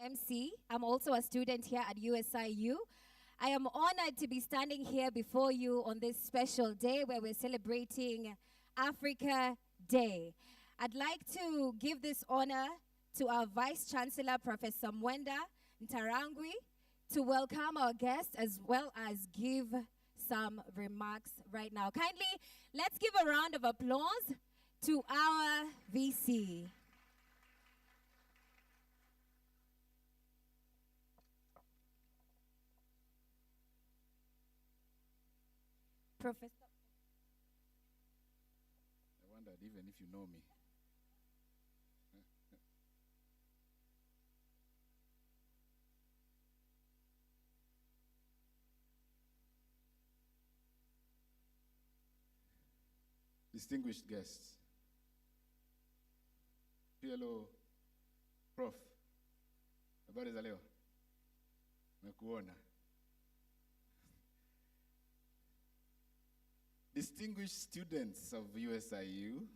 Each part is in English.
MC. I'm also a student here at USIU. I am honored to be standing here before you on this special day where we're celebrating Africa Day. I'd like to give this honor to our Vice Chancellor, Professor Mwenda Ntarangwi, to welcome our guests as well as give some remarks right now. Kindly, let's give a round of applause to our VC. Professor. I wondered even if you know me. Distinguished guests. Hello, Prof. Habari za leo? Nakuona. Distinguished students of USIU,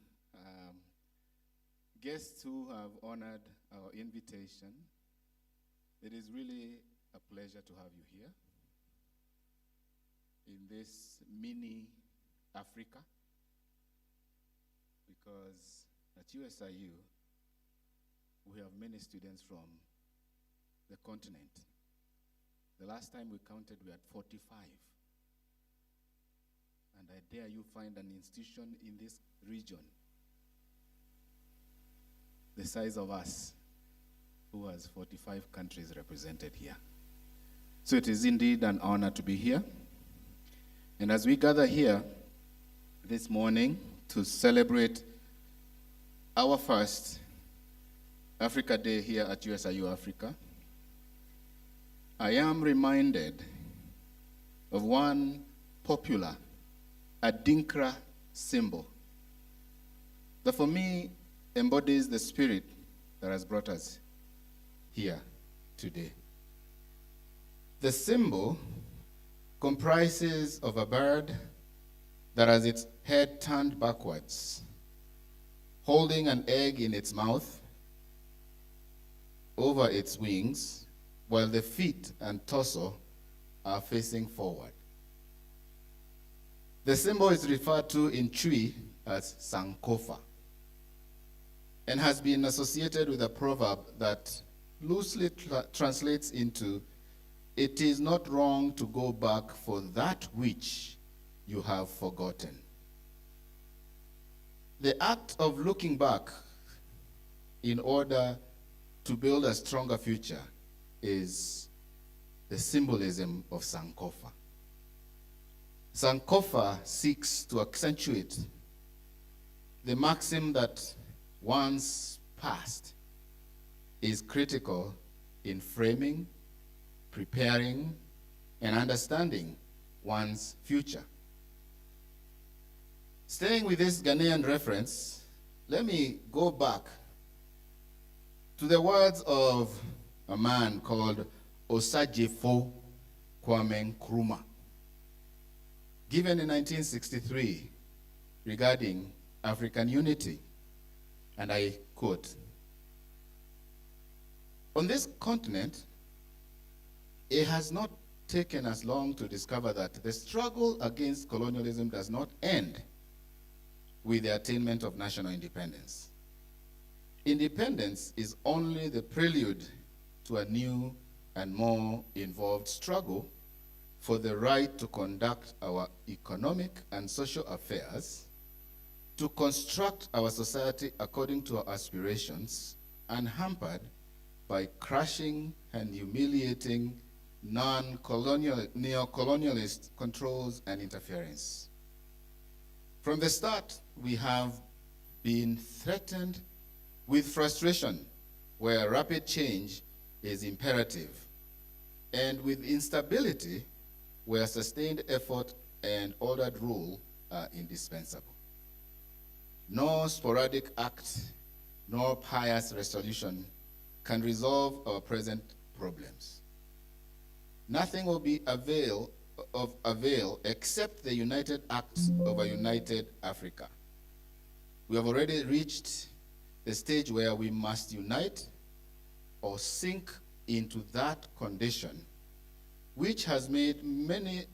guests who have honored our invitation, it is really a pleasure to have you here in this mini Africa, because at USIU, we have many students from the continent. The last time we counted, we had 45. And I dare you find an institution in this region the size of us, who has 45 countries represented here. So it is indeed an honor to be here. And as we gather here this morning to celebrate our first Africa Day here at USIU Africa, I am reminded of one popular Adinkra symbol that for me embodies the spirit that has brought us here today. The symbol comprises of a bird that has its head turned backwards, holding an egg in its mouth over its wings, while the feet and torso are facing forward. The symbol is referred to in Chui as Sankofa and has been associated with a proverb that loosely translates into, "It is not wrong to go back for that which you have forgotten." The act of looking back in order to build a stronger future is the symbolism of Sankofa. Sankofa seeks to accentuate the maxim that one's past is critical in framing, preparing, and understanding one's future. Staying with this Ghanaian reference, let me go back to the words of a man called Osajefo Kwame Nkrumah, given in 1963 regarding African unity. And I quote, "On this continent, it has not taken us long to discover that the struggle against colonialism does not end with the attainment of national independence. Independence is only the prelude to a new and more involved struggle for the right to conduct our economic and social affairs, to construct our society according to our aspirations, unhampered by crushing and humiliating neocolonialist controls and interference. From the start, we have been threatened with frustration, where rapid change is imperative, and with instability, where sustained effort and ordered rule are indispensable. No sporadic act, nor pious resolution can resolve our present problems. Nothing will be of avail except the united acts of a united Africa. We have already reached the stage where we must unite or sink into that condition, which has made many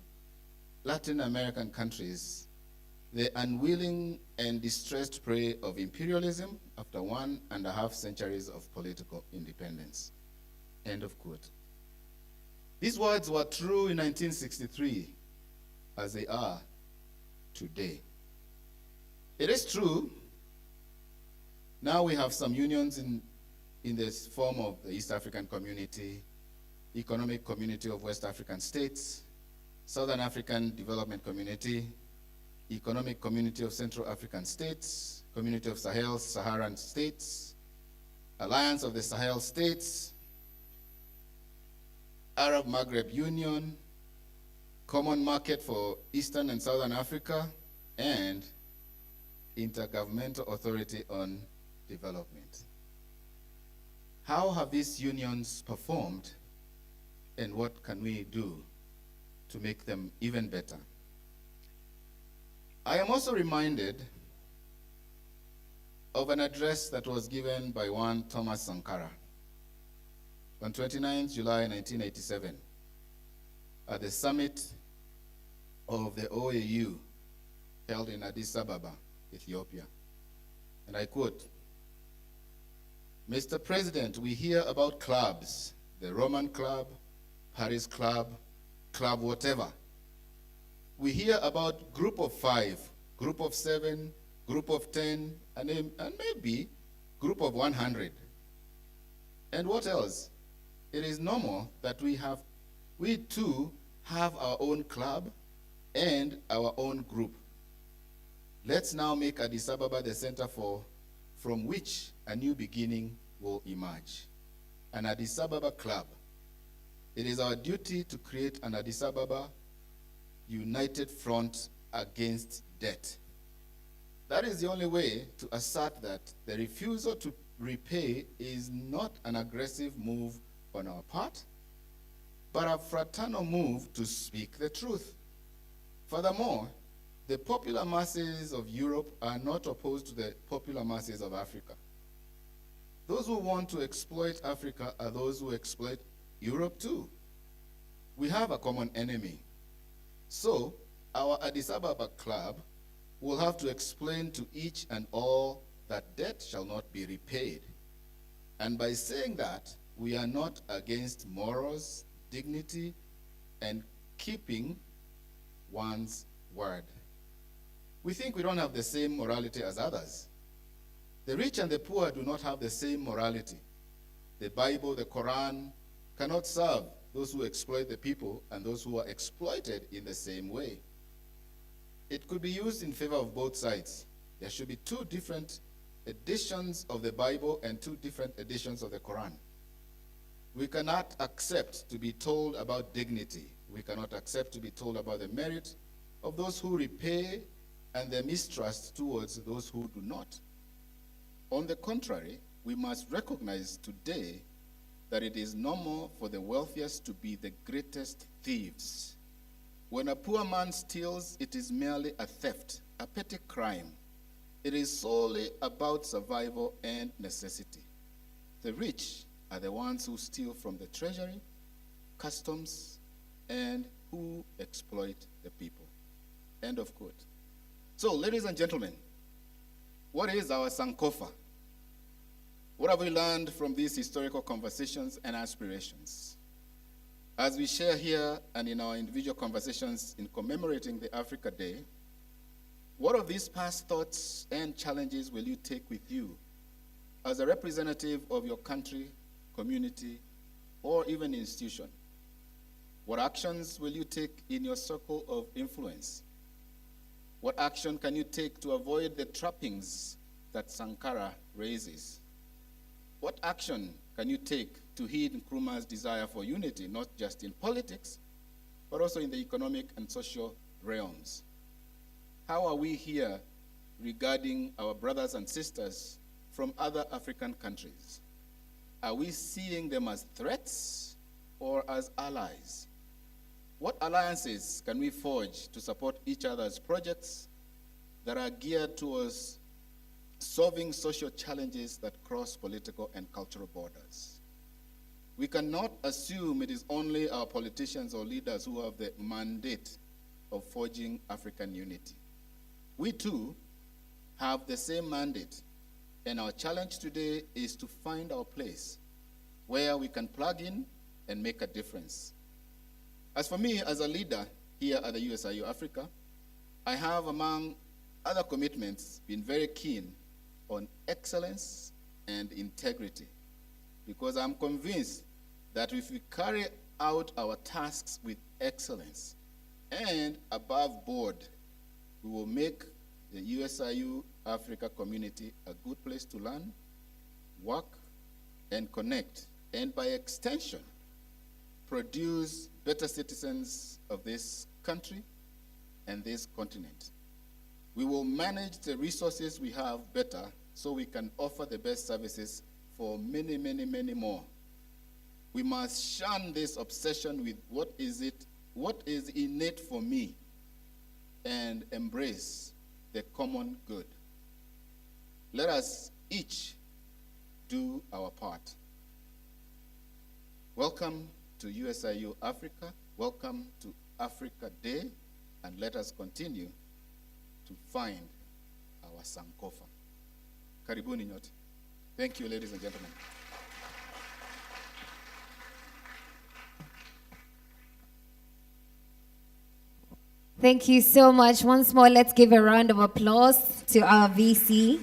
Latin American countries the unwilling and distressed prey of imperialism after 1.5 centuries of political independence. End of quote. These words were true in 1963, as they are today. It is true, now we have some unions in this form of the East African Community, Economic Community of West African States, Southern African Development Community, Economic Community of Central African States, Community of Saharan States, Alliance of the Sahel States, Arab Maghreb Union, Common Market for Eastern and Southern Africa, and Intergovernmental Authority on Development. How have these unions performed, and what can we do to make them even better? I am also reminded of an address that was given by one Thomas Sankara on 29th July 1987 at the summit of the OAU held in Addis Ababa, Ethiopia. And I quote, "Mr. President, we hear about clubs, the Roman Club, Paris Club, Club whatever. We hear about group of 5, group of 7, group of 10, and maybe group of 100. And what else? It is normal that we too have our own club and our own group. Let's now make Addis Ababa the center from which a new beginning will emerge. An Addis Ababa club. It is our duty to create an Addis Ababa united front against debt. That is the only way to assert that the refusal to repay is not an aggressive move on our part, but a fraternal move to speak the truth. Furthermore, the popular masses of Europe are not opposed to the popular masses of Africa. Those who want to exploit Africa are those who exploit Europe too. We have a common enemy. So, our Addis Ababa club will have to explain to each and all that debt shall not be repaid. And by saying that, we are not against morals, dignity, and keeping one's word. We think we don't have the same morality as others. The rich and the poor do not have the same morality. The Bible, the Quran, cannot serve those who exploit the people and those who are exploited in the same way. It could be used in favor of both sides. There should be 2 different editions of the Bible and 2 different editions of the Quran. We cannot accept to be told about dignity. We cannot accept to be told about the merit of those who repay and the mistrust towards those who do not. On the contrary, we must recognize today that it is normal for the wealthiest to be the greatest thieves. When a poor man steals, it is merely a theft, a petty crime. It is solely about survival and necessity. The rich are the ones who steal from the treasury, customs, and who exploit the people." End of quote. So, ladies and gentlemen, what is our Sankofa? What have we learned from these historical conversations and aspirations? As we share here and in our individual conversations in commemorating the Africa Day, what of these past thoughts and challenges will you take with you as a representative of your country, community, or even institution? What actions will you take in your circle of influence? What action can you take to avoid the trappings that Sankara raises? What action can you take to heed Nkrumah's desire for unity, not just in politics, but also in the economic and social realms? How are we here regarding our brothers and sisters from other African countries? Are we seeing them as threats or as allies? What alliances can we forge to support each other's projects that are geared towards solving social challenges that cross political and cultural borders? We cannot assume it is only our politicians or leaders who have the mandate of forging African unity. We too have the same mandate, and our challenge today is to find our place where we can plug in and make a difference. As for me, as a leader here at the USIU Africa, I have, among other commitments, been very keen on excellence and integrity, because I'm convinced that if we carry out our tasks with excellence and above board, we will make the USIU Africa community a good place to learn, work, and connect, and by extension, produce better citizens of this country and this continent. We will manage the resources we have better so we can offer the best services for many, many, many more. We must shun this obsession with what is innate for me, and embrace the common good. Let us each do our part. Welcome to USIU Africa. Welcome to Africa Day, and let us continue to find our Sankofa. Karibuni nyote. Thank you, ladies and gentlemen. Thank you so much. Once more, let's give a round of applause to our VC.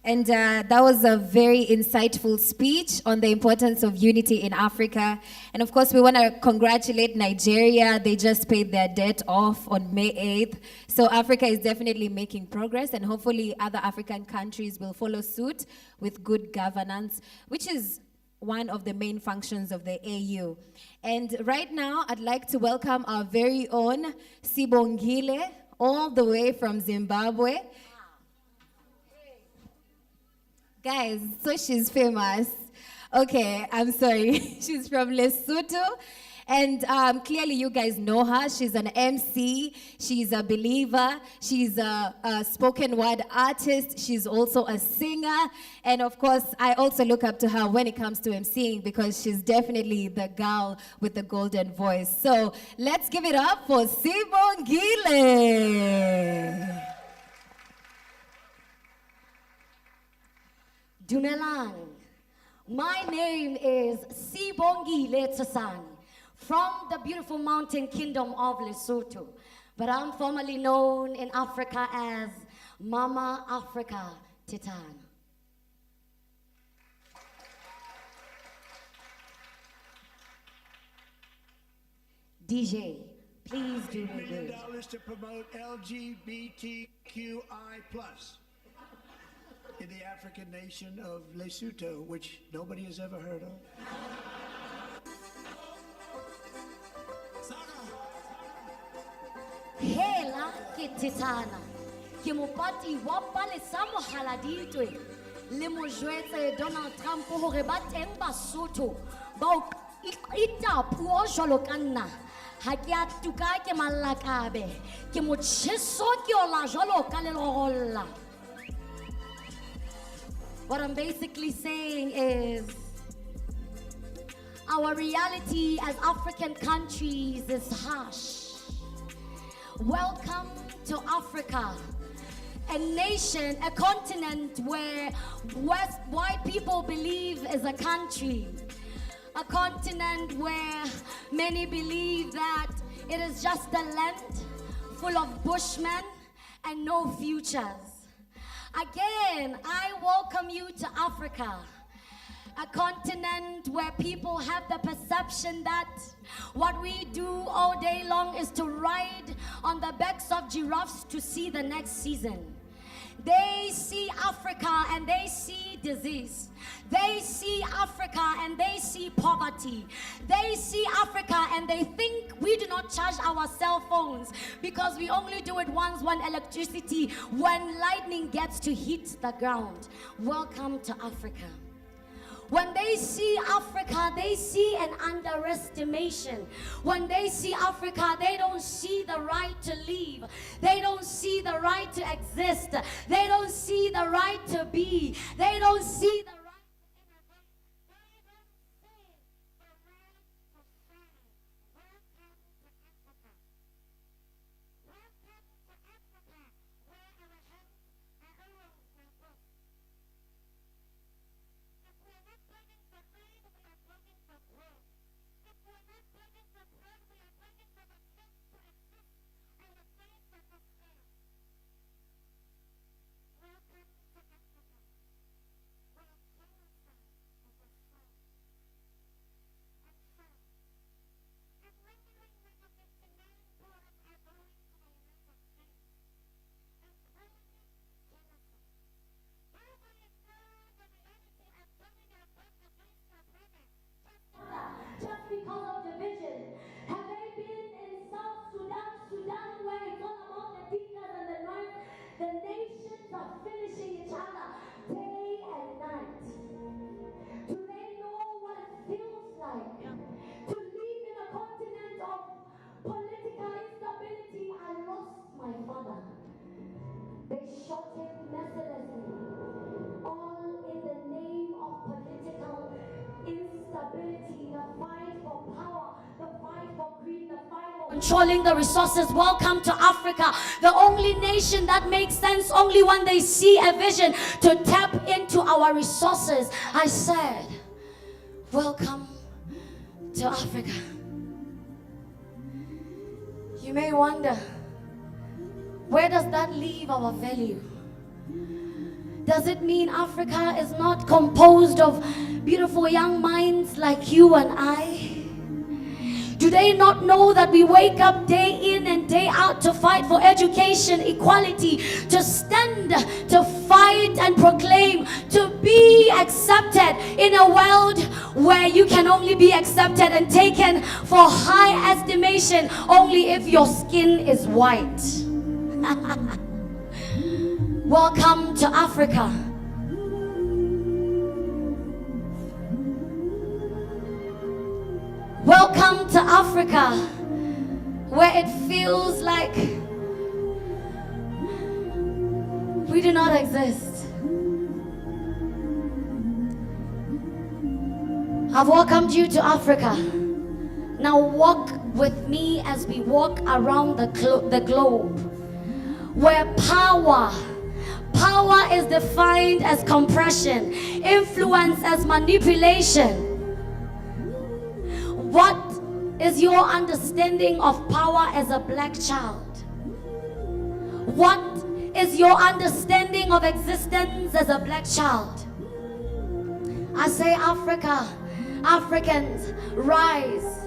And that was a very insightful speech on the importance of unity in Africa. And of course, we want to congratulate Nigeria. They just paid their debt off on May 8th. So Africa is definitely making progress, and hopefully other African countries will follow suit with good governance, which is one of the main functions of the AU. And right now, I'd like to welcome our very own Sibongile, all the way from Zimbabwe. Guys, so she's famous. Okay, I'm sorry. She's from Lesotho. And clearly you guys know her. She's an MC. She's a believer. She's a spoken word artist. She's also a singer. And of course, I also look up to her when it comes to MCing, because she's definitely the girl with the golden voice. So let's give it up for Sibongile. Dumelang. My name is Sibongile Tsasane from the beautiful mountain kingdom of Lesotho, but I'm formerly known in Africa as Mama Africa Titana. DJ, please do me $1 good. million to promote LGBTQI+ in the African nation of Lesotho, which nobody has ever heard of. Hela ke Titana, ke mopati wa palesa mohaladitwe le mojwetse Donald Trump hore ba teng Basotho ba o ita puo jwalo ka nna. Ha ke a tuka ke malakabe, ke motjheso ke ola jwalo ka lerolla. What I'm basically saying is, our reality as African countries is harsh. Welcome to Africa, a nation, a continent where white people believe is a country. A continent where many believe that it is just a land full of bushmen and no futures. Again, I welcome you to Africa, a continent where people have the perception that what we do all day long is to ride on the backs of giraffes to see the next season. They see Africa and they see disease. They see Africa and they see poverty. They see Africa and they think we do not charge our cell phones because we only do it once when electricity, when lightning gets to hit the ground. Welcome to Africa. When they see Africa, they see an underestimation. When they see Africa, they don't see the right to live. They don't see the right to exist. They don't see the right to be. They don't see the right to innovate. my father. They shot him mercilessly, all in the name of political instability, the fight for power, the fight for greed, the fight for controlling the resources. Welcome to Africa, the only nation that makes sense only when they see a vision to tap into our resources. I said, welcome to Africa. You may wonder, where does that leave our value? Does it mean Africa is not composed of beautiful young minds like you and I? Do they not know that we wake up day in and day out to fight for education, equality, to stand, to fight and proclaim, to be accepted in a world where you can only be accepted and taken for high estimation only if your skin is white? Welcome to Africa. Welcome to Africa, where it feels like we do not exist. I've welcomed you to Africa. Now walk with me as we walk around the globe, where power is defined as compression, influence as manipulation. What is your understanding of power as a black child? What is your understanding of existence as a black child? I say, Africa, Africans, rise.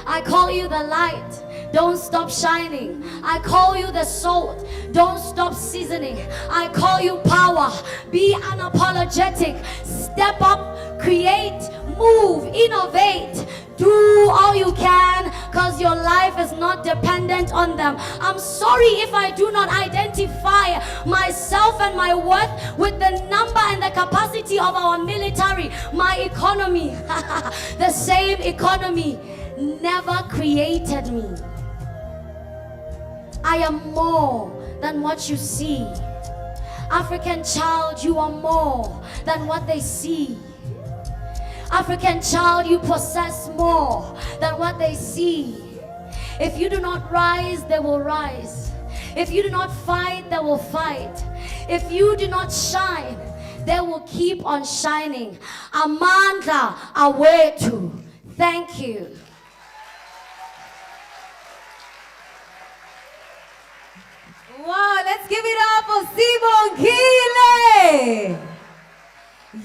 I call you the light, don't stop shining. I call you the salt, don't stop seasoning. I call you power, be unapologetic. Step up, create, move, innovate. Do all you can, because your life is not dependent on them. I'm sorry if I do not identify myself and my worth with the number and the capacity of our military. My economy, the same economy, never created me. I am more than what you see. African child, you are more than what they see. African child, you possess more than what they see. If you do not rise, they will rise. If you do not fight, they will fight. If you do not shine, they will keep on shining. Amanda Awetu, thank you. Wow, let's give it up for Sibongile.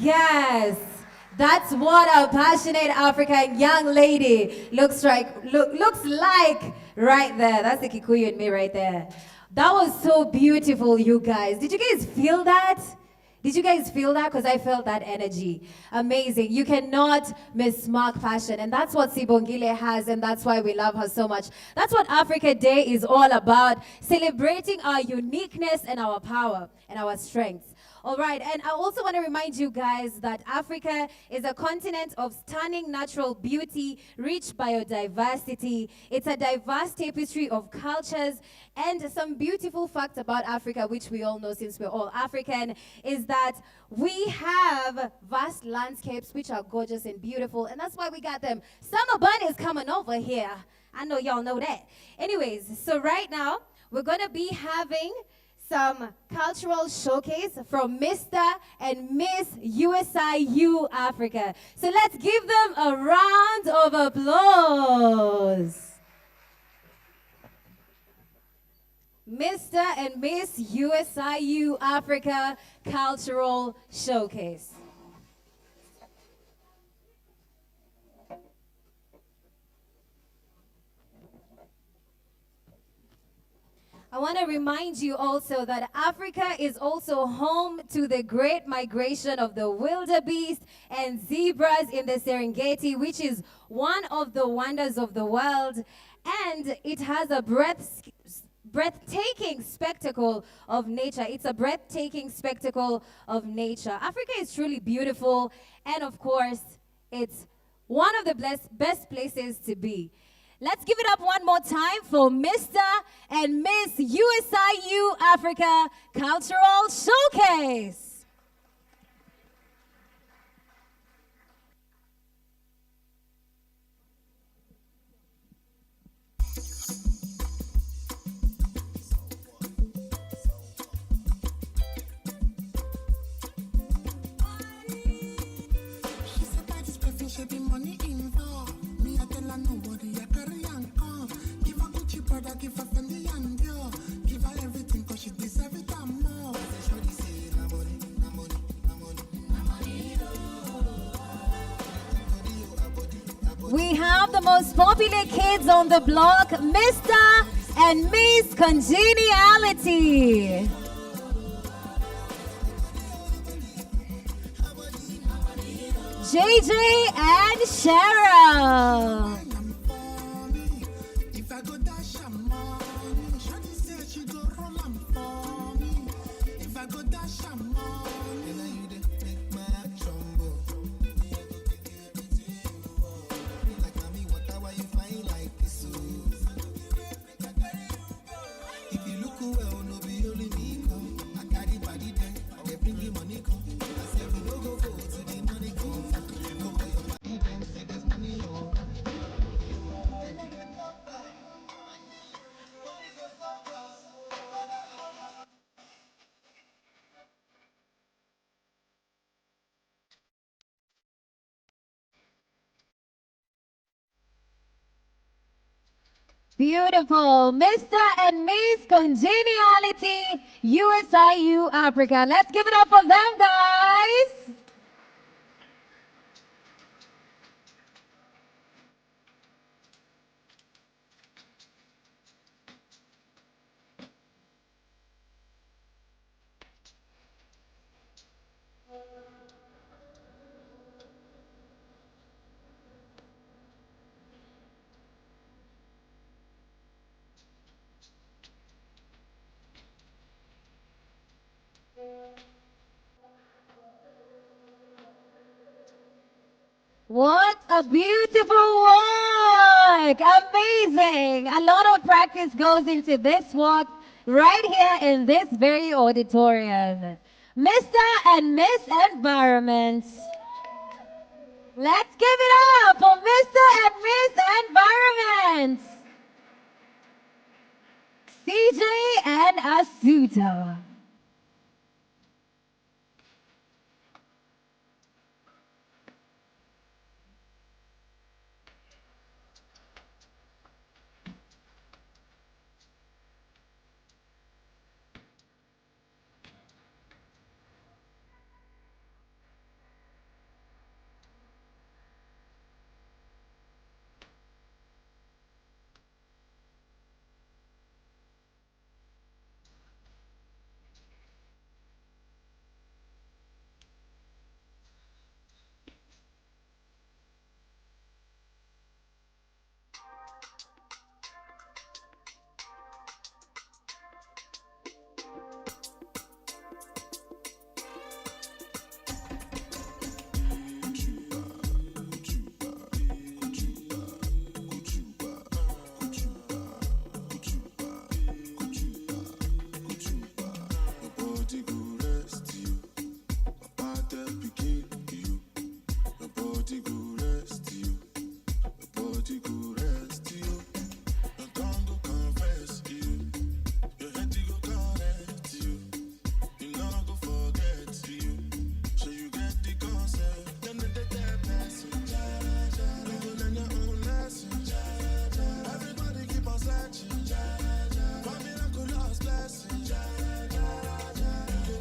Yes. That's what a passionate African young lady looks like right there. That's the Kikuyu in me right there. That was so beautiful, you guys. Did you guys feel that? Did you guys feel that? Because I felt that energy. Amazing. You cannot mismark passion. And that's what Sibongile has, and that's why we love her so much. That's what Africa Day is all about, celebrating our uniqueness and our power and our strengths. All right, and I also want to remind you guys that Africa is a continent of stunning natural beauty, rich biodiversity. It's a diverse tapestry of cultures, and some beautiful facts about Africa, which we all know since we're all African, is that we have vast landscapes which are gorgeous and beautiful, and that's why we got them. Summer bunnies coming over here. I know y'all know that. Anyways, so right now, we're going to be having some cultural showcase from Mr. and Miss USIU Africa. So let's give them a round of applause. Mr. and Miss USIU Africa Cultural Showcase. I want to remind you also that Africa is also home to the great migration of the wildebeest and zebras in the Serengeti, which is one of the wonders of the world, and it has a breathtaking spectacle of nature. It's a breathtaking spectacle of nature. Africa is truly beautiful, and of course, it's one of the best places to be. Let's give it up one more time for Mr. and Miss USIU Africa Cultural Showcase. We have the most popular kids on the block, Mr. and Miss Congeniality. JJ and Cheryl. Beautiful. Mr. and Miss Congeniality, USIU Africa. Let's give it up for them, guys. What a beautiful walk! Amazing! A lot of practice goes into this walk right here in this very auditorium. Mr. and Miss Environment. Let's give it up for Mr. and Miss Environment. CJ and Asuta.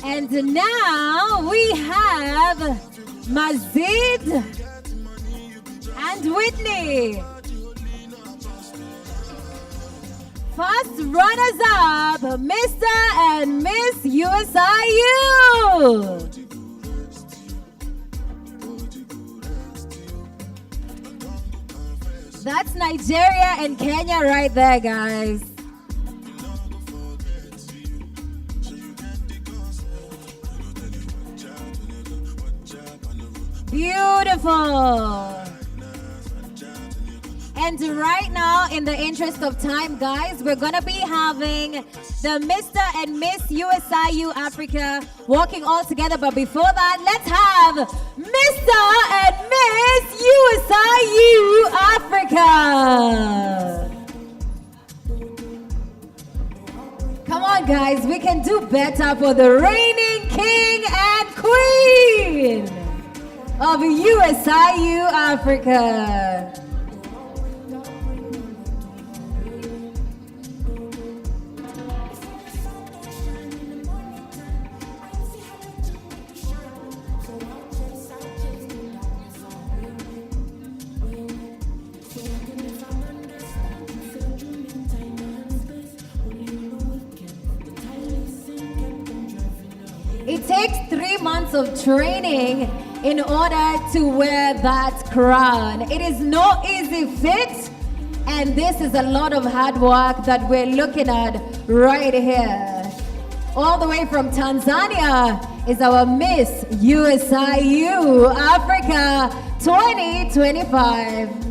And now we have Mazid and Whitney. First runners-up, Mr. and Miss USIU. That's Nigeria and Kenya right there, guys. Beautiful. And right now, in the interest of time, guys, we're going to be having the Mr. and Miss USIU Africa walking all together. But before that, let's have Mr. and Miss USIU Africa. Come on, guys, we can do better for the reigning king and queen of USIU Africa. It takes 3 months of training in order to wear that crown. It is no easy fit, and this is a lot of hard work that we're looking at right here. All the way from Tanzania is our Miss USIU Africa 2025.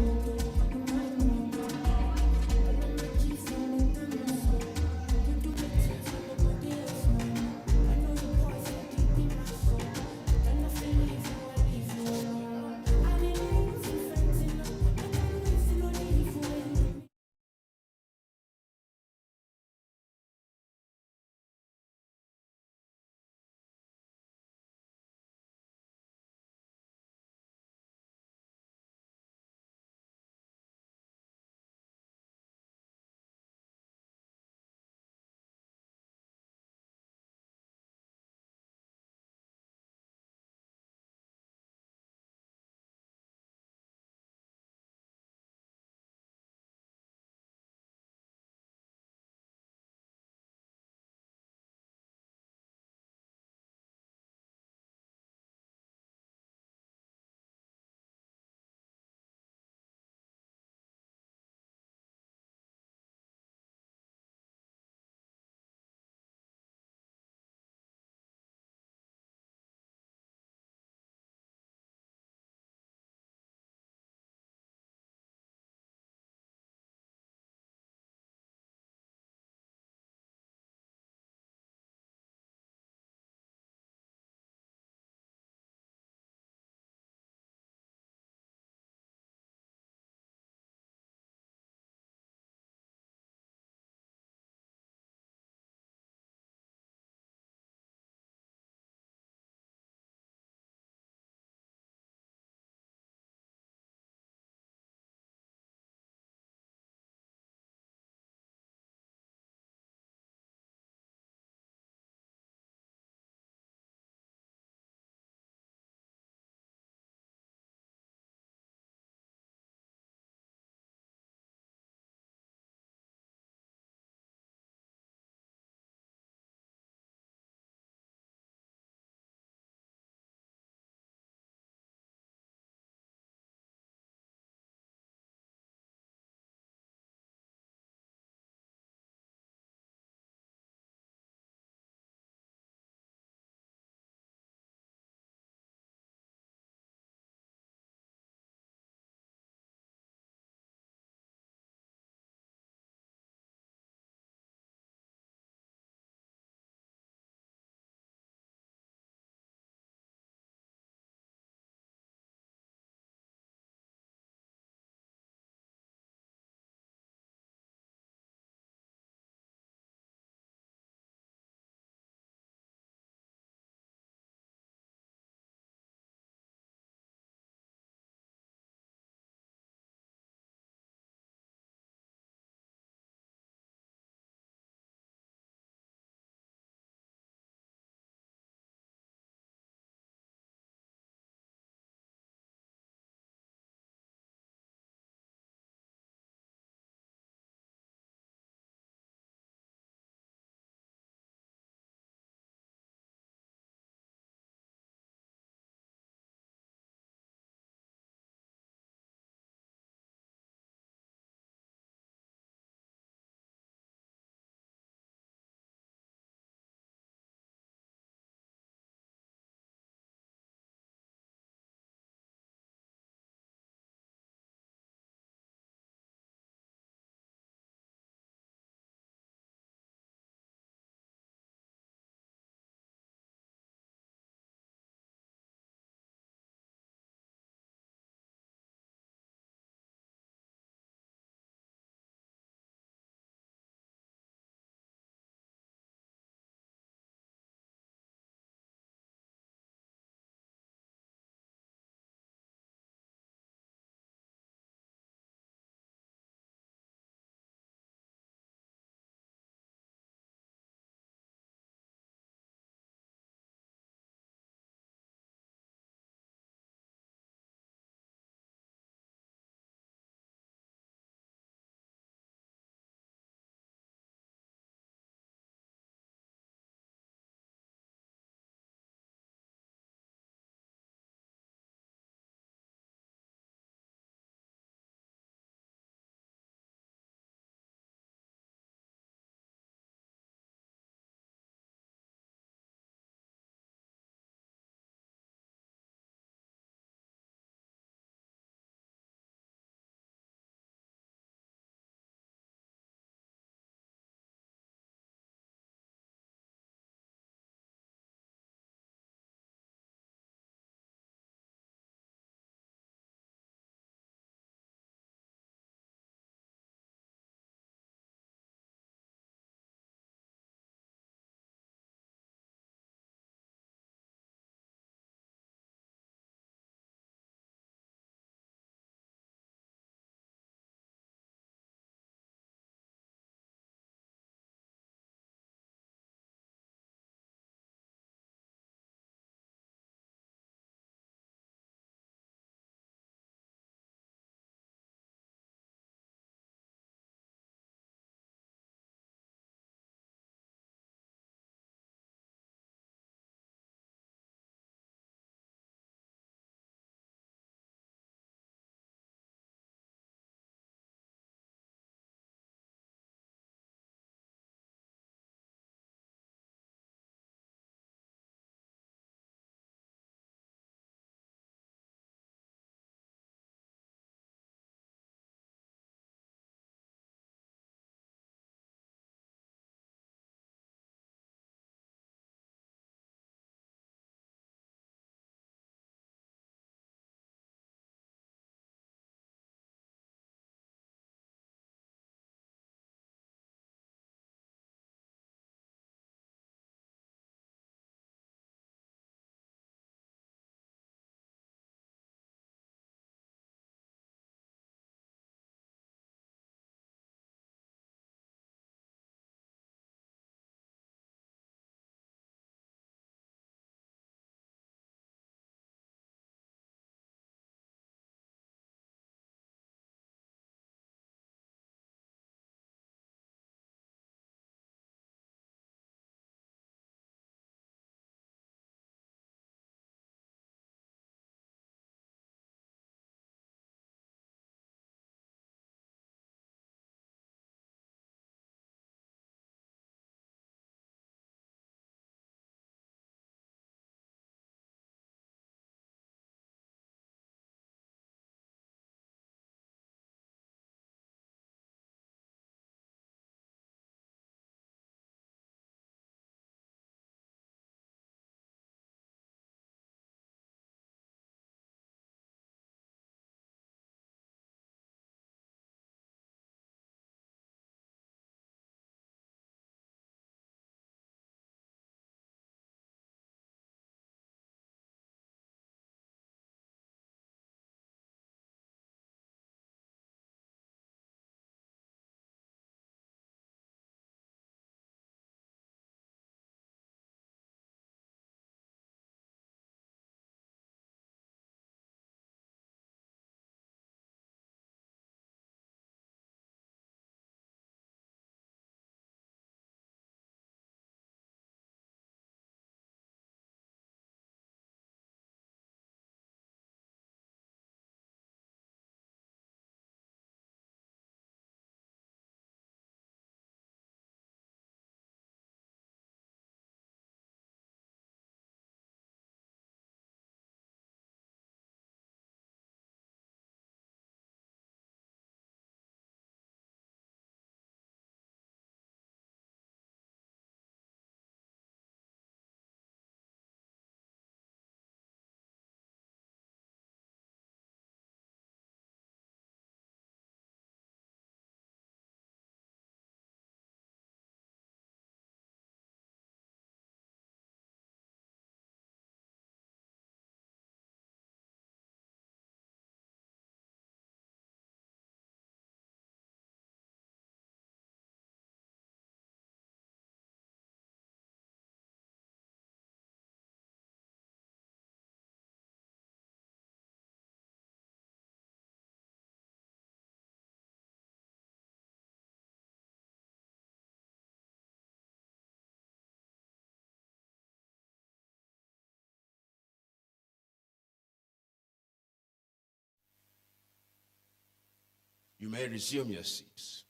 You may resume your seats.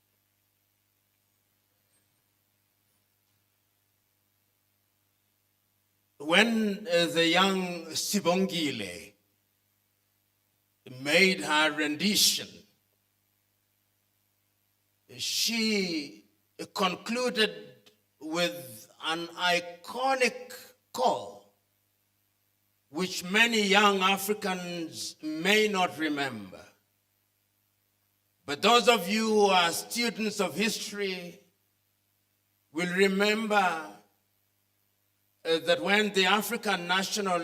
When the young Sibongile made her rendition, she concluded with an iconic call, which many young Africans may not remember. But those of you who are students of history will remember that when the African National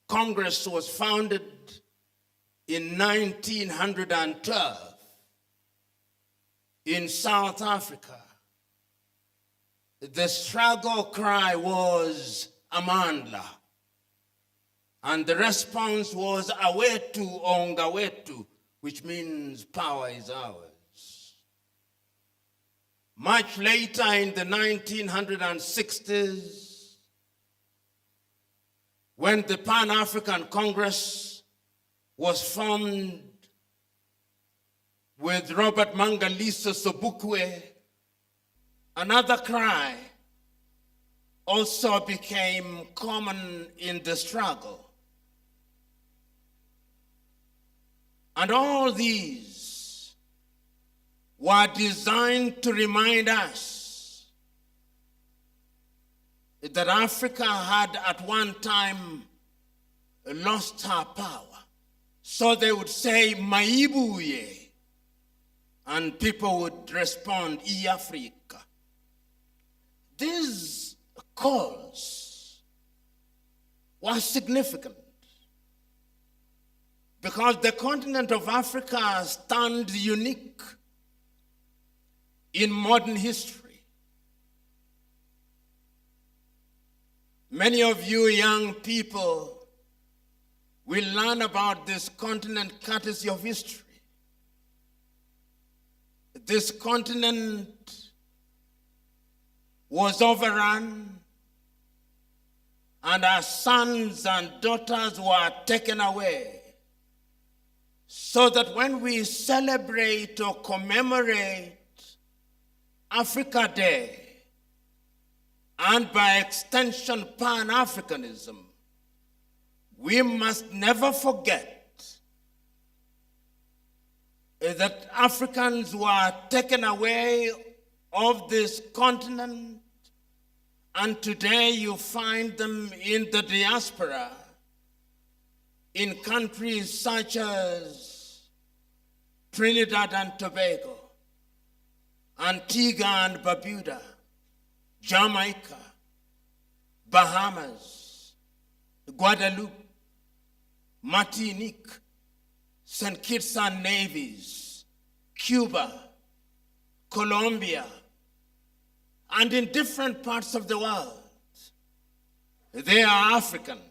Congress was founded in 1912 in South Africa, the struggle cry was Amandla. And the response was Awetu Ongawetu, which means power is ours. Much later in the 1960s, when the Pan-African Congress was formed with Robert Mangaliso Sobukwe, another cry also became common in the struggle. And all these were designed to remind us that Africa had at one time lost her power. So they would say, Maibuye, and people would respond, I Africa. These calls were significant because the continent of Africa stands unique in modern history. Many of you young people will learn about this continent courtesy of history. This continent was overrun, and our sons and daughters were taken away, so that when we celebrate or commemorate Africa Day, and by extension Pan-Africanism, we must never forget that Africans were taken away of this continent, and today you find them in the diaspora in countries such as Trinidad and Tobago, Antigua and Barbuda, Jamaica, Bahamas, Guadeloupe, Martinique, St. Kitts and Nevis, Cuba, Colombia, and in different parts of the world. They are Africans.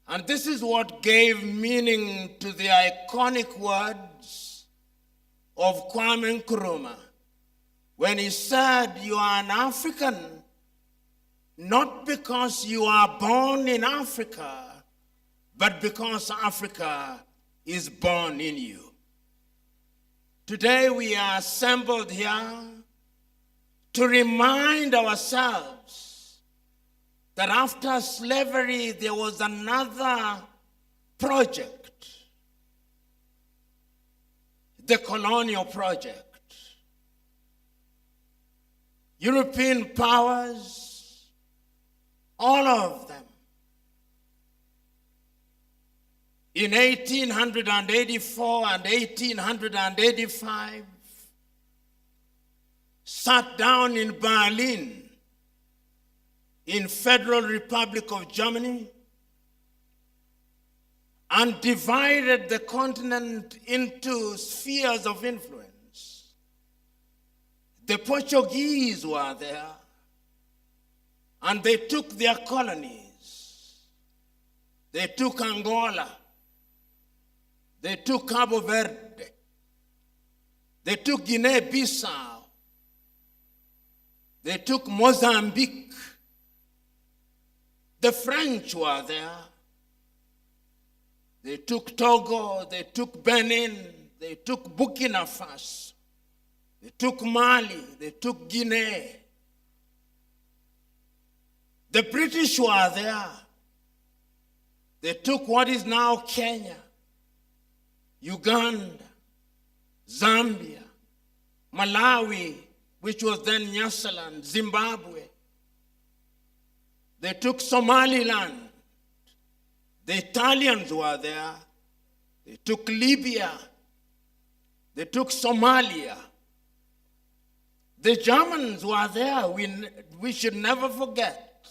And this is what gave meaning to the iconic words of Kwame Nkrumah when he said, "You are an African, not because you are born in Africa, but because Africa is born in you." Today we are assembled here to remind ourselves that after slavery there was another project, the colonial project. European powers, all of them, in 1884 and 1885, sat down in Berlin, in Federal Republic of Germany, and divided the continent into spheres of influence. The Portuguese were there, and they took their colonies. They took Angola. They took Cabo Verde. They took Guinea-Bissau. They took Mozambique. The French were there. They took Togo. They took Benin. they took Burkina Faso, they took Mali, they took Guinea. The British were there. They took what is now Kenya, Uganda, Zambia, Malawi, which was then Nyasaland, Zimbabwe. They took Somaliland. The Italians were there. They took Libya. They took Somalia. The Germans were there. We should never forget.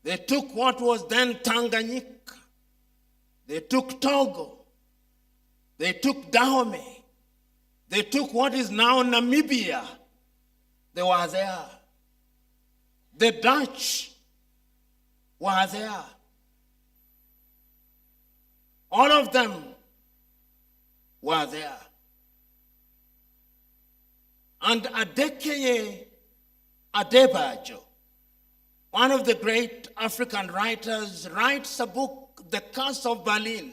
They took what was then Tanganyika. They took Togo. They took Dahomey. They took what is now Namibia. They were there. The Dutch were there. All of them were there. And Adekeye Adebayo, one of the great African writers, writes a book, The Curse of Berlin,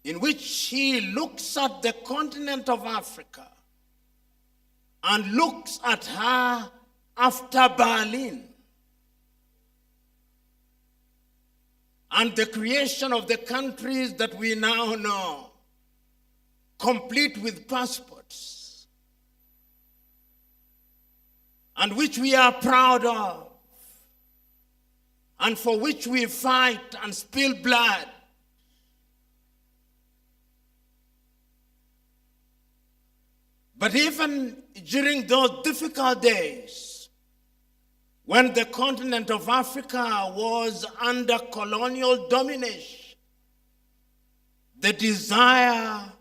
in which he looks at the continent of Africa and looks at her after Berlin and the creation of the countries that we now know, complete with passports, and which we are proud of, and for which we fight and spill blood. But even during those difficult days, when the continent of Africa was under colonial domination, the desire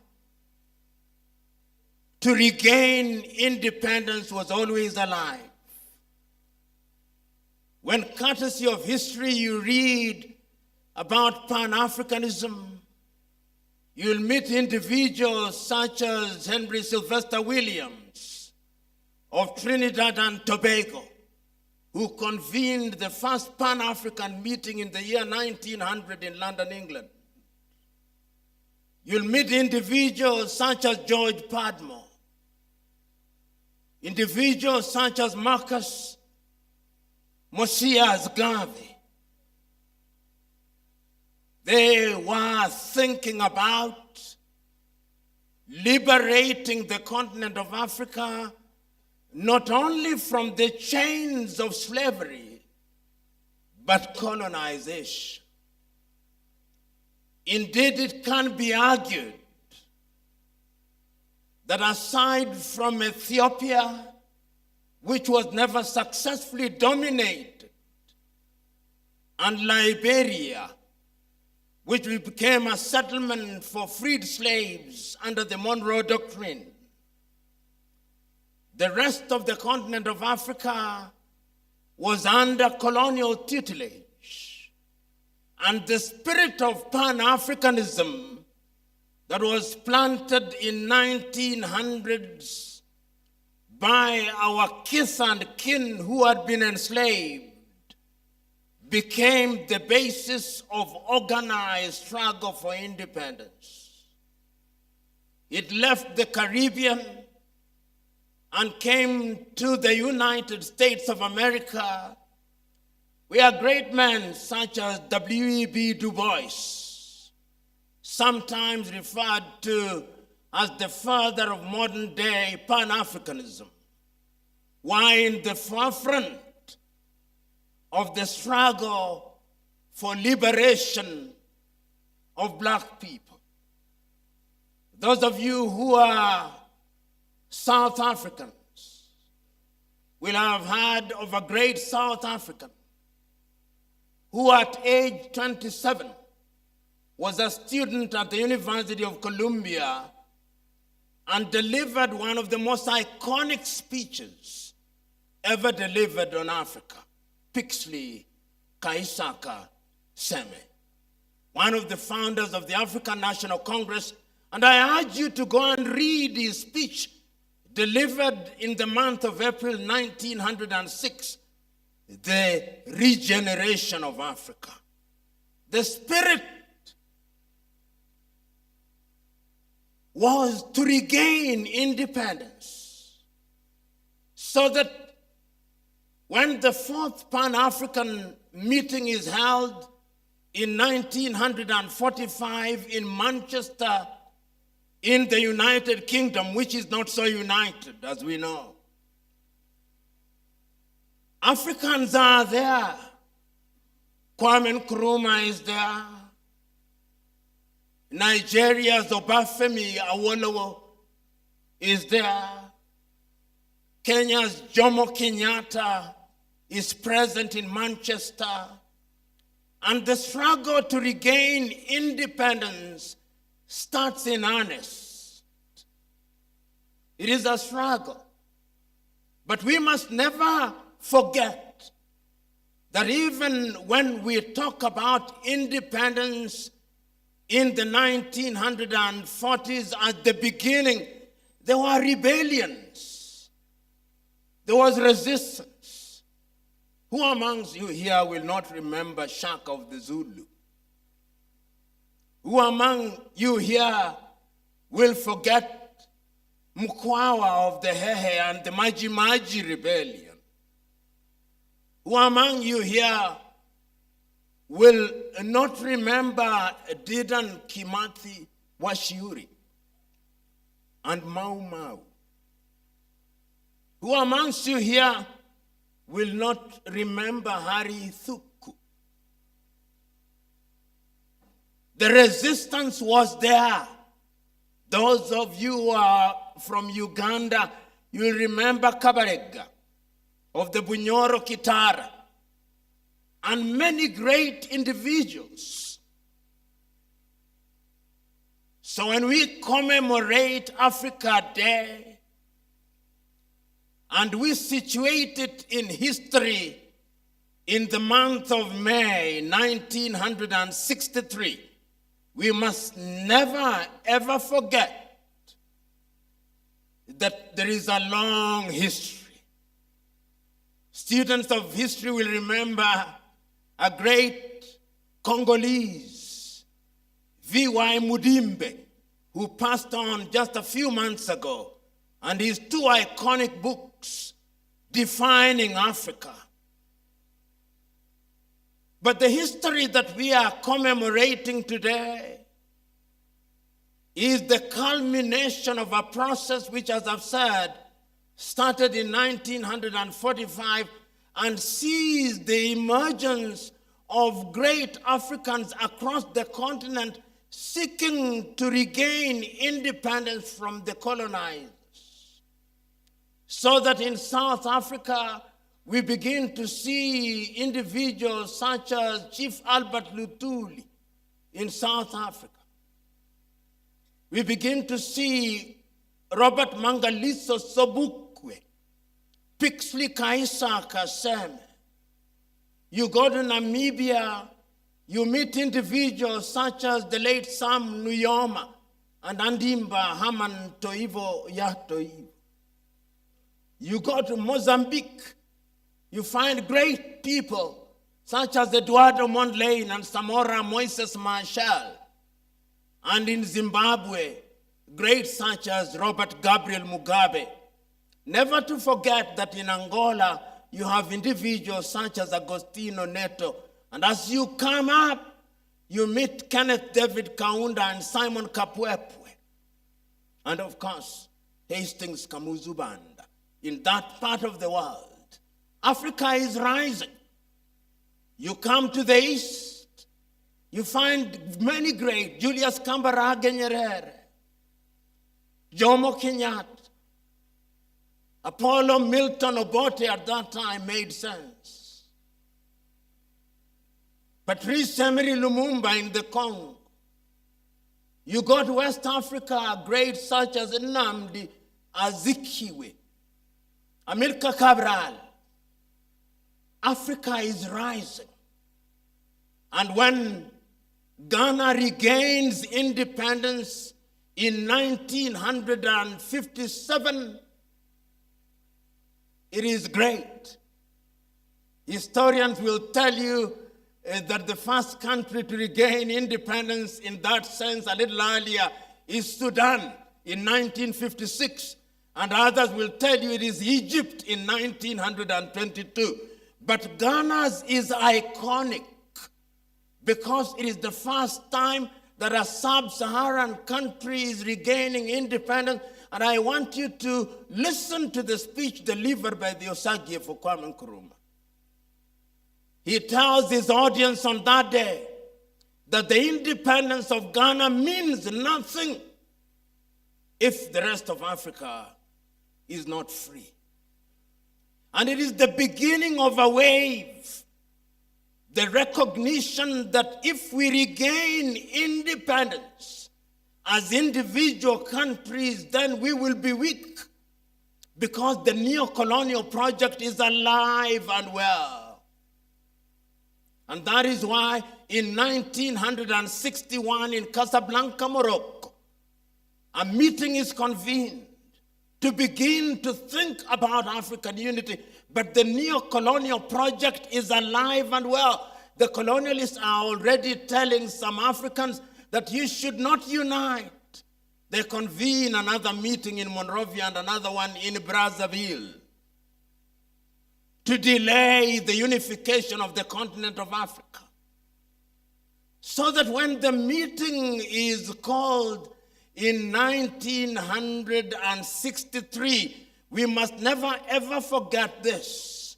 to regain independence was always alive. When, courtesy of history, you read about Pan-Africanism, you'll meet individuals such as Henry Sylvester Williams of Trinidad and Tobago, who convened the first Pan-African meeting in the year 1900 in London, England. You'll meet individuals such as George Padmore, individuals such as Marcus Mosias Garvey. They were thinking about liberating the continent of Africa not only from the chains of slavery, but colonization. Indeed, it can be argued that aside from Ethiopia, which was never successfully dominated, and Liberia, which became a settlement for freed slaves under the Monroe Doctrine, the rest of the continent of Africa was under colonial tutelage. And the spirit of Pan-Africanism that was planted in 1900s by our kith and kin who had been enslaved became the basis of organized struggle for independence. It left the Caribbean and came to the United States of America, where great men such as W.E.B. Du Bois, sometimes referred to as the father of modern day Pan-Africanism, were in the forefront of the struggle for liberation of black people. Those of you who are South Africans will have heard of a great South African who at age 27 was a student at the University of Columbia and delivered one of the most iconic speeches ever delivered on Africa, Pixley Kaisaka Seme, one of the founders of the African National Congress. And I urge you to go and read his speech delivered in the month of April 1906, the regeneration of Africa. The spirit was to regain independence, so that when the fourth Pan-African meeting is held in 1945 in Manchester, in the United Kingdom, which is not so united, as we know, Africans are there. Kwame Nkrumah is there. Nigeria's Obafemi Awolowo is there. Kenya's Jomo Kenyatta is present in Manchester. And the struggle to regain independence starts in earnest. It is a struggle. But we must never forget that even when we talk about independence in the 1940s, at the beginning, there were rebellions. There was resistance. Who amongst you here will not remember Shaka of the Zulu? Who among you here will forget Mukwawa of the Hehe and the Maji Maji rebellion? Who among you here will not remember Dedan Kimathi Washiuri and Mau Mau? Who amongst you here will not remember Hari Thuku? The resistance was there. Those of you who are from Uganda, you will remember Kabarega of the Bunyoro Kitara, and many great individuals. So when we commemorate Africa Day, and we situate it in history in the month of May 1963, we must never ever forget that there is a long history. Students of history will remember a great Congolese, V.Y. Mudimbe, who passed on just a few months ago, and his two iconic books defining Africa. But the history that we are commemorating today is the culmination of a process which, as I've said, started in 1945 and sees the emergence of great Africans across the continent seeking to regain independence from the colonizers. So that in South Africa, we begin to see individuals such as Chief Albert Lutuli in South Africa. We begin to see Robert Mangaliso Sobukwe, Pixley Kaisa Kaseme. You go to Namibia, you meet individuals such as the late Sam Nujoma and Andimba Haman Toivo Yatoivo. You go to Mozambique, you find great people such as Eduardo Mondlane and Samora Moises Marshall. And in Zimbabwe, greats such as Robert Gabriel Mugabe. Never to forget that in Angola, you have individuals such as Agostino Neto. And as you come up, you meet Kenneth David Kaunda and Simon Kapwepwe. And of course, Hastings Kamuzubanda. In that part of the world, Africa is rising. You come to the east, you find many great, Julius Kambarage Nyerere, Jomo Kenyatta, Apollo Milton Obote at that time made sense. Patrice Emery Lumumba in the Congo. You go to West Africa, great such as Nnamdi Azikiwe, Amilcar Cabral. Africa is rising. And when Ghana regains independence in 1957, it is great. Historians will tell you that the first country to regain independence in that sense a little earlier is Sudan. in 1956, and others will tell you it is Egypt in 1922. But Ghana's is iconic because it is the first time that a sub-Saharan country is regaining independence. And I want you to listen to the speech delivered by the USIU for Kwame Nkrumah. He tells his audience on that day that the independence of Ghana means nothing if the rest of Africa is not free. And it is the beginning of a wave, the recognition that if we regain independence as individual countries, then we will be weak because the neo-colonial project is alive and well. And that is why in 1961 in Casablanca, Morocco, a meeting is convened to begin to think about African unity. But the neo-colonial project is alive and well. The colonialists are already telling some Africans that you should not unite. They convene another meeting in Monrovia and another one in Brazzaville to delay the unification of the continent of Africa. So that when the meeting is called in 1963, we must never ever forget this,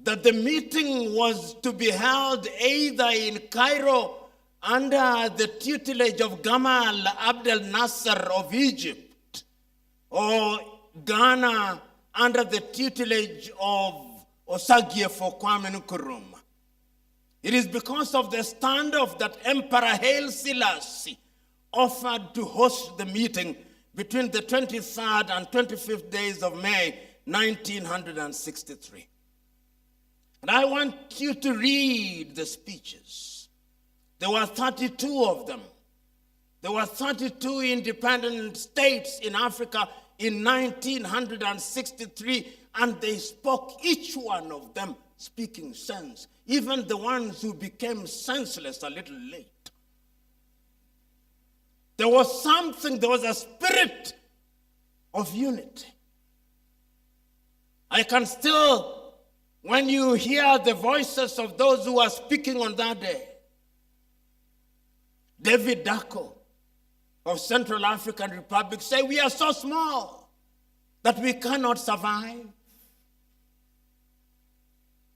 that the meeting was to be held either in Cairo under the tutelage of Gamal Abdel Nasser of Egypt, or Ghana under the tutelage of Osagyefo Kwame Nkrumah. It is because of the standoff that Emperor Haile Selassie offered to host the meeting between the 23rd and 25th days of May, 1963. And I want you to read the speeches. There were 32 of them. There were 32 independent states in Africa in 1963, and they spoke, each one of them speaking sense, even the ones who became senseless a little late. There was something, there was a spirit of unity. I can still, when you hear the voices of those who are speaking on that day, David Dacko of Central African Republic say, we are so small that we cannot survive.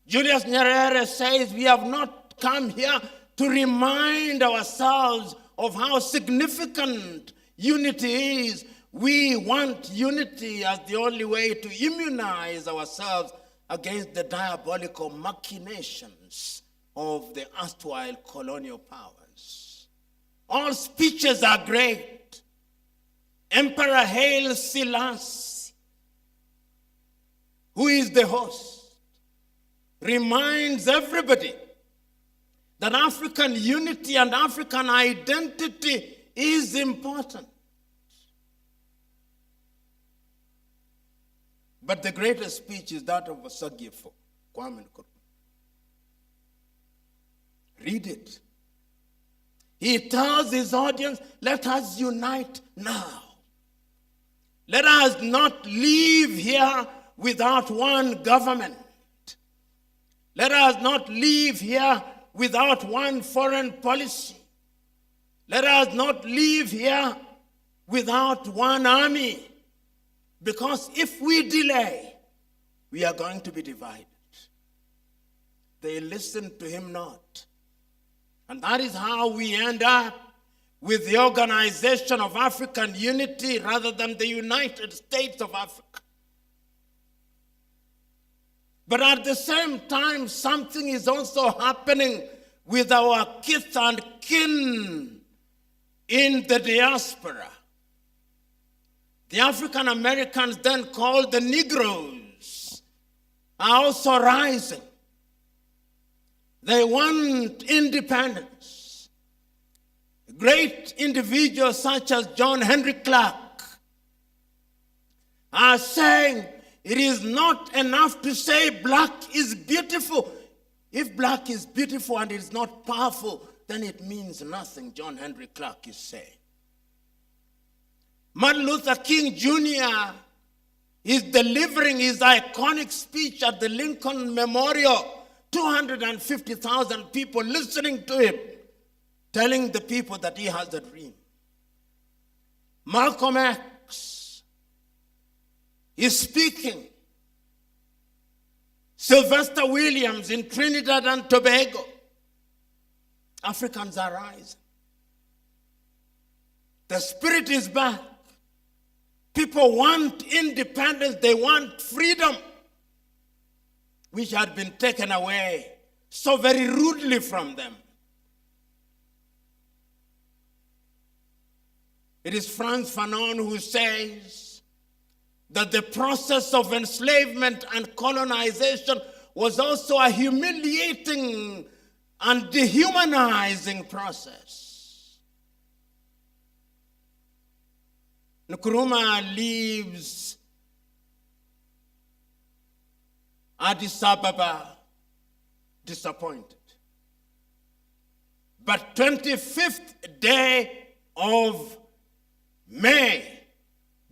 Julius Nyerere says, we have not come here to remind ourselves of how significant unity is. We want unity as the only way to immunize ourselves against the diabolical machinations of the erstwhile colonial powers. All speeches are great. Emperor Haile Selassie, who is the host, reminds everybody that African unity and African identity is important. But the greatest speech is that of Osagyefo Kwame Nkrumah. Read it. He tells his audience, let us unite now. Let us not leave here without one government. Let us not leave here without one foreign policy. Let us not leave here without one army. Because if we delay, we are going to be divided. They listened to him not. And that is how we end up with the Organization of African Unity rather than the United States of Africa. But at the same time, something is also happening with our kith and kin in the diaspora. The African Americans, then called the Negroes, are also rising. They want independence. Great individuals such as John Henry Clark are saying it is not enough to say black is beautiful. If black is beautiful and it is not powerful, then it means nothing, John Henry Clark is saying. Martin Luther King Jr. is delivering his iconic speech at the Lincoln Memorial. 250,000 people listening to him, telling the people that he has a dream. Malcolm X is speaking. Sylvester Williams in Trinidad and Tobago. Africans are rising. The spirit is back. People want independence. They want freedom, which had been taken away so very rudely from them. It is Frantz Fanon who says that the process of enslavement and colonization was also a humiliating and dehumanizing process. Nkrumah leaves Addis Ababa disappointed. But 25th day of May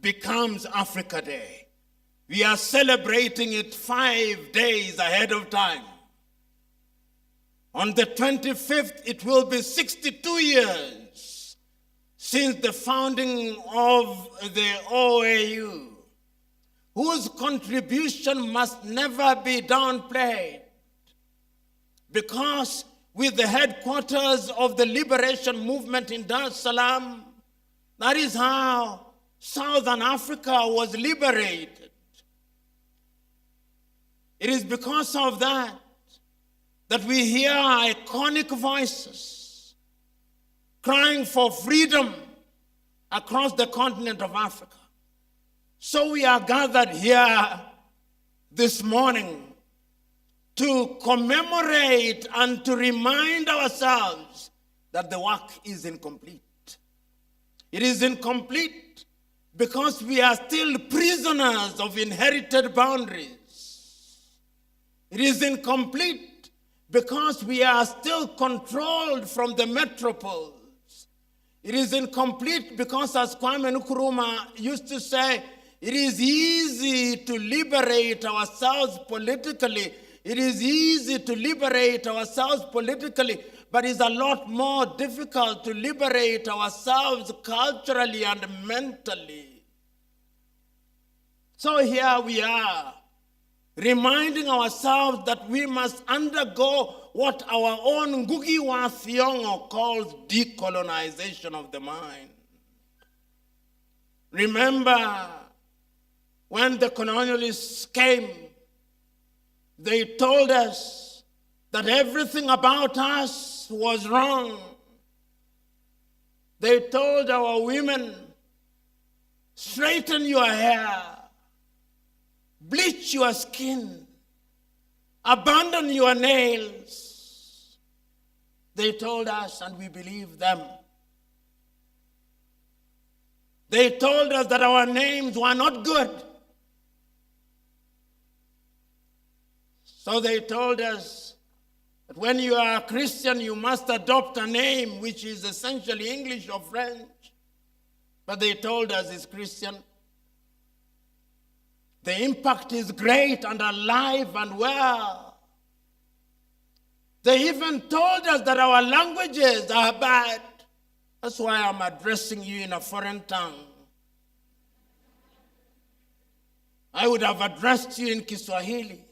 becomes Africa Day. We are celebrating it 5 days ahead of time. On the 25th, it will be 62 years since the founding of the OAU, whose contribution must never be downplayed, because with the headquarters of the liberation movement in Dar es Salaam, that is how Southern Africa was liberated. It is because of that we hear iconic voices crying for freedom across the continent of Africa. So we are gathered here this morning to commemorate and to remind ourselves that the work is incomplete. It is incomplete because we are still prisoners of inherited boundaries. It is incomplete because we are still controlled from the metropoles. It is incomplete because, as Kwame Nkrumah used to say, it is easy to liberate ourselves politically. It is easy to liberate ourselves politically, but it's a lot more difficult to liberate ourselves culturally and mentally. So here we are, reminding ourselves that we must undergo what our own Ngugi wa Thiong'o calls decolonization of the mind. Remember, when the colonialists came, they told us that everything about us was wrong. They told our women, straighten your hair, bleach your skin, abandon your nails. They told us, and we believed them. They told us that our names were not good. So they told us that when you are a Christian, you must adopt a name which is essentially English or French. But they told us it's Christian. The impact is great and alive and well. They even told us that our languages are bad. That's why I'm addressing you in a foreign tongue. I would have addressed you in Kiswahili.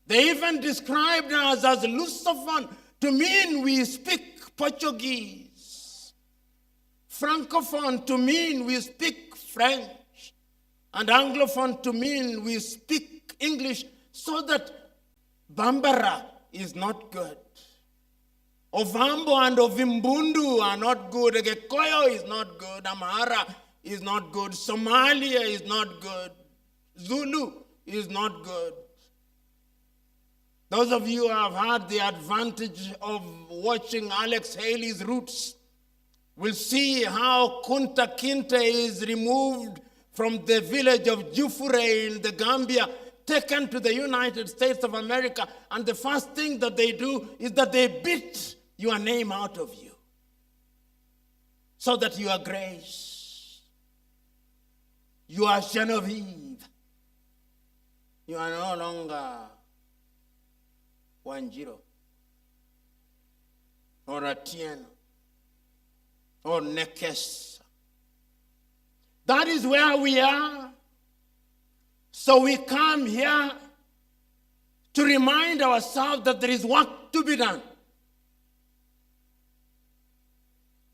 They even described us as Lusophone to mean we speak Portuguese. Francophone to mean we speak French. And Anglophone to mean we speak English, so that Bambara is not good. Ovambo and Ovimbundu are not good. Gekoyo is not good. Amhara is not good. Somalia is not good. Zulu is not good. Those of you who have had the advantage of watching Alex Haley's Roots will see how Kunta Kinte is removed from the village of Jufure in the Gambia, taken to the United States of America, and the first thing that they do is that they beat your name out of you so that your grace You are Genevieve. You are no longer Wanjiro or Atieno or Nekes. That is where we are. So we come here to remind ourselves that there is work to be done.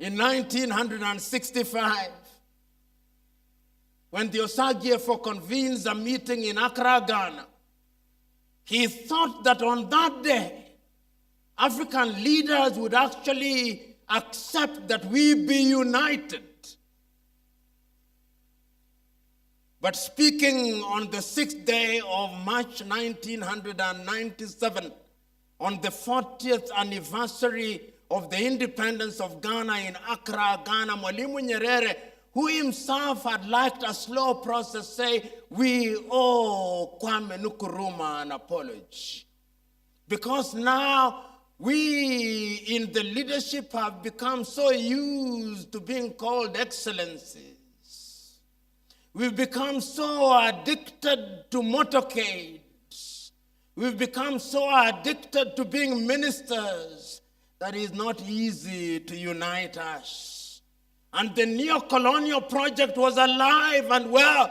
In 1965, when the USIU convenes a meeting in Accra, Ghana, he thought that on that day, African leaders would actually accept that we be united. But speaking on the 6th day of March 1997, on the 40th anniversary of the independence of Ghana in Accra, Ghana, Mwalimu Nyerere, who himself had liked a slow process, say, we owe Kwame Nkrumah an apology. Because now we in the leadership have become so used to being called excellencies. We've become so addicted to motorcades. We've become so addicted to being ministers that it's not easy to unite us. And the neo-colonial project was alive and well.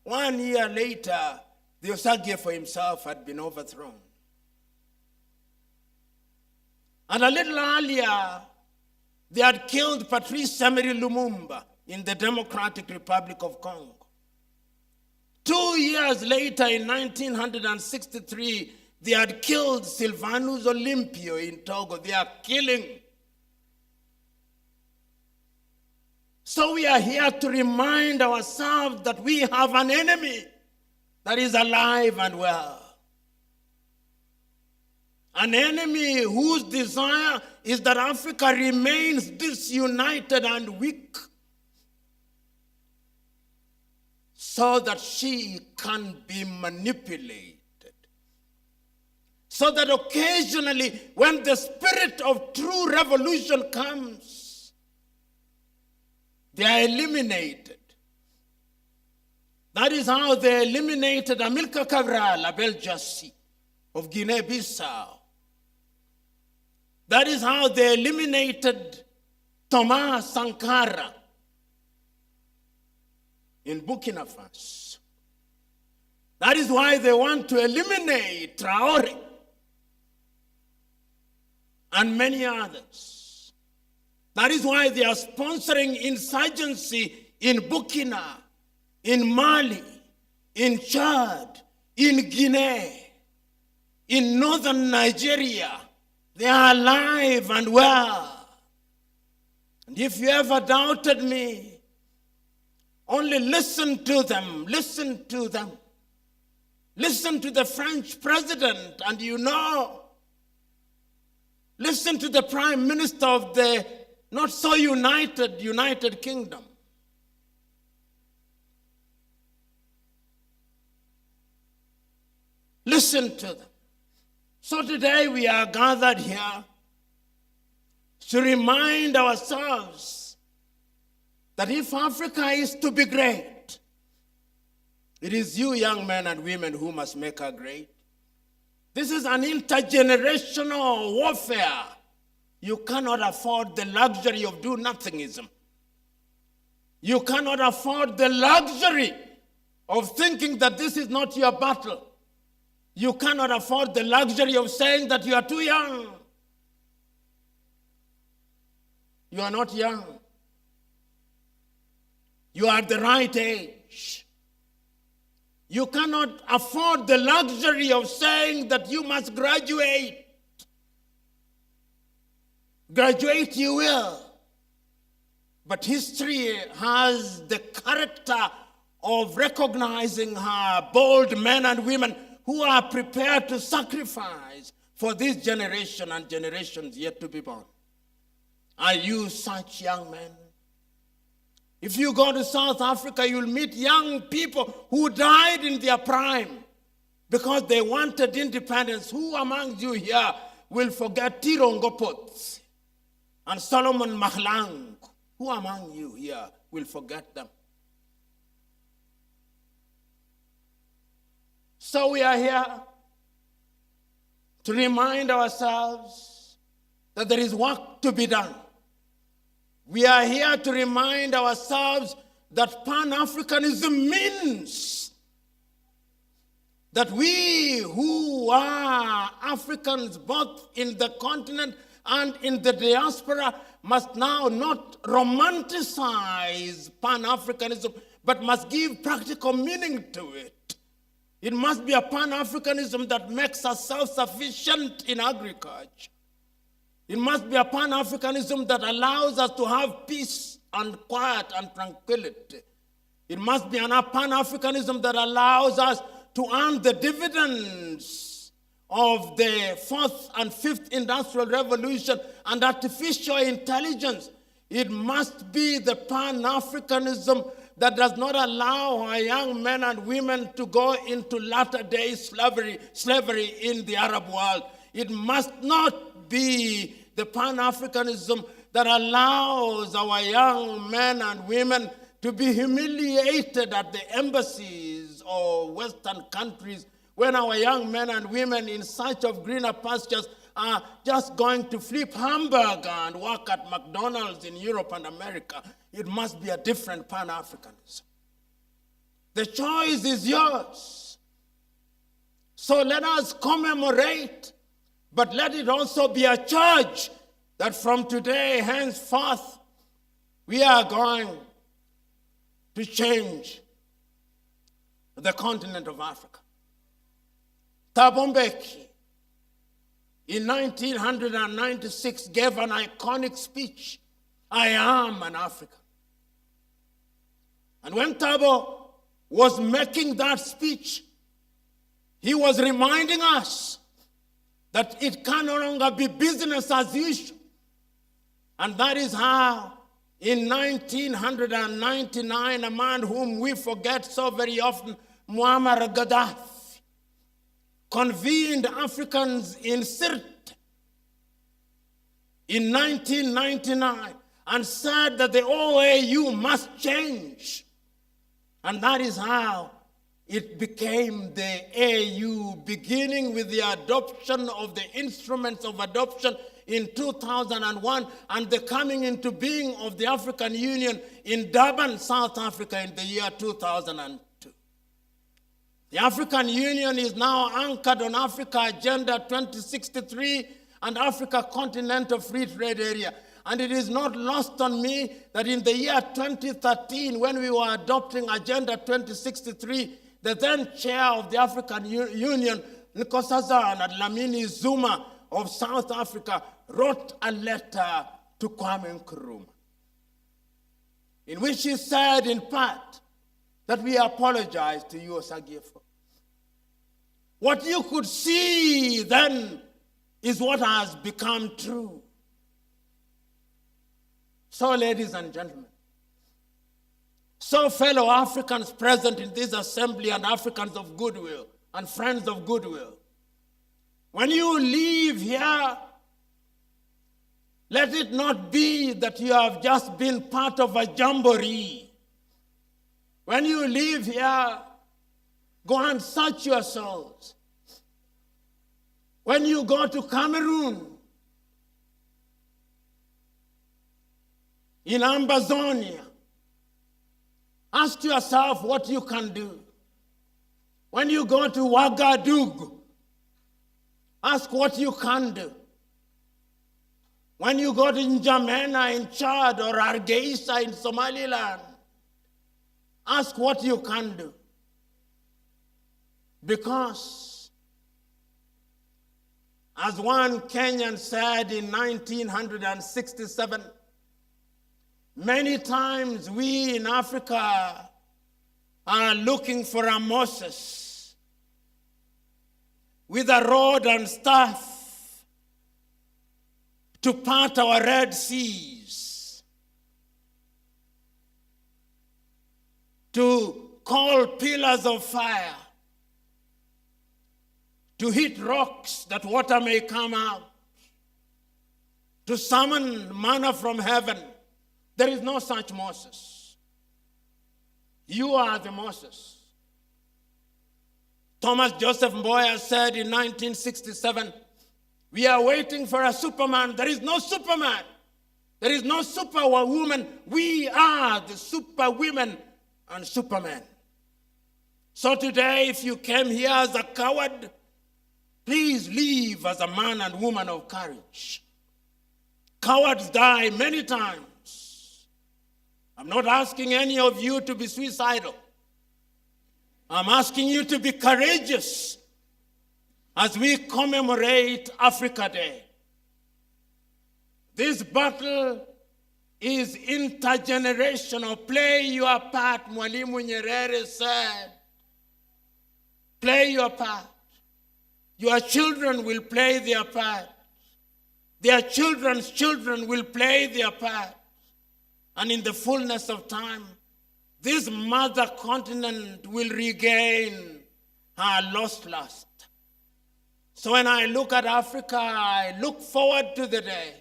1 year later, the USIU for himself had been overthrown. And a little earlier, they had killed Patrice Emery Lumumba in the Democratic Republic of Congo. 2 years later, in 1963, they had killed Sylvanus Olympio in Togo. They are killing. So we are here to remind ourselves that we have an enemy that is alive and well. An enemy whose desire is that Africa remains disunited and weak, so that she can be manipulated. So that occasionally, when the spirit of true revolution comes, they are eliminated. That is how they eliminated Amilcar Cabral, Abel Jassy of Guinea-Bissau. That is how they eliminated Thomas Sankara in Burkina Faso. That is why they want to eliminate Traore and many others. That is why they are sponsoring insurgency in Burkina, in Mali, in Chad, in Guinea, in northern Nigeria. They are alive and well. And if you ever doubted me, only listen to them, listen to them. Listen to the French president and you know. Listen to the prime minister of the not so United Kingdom. Listen to them. So today we are gathered here to remind ourselves that if Africa is to be great, it is you young men and women who must make her great. This is an intergenerational warfare. You cannot afford the luxury of do-nothingism. You cannot afford the luxury of thinking that this is not your battle. You cannot afford the luxury of saying that you are too young. You are not young. You are the right age. You cannot afford the luxury of saying that you must graduate. Graduate you will. But history has the character of recognizing her bold men and women who are prepared to sacrifice for this generation and generations yet to be born. Are you such young men? If you go to South Africa, you'll meet young people who died in their prime because they wanted independence. Who among you here will forget Tirongo Potts and Solomon Mahlang? Who among you here will forget them? So we are here to remind ourselves that there is work to be done. We are here to remind ourselves that Pan-Africanism means that we who are Africans, both in the continent and in the diaspora, must now not romanticize Pan-Africanism, but must give practical meaning to it. It must be a Pan-Africanism that makes us self-sufficient in agriculture. It must be a Pan-Africanism that allows us to have peace and quiet and tranquility. It must be a Pan-Africanism that allows us to earn the dividends of the 4th and 5th Industrial Revolution and artificial intelligence. It must be the Pan-Africanism that does not allow our young men and women to go into latter-day slavery in the Arab world. It must not be the Pan-Africanism that allows our young men and women to be humiliated at the embassies or Western countries when our young men and women in search of greener pastures are just going to flip hamburger and work at McDonald's in Europe and America. It must be a different Pan-Africanism. The choice is yours. So let us commemorate, but let it also be a charge that from today henceforth we are going to change the continent of Africa. Thabo Mbeki, in 1996, gave an iconic speech, "I am an African." And when Thabo was making that speech, he was reminding us that it can no longer be business as usual. And that is how, in 1999, a man whom we forget so very often, Muammar Gaddafi, convened Africans in Sirte in 1999 and said that the OAU must change. And that is how it became the AU, beginning with the adoption of the instruments of adoption in 2001 and the coming into being of the African Union in Durban, South Africa in the year 2002. The African Union is now anchored on Africa Agenda 2063 and Africa Continental Free Trade Area. And it is not lost on me that in the year 2013, when we were adopting Agenda 2063, the then chair of the African Union, Nkosazana Dlamini Zuma of South Africa, wrote a letter to Kwame Nkrumah, in which he said, in part, that we apologize to you, Osagifo. What you could see then is what has become true. So, ladies and gentlemen, so fellow Africans present in this assembly and Africans of goodwill and friends of goodwill, when you leave here, let it not be that you have just been part of a jamboree. When you leave here, go and search your souls. When you go to Cameroon, in Ambazonia, ask yourself what you can do. When you go to Ouagadougou, ask what you can do. When you go to N'Djamena in Chad or Hargeisa in Somaliland, ask what you can do. Because, as one Kenyan said in 1967, many times we in Africa are looking for a Moses with a rod and staff to part our Red Seas, to call pillars of fire, to hit rocks that water may come out, to summon manna from heaven. There is no such Moses. You are the Moses. Thomas Joseph Mboya said in 1967, we are waiting for a Superman. There is no Superman. There is no superwoman. We are the superwomen and supermen. So today, if you came here as a coward, please leave as a man and woman of courage. Cowards die many times. I'm not asking any of you to be suicidal. I'm asking you to be courageous as we commemorate Africa Day. This battle is intergenerational. Play your part, Mwalimu Nyerere said. Play your part. Your children will play their part. Their children's children will play their part. And in the fullness of time, this mother continent will regain her lost lust. So when I look at Africa, I look forward to the day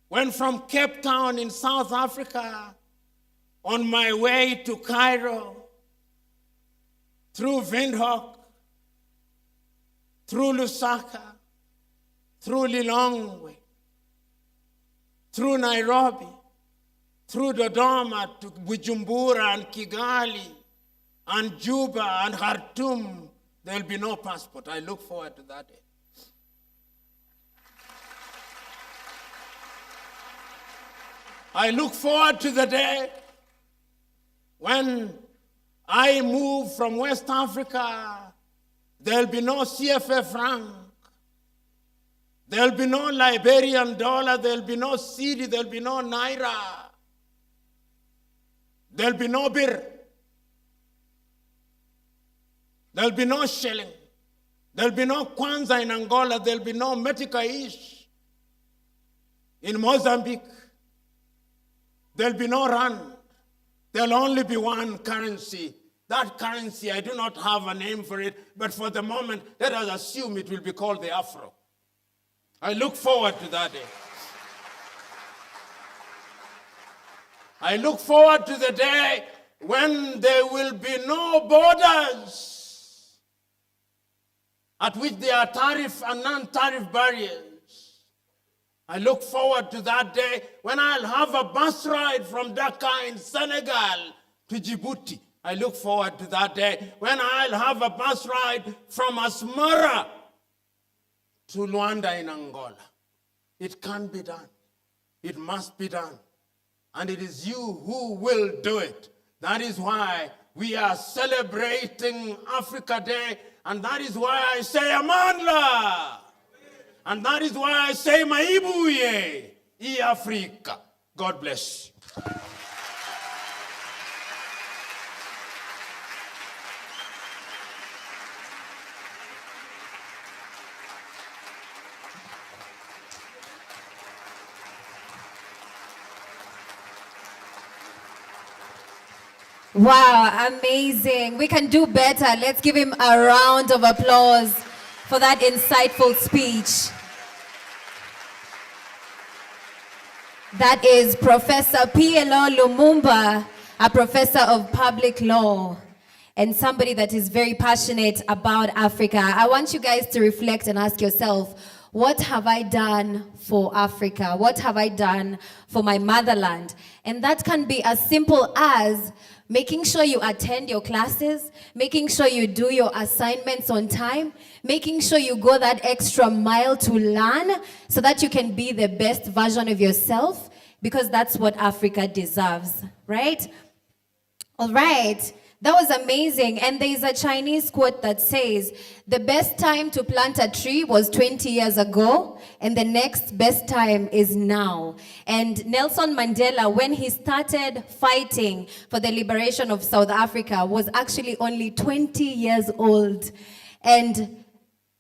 when from Cape Town in South Africa, on my way to Cairo, through Windhoek, through Lusaka, through Lilongwe, through Nairobi, through Dodoma to Bujumbura and Kigali and Juba and Khartoum, there will be no passport. I look forward to that day. I look forward to the day when I move from West Africa. There will be no CFA franc. There will be no Liberian dollar. There will be no cedi. There will be no naira. There will be no birr. There will be no shilling. There will be no kwanza in Angola. There will be no metikaish in Mozambique. There will be no rand. There will only be one currency. That currency, I do not have a name for it, but for the moment, let us assume it will be called the Afro. I look forward to that day. I look forward to the day when there will be no borders at which there are tariff and non-tariff barriers. I look forward to that day when I'll have a bus ride from Dakar in Senegal to Djibouti. I look forward to that day when I'll have a bus ride from Asmara to Luanda in Angola. It can be done. It must be done. And it is you who will do it. That is why we are celebrating Africa Day, and that is why I say Amandla. And that is why I say Maibuye, I Africa. God bless you. Wow, amazing. We can do better. Let's give him a round of applause for that insightful speech. That is Professor P.L.O. Lumumba, a professor of public law and somebody that is very passionate about Africa. I want you guys to reflect and ask yourself, what have I done for Africa? What have I done for my motherland? And that can be as simple as making sure you attend your classes, making sure you do your assignments on time, making sure you go that extra mile to learn so that you can be the best version of yourself, because that's what Africa deserves, right? All right. That was amazing. And there is a Chinese quote that says, the best time to plant a tree was 20 years ago, and the next best time is now. And Nelson Mandela, when he started fighting for the liberation of South Africa, was actually only 20 years old. And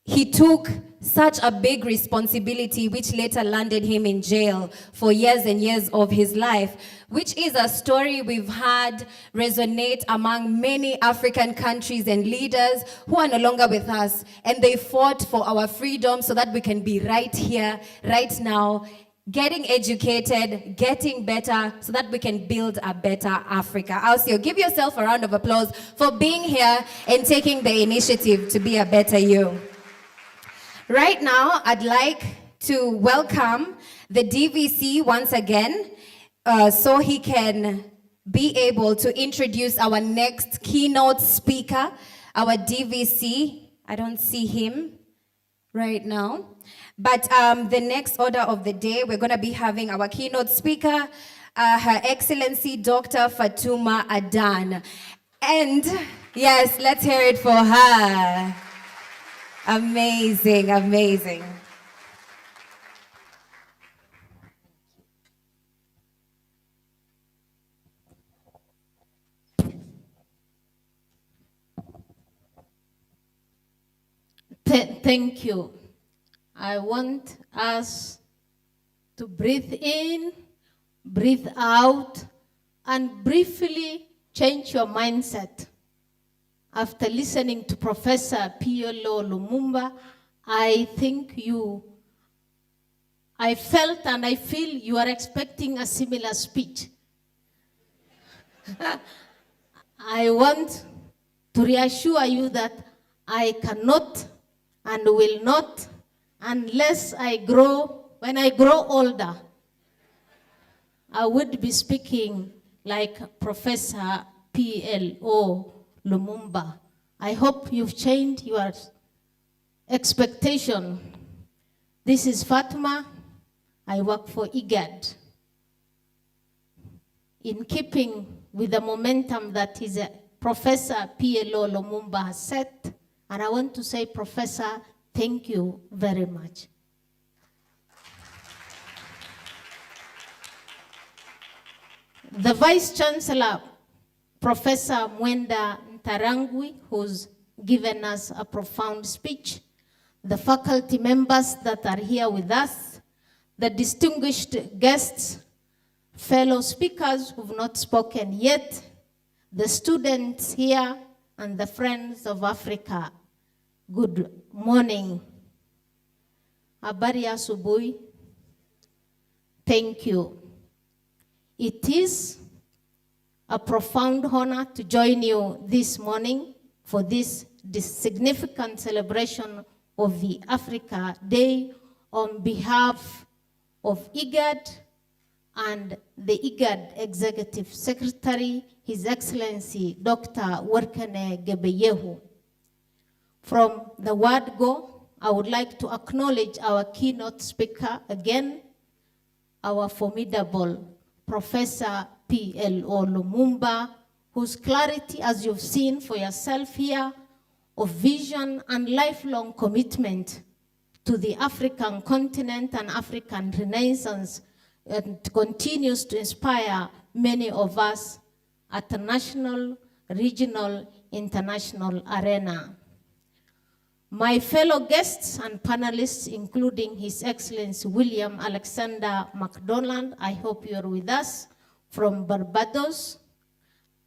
he took such a big responsibility, which later landed him in jail for years and years of his life, which is a story we've had resonate among many African countries and leaders who are no longer with us. And they fought for our freedom so that we can be right here, right now, getting educated, getting better, so that we can build a better Africa. Also, give yourself a round of applause for being here and taking the initiative to be a better you. Right now, I'd like to welcome the DVC once again, so he can be able to introduce our next keynote speaker, our DVC. I don't see him right now. But the next order of the day, we're going to be having our keynote speaker, Her Excellency Dr. Fatuma Adan. And yes, let's hear it for her. Amazing, amazing. Thank you. I want us to breathe in, breathe out, and briefly change your mindset. After listening to Professor P.L.O. Lumumba, I felt and I feel you are expecting a similar speech. I want to reassure you that I cannot and will not, unless when I grow older, I would be speaking like Professor P.L.O. Lumumba. I hope you've changed your expectation. This is Fatuma. I work for IGAD. In keeping with the momentum that Professor P.L.O. Lumumba has set, and I want to say, Professor, thank you very much. The Vice Chancellor, Professor Mwenda Ntarangwi, who's given us a profound speech, the faculty members that are here with us, the distinguished guests, fellow speakers who've not spoken yet, the students here, and the friends of Africa, good morning. Habari ya asubuhi. Thank you. It is a profound honor to join you this morning for this significant celebration of the Africa Day on behalf of IGAD and the IGAD Executive Secretary, His Excellency Dr. Werkene Gebeyehu. From the word go, I would like to acknowledge our keynote speaker again, our formidable Professor P.L.O. Lumumba, whose clarity, as you've seen for yourself here, of vision and lifelong commitment to the African continent and African Renaissance continues to inspire many of us at the national, regional, international arena. My fellow guests and panelists, including His Excellency William Alexander MacDonald, I hope you're with us, from Barbados.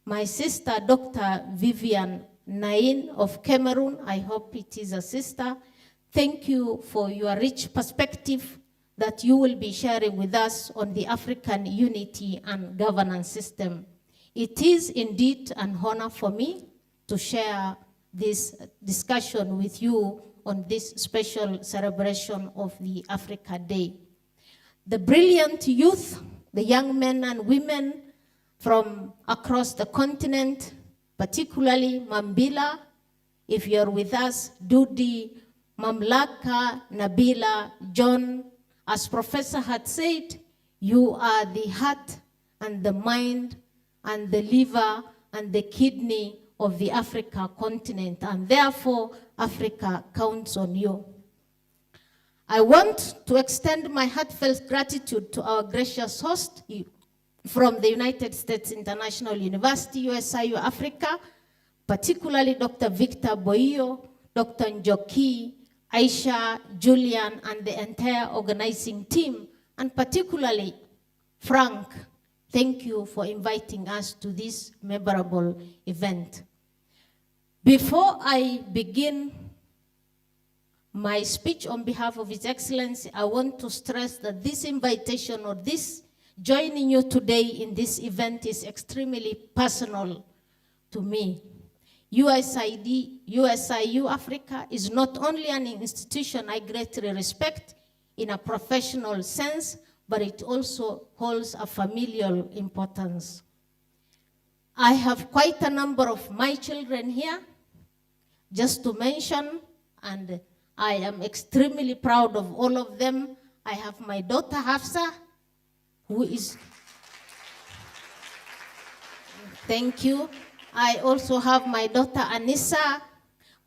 My sister, Dr. Vivian Nain of Cameroon, I hope it is a sister. Thank you for your rich perspective that you will be sharing with us on the African unity and governance system. It is indeed an honor for me to share this discussion with you on this special celebration of the Africa Day. The brilliant youth, the young men and women from across the continent, particularly Mambila, if you're with us, Dudi, Mamlaka, Nabila, John, as Professor had said, you are the heart and the mind and the liver and the kidney of the Africa continent, and therefore Africa counts on you. I want to extend my heartfelt gratitude to our gracious host from the United States International University, USIU Africa, particularly Dr. Victor Boio, Dr. Njoki, Aisha, Julian, and the entire organizing team, and particularly Frank. Thank you for inviting us to this memorable event. Before I begin, my speech on behalf of His Excellency, I want to stress that this invitation or this joining you today in this event is extremely personal to me. USIU Africa is not only an institution I greatly respect in a professional sense, but it also holds a familial importance. I have quite a number of my children here, just to mention, and I am extremely proud of all of them. I have my daughter Hafsa, who is, thank you. I also have my daughter Anissa,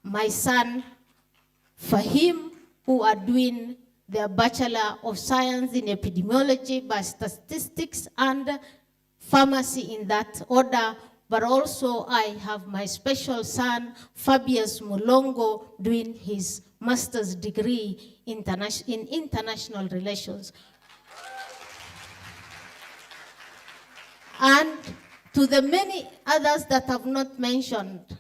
my son Fahim, who are doing their Bachelor of Science in Epidemiology by Statistics and Pharmacy in that order. But also I have my special son, Fabius Mulongo, doing his master's degree in international relations. And to the many others that have not mentioned,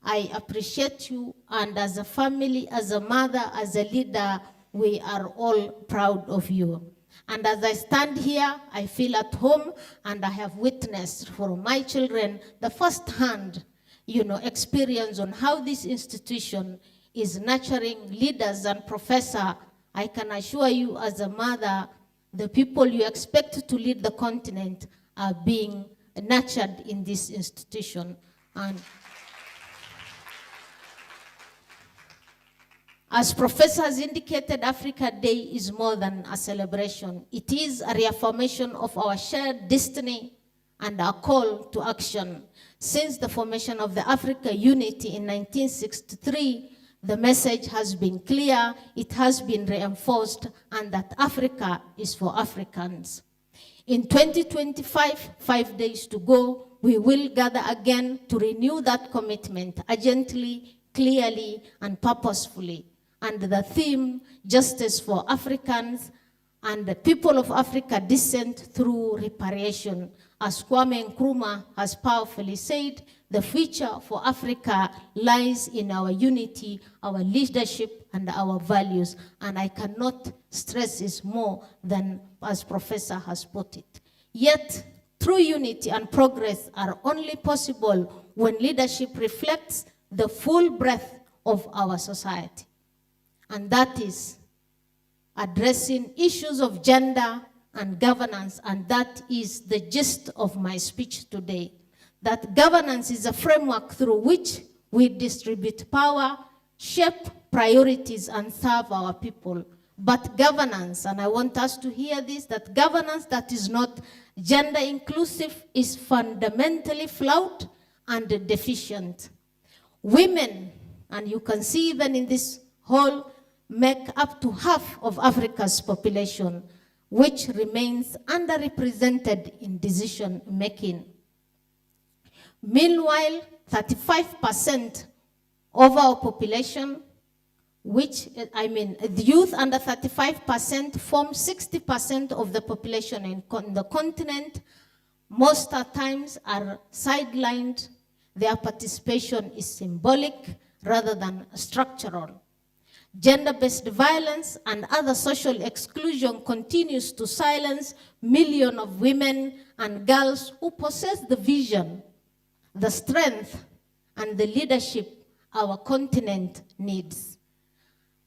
I appreciate you, and as a family, as a mother, as a leader, we are all proud of you. And as I stand here, I feel at home, and I have witnessed for my children the first-hand, experience on how this institution is nurturing leaders and professors. I can assure you as a mother, the people you expect to lead the continent are being nurtured in this institution. And as Professor has indicated, Africa Day is more than a celebration. It is a reaffirmation of our shared destiny and our call to action. Since the formation of the Africa Unity in 1963, the message has been clear, it has been reinforced, and that Africa is for Africans. In 2025, 5 days to go, we will gather again to renew that commitment urgently, clearly, and purposefully. And the theme, Justice for Africans and the People of Africa Descent Through Reparation. As Kwame Nkrumah has powerfully said, the future for Africa lies in our unity, our leadership, and our values. And I cannot stress this more than as Professor has put it. Yet, true unity and progress are only possible when leadership reflects the full breadth of our society. And that is addressing issues of gender and governance, and that is the gist of my speech today. That governance is a framework through which we distribute power, shape priorities, and serve our people. But governance, and I want us to hear this, that governance that is not gender inclusive is fundamentally flawed and deficient. Women, and you can see even in this hall, make up to half of Africa's population, which remains underrepresented in decision making. Meanwhile, 35% of our population, the youth under 35% form 60% of the population in the continent. Most of times are sidelined. Their participation is symbolic rather than structural. Gender-based violence and other social exclusion continues to silence millions of women and girls who possess the vision, the strength, and the leadership our continent needs.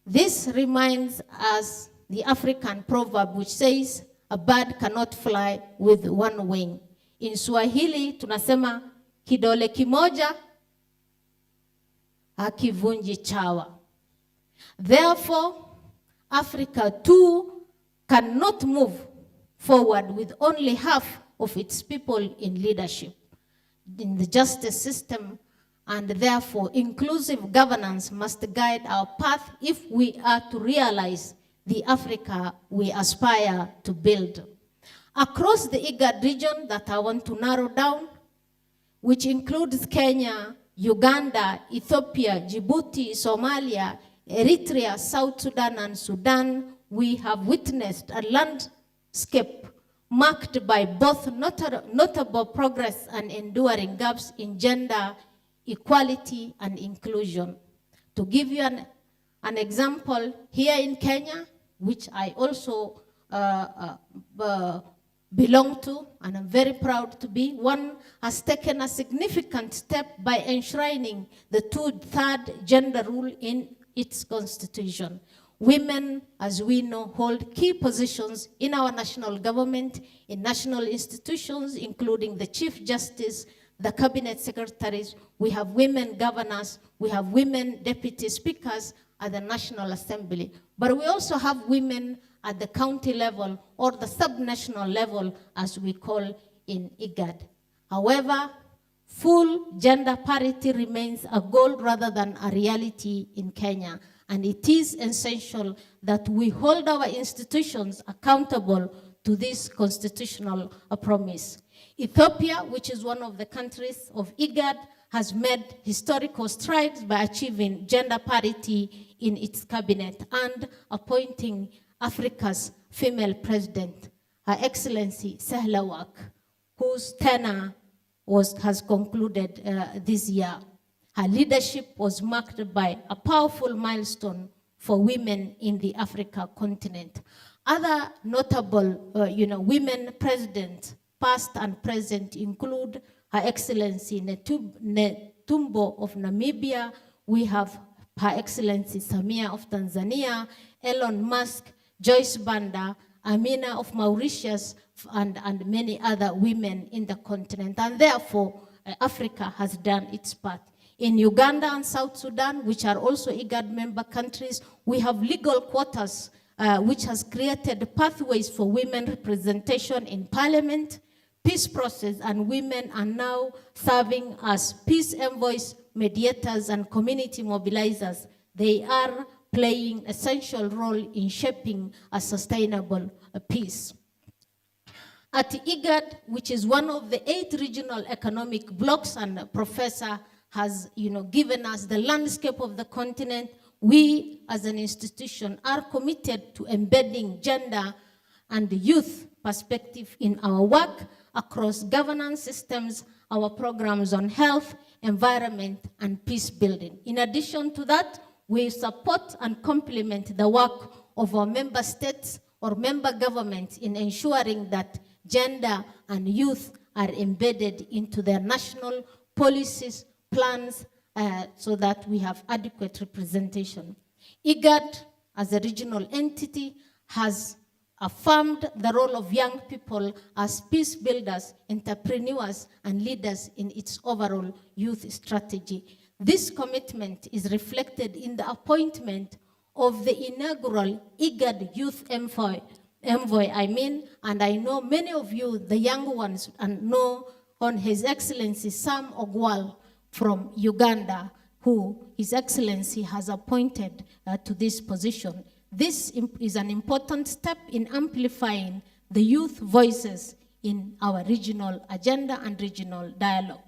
This reminds us the African proverb which says, a bird cannot fly with one wing. In Swahili, tunasema, kidole kimoja hakivunji chawa. Therefore, Africa too cannot move forward with only half of its people in leadership, in the justice system, and therefore inclusive governance must guide our path if we are to realize the Africa we aspire to build. Across the IGAD region that I want to narrow down, which includes Kenya, Uganda, Ethiopia, Djibouti, Somalia, Eritrea, South Sudan, and Sudan, we have witnessed a landscape marked by both notable progress and enduring gaps in gender, equality, and inclusion. To give you an example here in Kenya, which I also belong to, and I'm very proud to be, one has taken a significant step by enshrining the 2/3 gender rule in its constitution. Women, as we know, hold key positions in our national government, in national institutions, including the Chief Justice, the cabinet secretaries. We have women governors, we have women deputy speakers at the National Assembly. But we also have women at the county level or the subnational level, as we call in IGAD. However, full gender parity remains a goal rather than a reality in Kenya. And it is essential that we hold our institutions accountable to this constitutional promise. Ethiopia, which is one of the countries of IGAD, has made historical strides by achieving gender parity in its cabinet and appointing Africa's female president, Her Excellency Sahla Work, whose tenure has concluded this year. Her leadership was marked by a powerful milestone for women in the Africa continent. Other notable women presidents, past and present, include Her Excellency Netumbo of Namibia. We have Her Excellency Samia of Tanzania, Elon Musk, Joyce Banda, Amina of Mauritius, and many other women in the continent. And therefore, Africa has done its part. In Uganda and South Sudan, which are also IGAD member countries, we have legal quotas, which has created pathways for women representation in parliament, peace process, and women are now serving as peace envoys, mediators, and community mobilizers. They are playing essential role in shaping a sustainable peace. At IGAD, which is one of the 8 regional economic blocks, and Professor has given us the landscape of the continent, we as an institution are committed to embedding gender and youth perspective in our work across governance systems, our programs on health, environment, and peace building. In addition to that, we support and complement the work of our member states or member governments in ensuring that gender and youth are embedded into their national policies, plans, so that we have adequate representation. IGAD, as a regional entity, has affirmed the role of young people as peace builders, entrepreneurs, and leaders in its overall youth strategy. This commitment is reflected in the appointment of the inaugural IGAD Youth Envoy, and I know many of you, the young ones, and know on His Excellency Sam Ogwal from Uganda, who His Excellency has appointed to this position. This is an important step in amplifying the youth voices in our regional agenda and regional dialogue.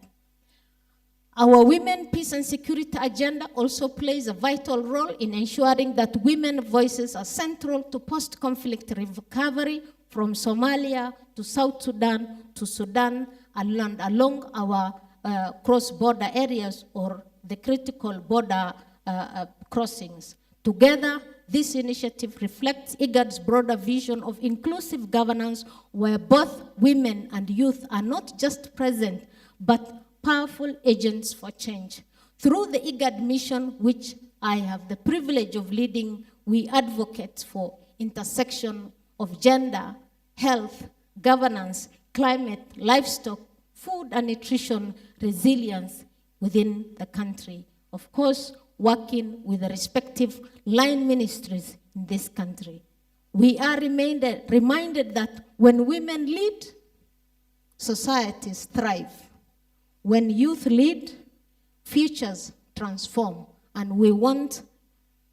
Our Women, Peace and Security agenda also plays a vital role in ensuring that women's voices are central to post-conflict recovery from Somalia to South Sudan to Sudan and along our cross-border areas or the critical border crossings. Together, this initiative reflects IGAD's broader vision of inclusive governance where both women and youth are not just present, but powerful agents for change. Through the IGAD mission, which I have the privilege of leading, we advocate for intersection of gender, health, governance, climate, livestock, food and nutrition, resilience within the country. Of course, working with the respective line ministries in this country. We are reminded that when women lead, societies thrive. When youth lead, futures transform. And we want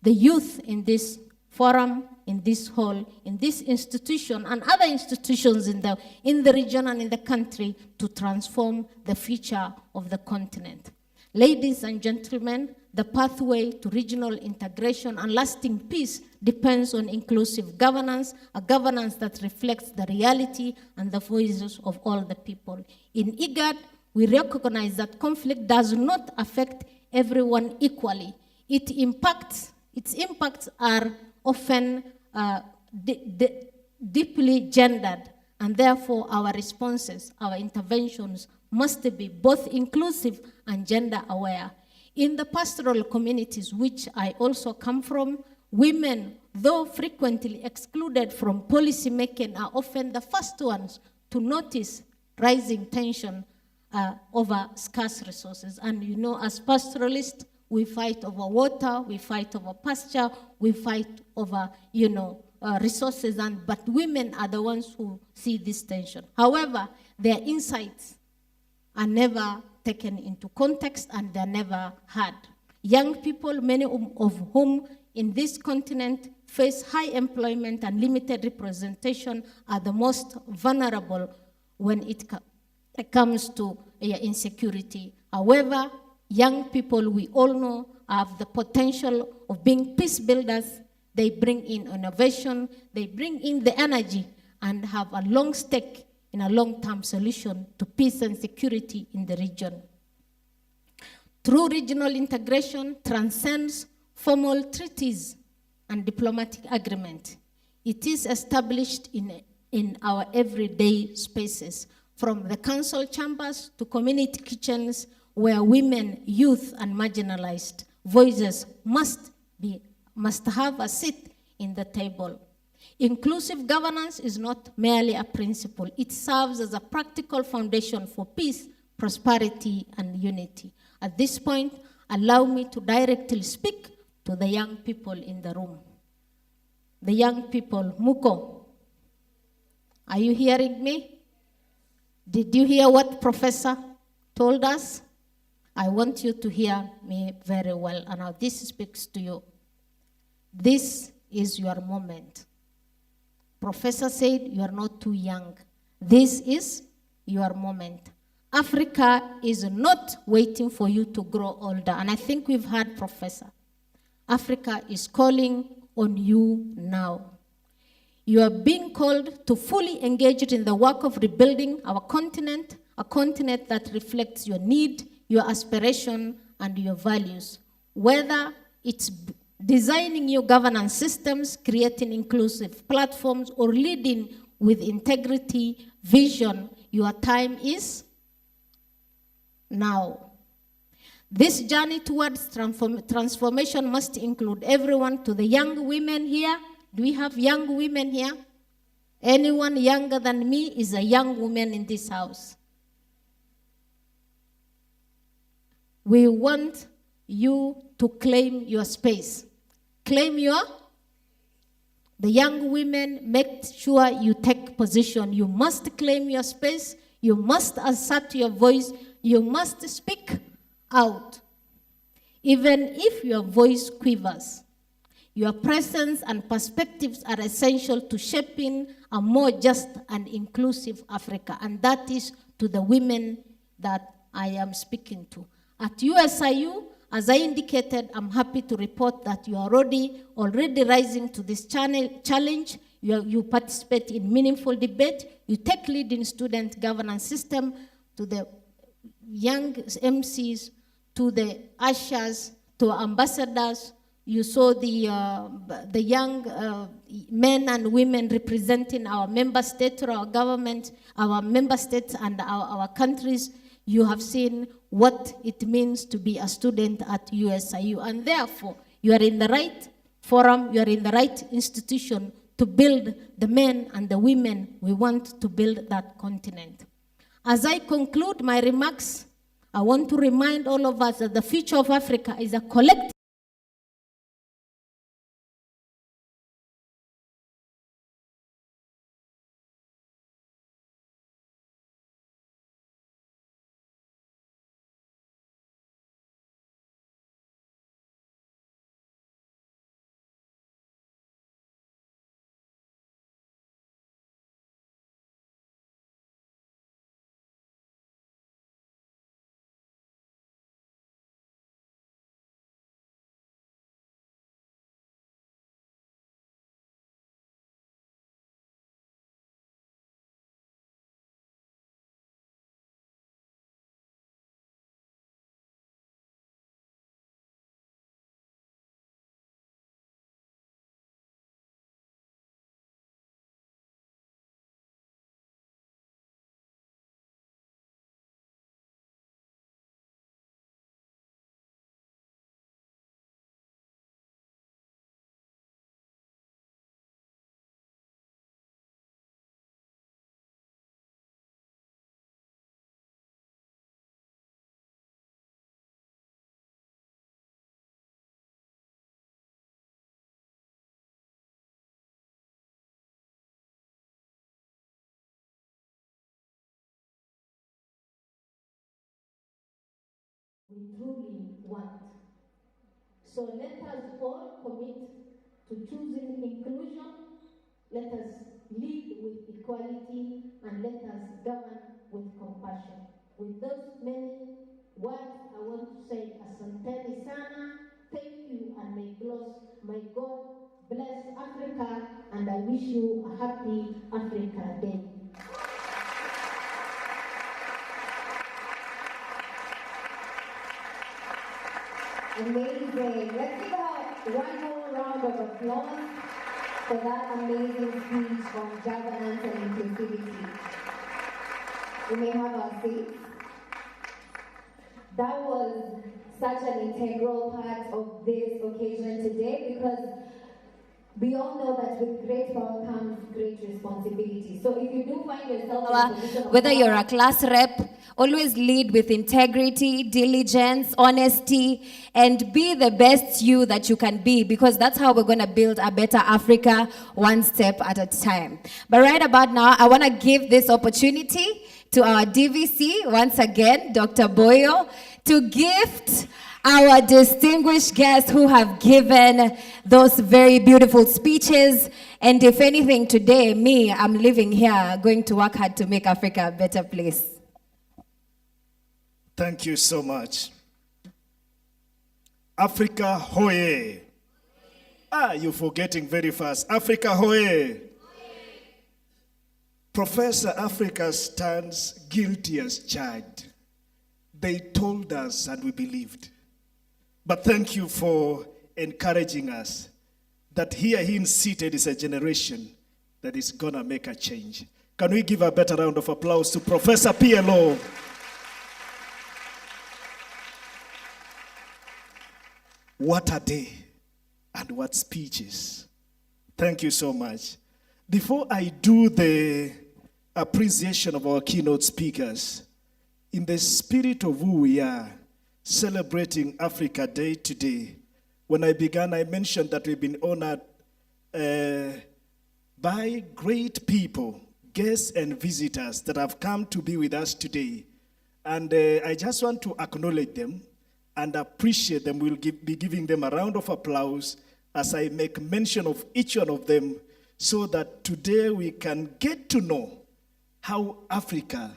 the youth in this forum, in this hall, in this institution, and other institutions in the region and in the country to transform the future of the continent. Ladies and gentlemen, the pathway to regional integration and lasting peace depends on inclusive governance, a governance that reflects the reality and the voices of all the people. In IGAD, we recognize that conflict does not affect everyone equally. It impacts its impacts are often deeply gendered, and therefore our responses, our interventions must be both inclusive and gender aware. In the pastoral communities, which I also come from, women, though frequently excluded from policy making, are often the first ones to notice rising tension over scarce resources. And you know, as pastoralists, we fight over water, we fight over pasture, we fight over, resources, but women are the ones who see this tension. However, their insights are never taken into context and they're never heard. Young people, many of whom in this continent face high employment and limited representation, are the most vulnerable when it comes to insecurity. However, young people, we all know, have the potential of being peace builders. They bring in innovation, they bring in the energy, and have a long stake in a long-term solution to peace and security in the region. True regional integration transcends formal treaties and diplomatic agreement. It is established in our everyday spaces, from the council chambers to community kitchens, where women, youth, and marginalized voices must have a seat in the table. Inclusive governance is not merely a principle. It serves as a practical foundation for peace, prosperity, and unity. At this point, allow me to directly speak to the young people in the room. The young people, Muko, are you hearing me? Did you hear what Professor told us? I want you to hear me very well, and now this speaks to you. This is your moment. Professor said you are not too young. This is your moment. Africa is not waiting for you to grow older, and I think we've heard Professor. Africa is calling on you now. You are being called to fully engage in the work of rebuilding our continent, a continent that reflects your need, your aspiration, and your values. Whether it's designing new governance systems, creating inclusive platforms, or leading with integrity, vision, your time is now. This journey towards transformation must include everyone. To the young women here, do we have young women here? Anyone younger than me is a young woman in this house. We want you to claim your space. Claim the young women, make sure you take position. You must claim your space. You must assert your voice. You must speak out. Even if your voice quivers, your presence and perspectives are essential to shaping a more just and inclusive Africa. And that is to the women that I am speaking to. At USIU, as I indicated, I'm happy to report that you are already rising to this challenge. You participate in meaningful debate. You take lead in student governance system, to the young MCs, to the ushers, to ambassadors. You saw the young men and women representing our member states or our government, our member states and our countries. You have seen what it means to be a student at USIU. And therefore, you are in the right forum, you are in the right institution to build the men and the women we want to build that continent. As I conclude my remarks, I want to remind all of us that the future of Africa is a collective we truly want. So let us all commit to choosing inclusion, let us lead with equality, and let us govern with compassion. With those many words, I want to say asanteni sana, thank you, and may God bless Africa, and I wish you a happy Africa Day. Amazing. Let's give her one more round of applause for that amazing speech on governance and inclusivity. We may have our seats. That was such an integral part of this occasion today, because we all know that with great power comes great responsibility. So if you do find yourself in a position of whether you're power, a class rep, always lead with integrity, diligence, honesty, and be the best you that you can be, because that's how we're going to build a better Africa, one step at a time. But right about now, I want to give this opportunity to our DVC, once again, Dr. Boyo, to gift our distinguished guests who have given those very beautiful speeches. And if anything, today, I'm living here, going to work hard to make Africa a better place. Thank you so much. Africa hoye. You're forgetting very fast. Africa hoye. Professor Africa stands guilty as charged. They told us and we believed. But thank you for encouraging us that here seated is a generation that is going to make a change. Can we give a better round of applause to Professor PLO? What a day and what speeches. Thank you so much. Before I do the appreciation of our keynote speakers, in the spirit of who we are, celebrating Africa Day today, when I began, I mentioned that we've been honored by great people, guests and visitors that have come to be with us today. And I just want to acknowledge them and appreciate them. We'll be giving them a round of applause as I make mention of each one of them, so that today we can get to know how Africa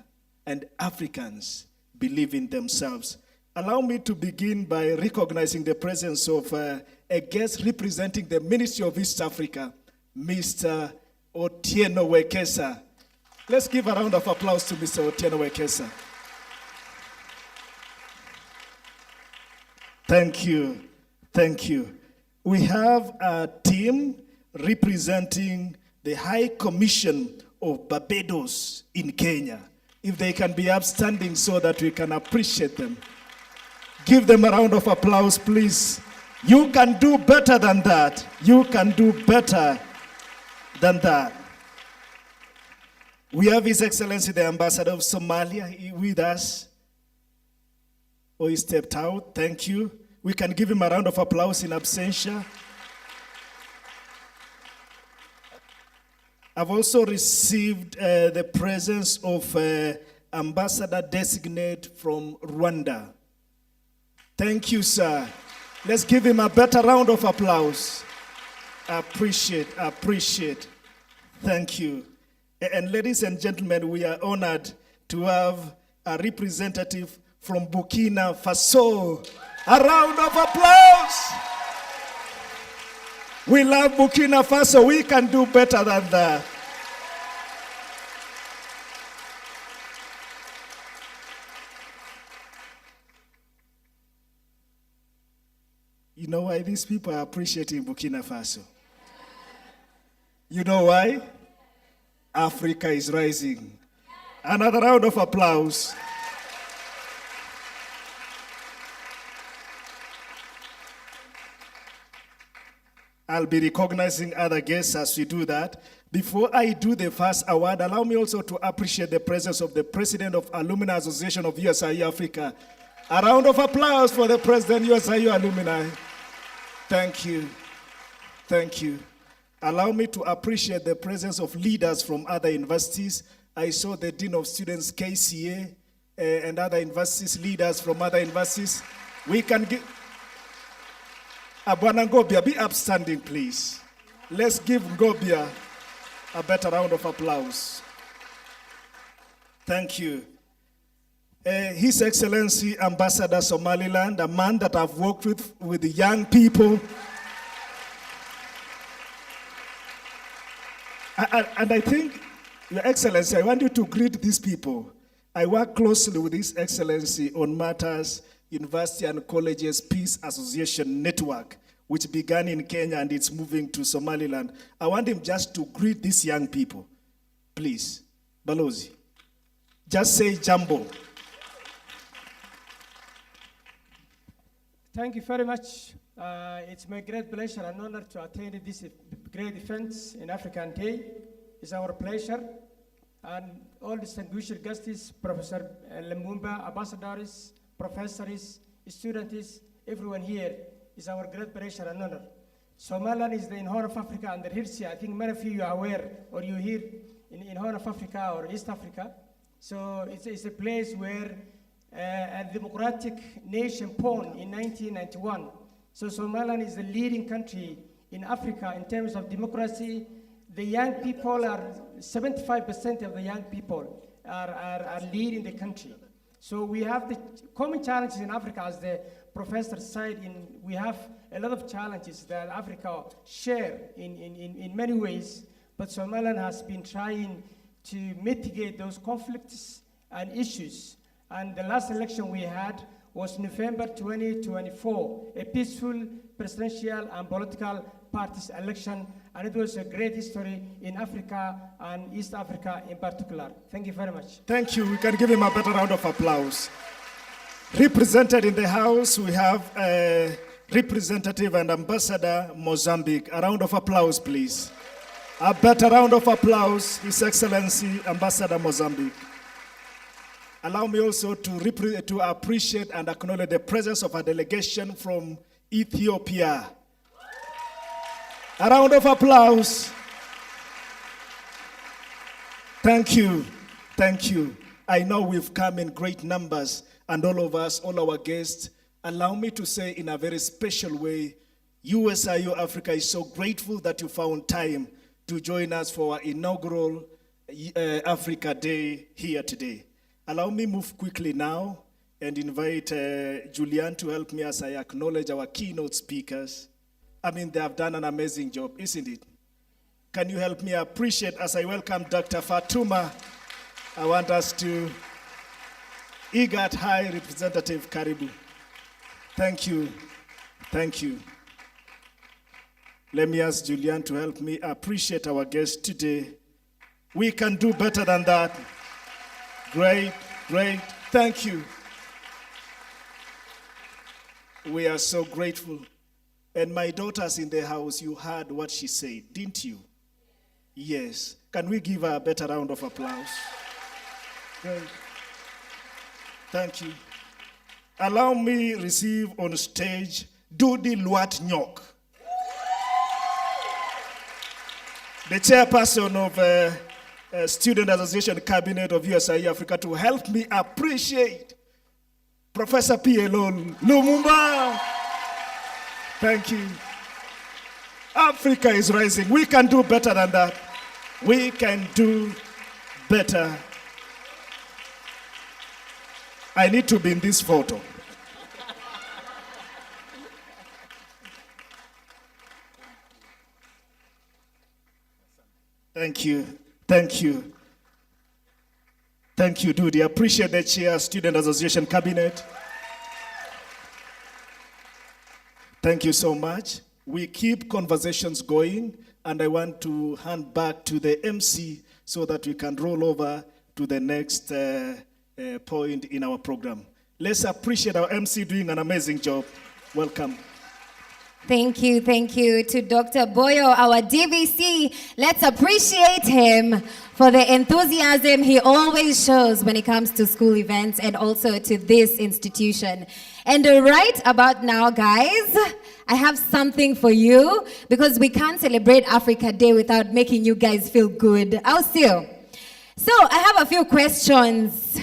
and Africans believe in themselves. Allow me to begin by recognizing the presence of a guest representing the Ministry of East Africa, Mr. Otieno Wekesa. Let's give a round of applause to Mr. Otieno Wekesa. Thank you. Thank you. We have a team representing the High Commission of Barbados in Kenya. If they can be upstanding so that we can appreciate them. Give them a round of applause, please. You can do better than that. You can do better than that. We have His Excellency the Ambassador of Somalia with us. Oh, he stepped out. Thank you. We can give him a round of applause in absentia. I've also received the presence of Ambassador Designate from Rwanda. Thank you, sir. Let's give him a better round of applause. Appreciate. Thank you. And ladies and gentlemen, we are honored to have a representative from Burkina Faso. A round of applause. We love Burkina Faso. We can do better than that. You know why these people are appreciating Burkina Faso? You know why? Africa is rising. Another round of applause. I'll be recognizing other guests as we do that. Before I do the first award, allow me also to appreciate the presence of the President of Alumni Association of USIU Africa. A round of applause for the President, USIU Alumni. Thank you. Thank you. Allow me to appreciate the presence of leaders from other universities. I saw the Dean of Students, KCA, and other universities, leaders from other universities. We can give... Bwana Ngobia, be upstanding, please. Let's give Ngobia a better round of applause. Thank you. His Excellency Ambassador Somaliland, a man that I've worked with the young people. And I think, Your Excellency, I want you to greet these people. I work closely with His Excellency on matters University and Colleges Peace Association Network, which began in Kenya and it's moving to Somaliland. I want him just to greet these young people. Please, Balozi, just say Jambo. Thank you very much. It's my great pleasure and honor to attend this great event in African Day. It's our pleasure. And all distinguished guests, Professor Lumumba, ambassadors, professors, students, everyone here, it's our great pleasure and honor. Somaliland is in Horn of Africa under Hirsi. I think many of you are aware, or you hear in Horn of Africa or East Africa. So it's a place where a democratic nation born in 1991. So Somaliland is the leading country in Africa in terms of democracy. The young people are, 75% of the young people are leading the country. So we have the common challenges in Africa, as the professor said, we have a lot of challenges that Africa share in many ways, but Somaliland has been trying to mitigate those conflicts and issues. And the last election we had was November 2024, a peaceful presidential and political parties election, and it was a great history in Africa and East Africa in particular. Thank you very much. Thank you. We can give him a better round of applause. Represented in the House, we have Representative and Ambassador Mozambique. A round of applause, please. A better round of applause, His Excellency Ambassador Mozambique. Allow me also to appreciate and acknowledge the presence of a delegation from Ethiopia. A round of applause. Thank you. Thank you. I know we've come in great numbers, and all of us, all our guests, allow me to say in a very special way, USIU Africa is so grateful that you found time to join us for our inaugural Africa Day here today. Allow me move quickly now and invite Julian to help me as I acknowledge our keynote speakers. I mean, they have done an amazing job, isn't it? Can you help me appreciate as I welcome Dr. Fatuma? I want us to IGAT High Representative Karibu. Thank you. Thank you. Let me ask Julian to help me appreciate our guest today. We can do better than that. Great, great. Thank you. We are so grateful. And my daughter's in the house, you heard what she said, didn't you? Yes. Can we give her a better round of applause? Great. Thank you. Allow me receive on stage Dudi Luat Nyok, the chairperson of Student Association Cabinet of USIU Africa, to help me appreciate Professor PLO Lumumba. Thank you. Africa is rising. We can do better than that. We can do better. I need to be in this photo. Thank you. Thank you. Thank you, Dudi. Appreciate the chair, Student Association Cabinet. Thank you so much. We keep conversations going, and I want to hand back to the MC so that we can roll over to the next point in our program. Let's appreciate our MC doing an amazing job. Welcome. Thank you to Dr. Boyo, our DVC. Let's appreciate him for the enthusiasm he always shows when it comes to school events and also to this institution. And right about now, guys, I have something for you because we can't celebrate Africa Day without making you guys feel good. So I have a few questions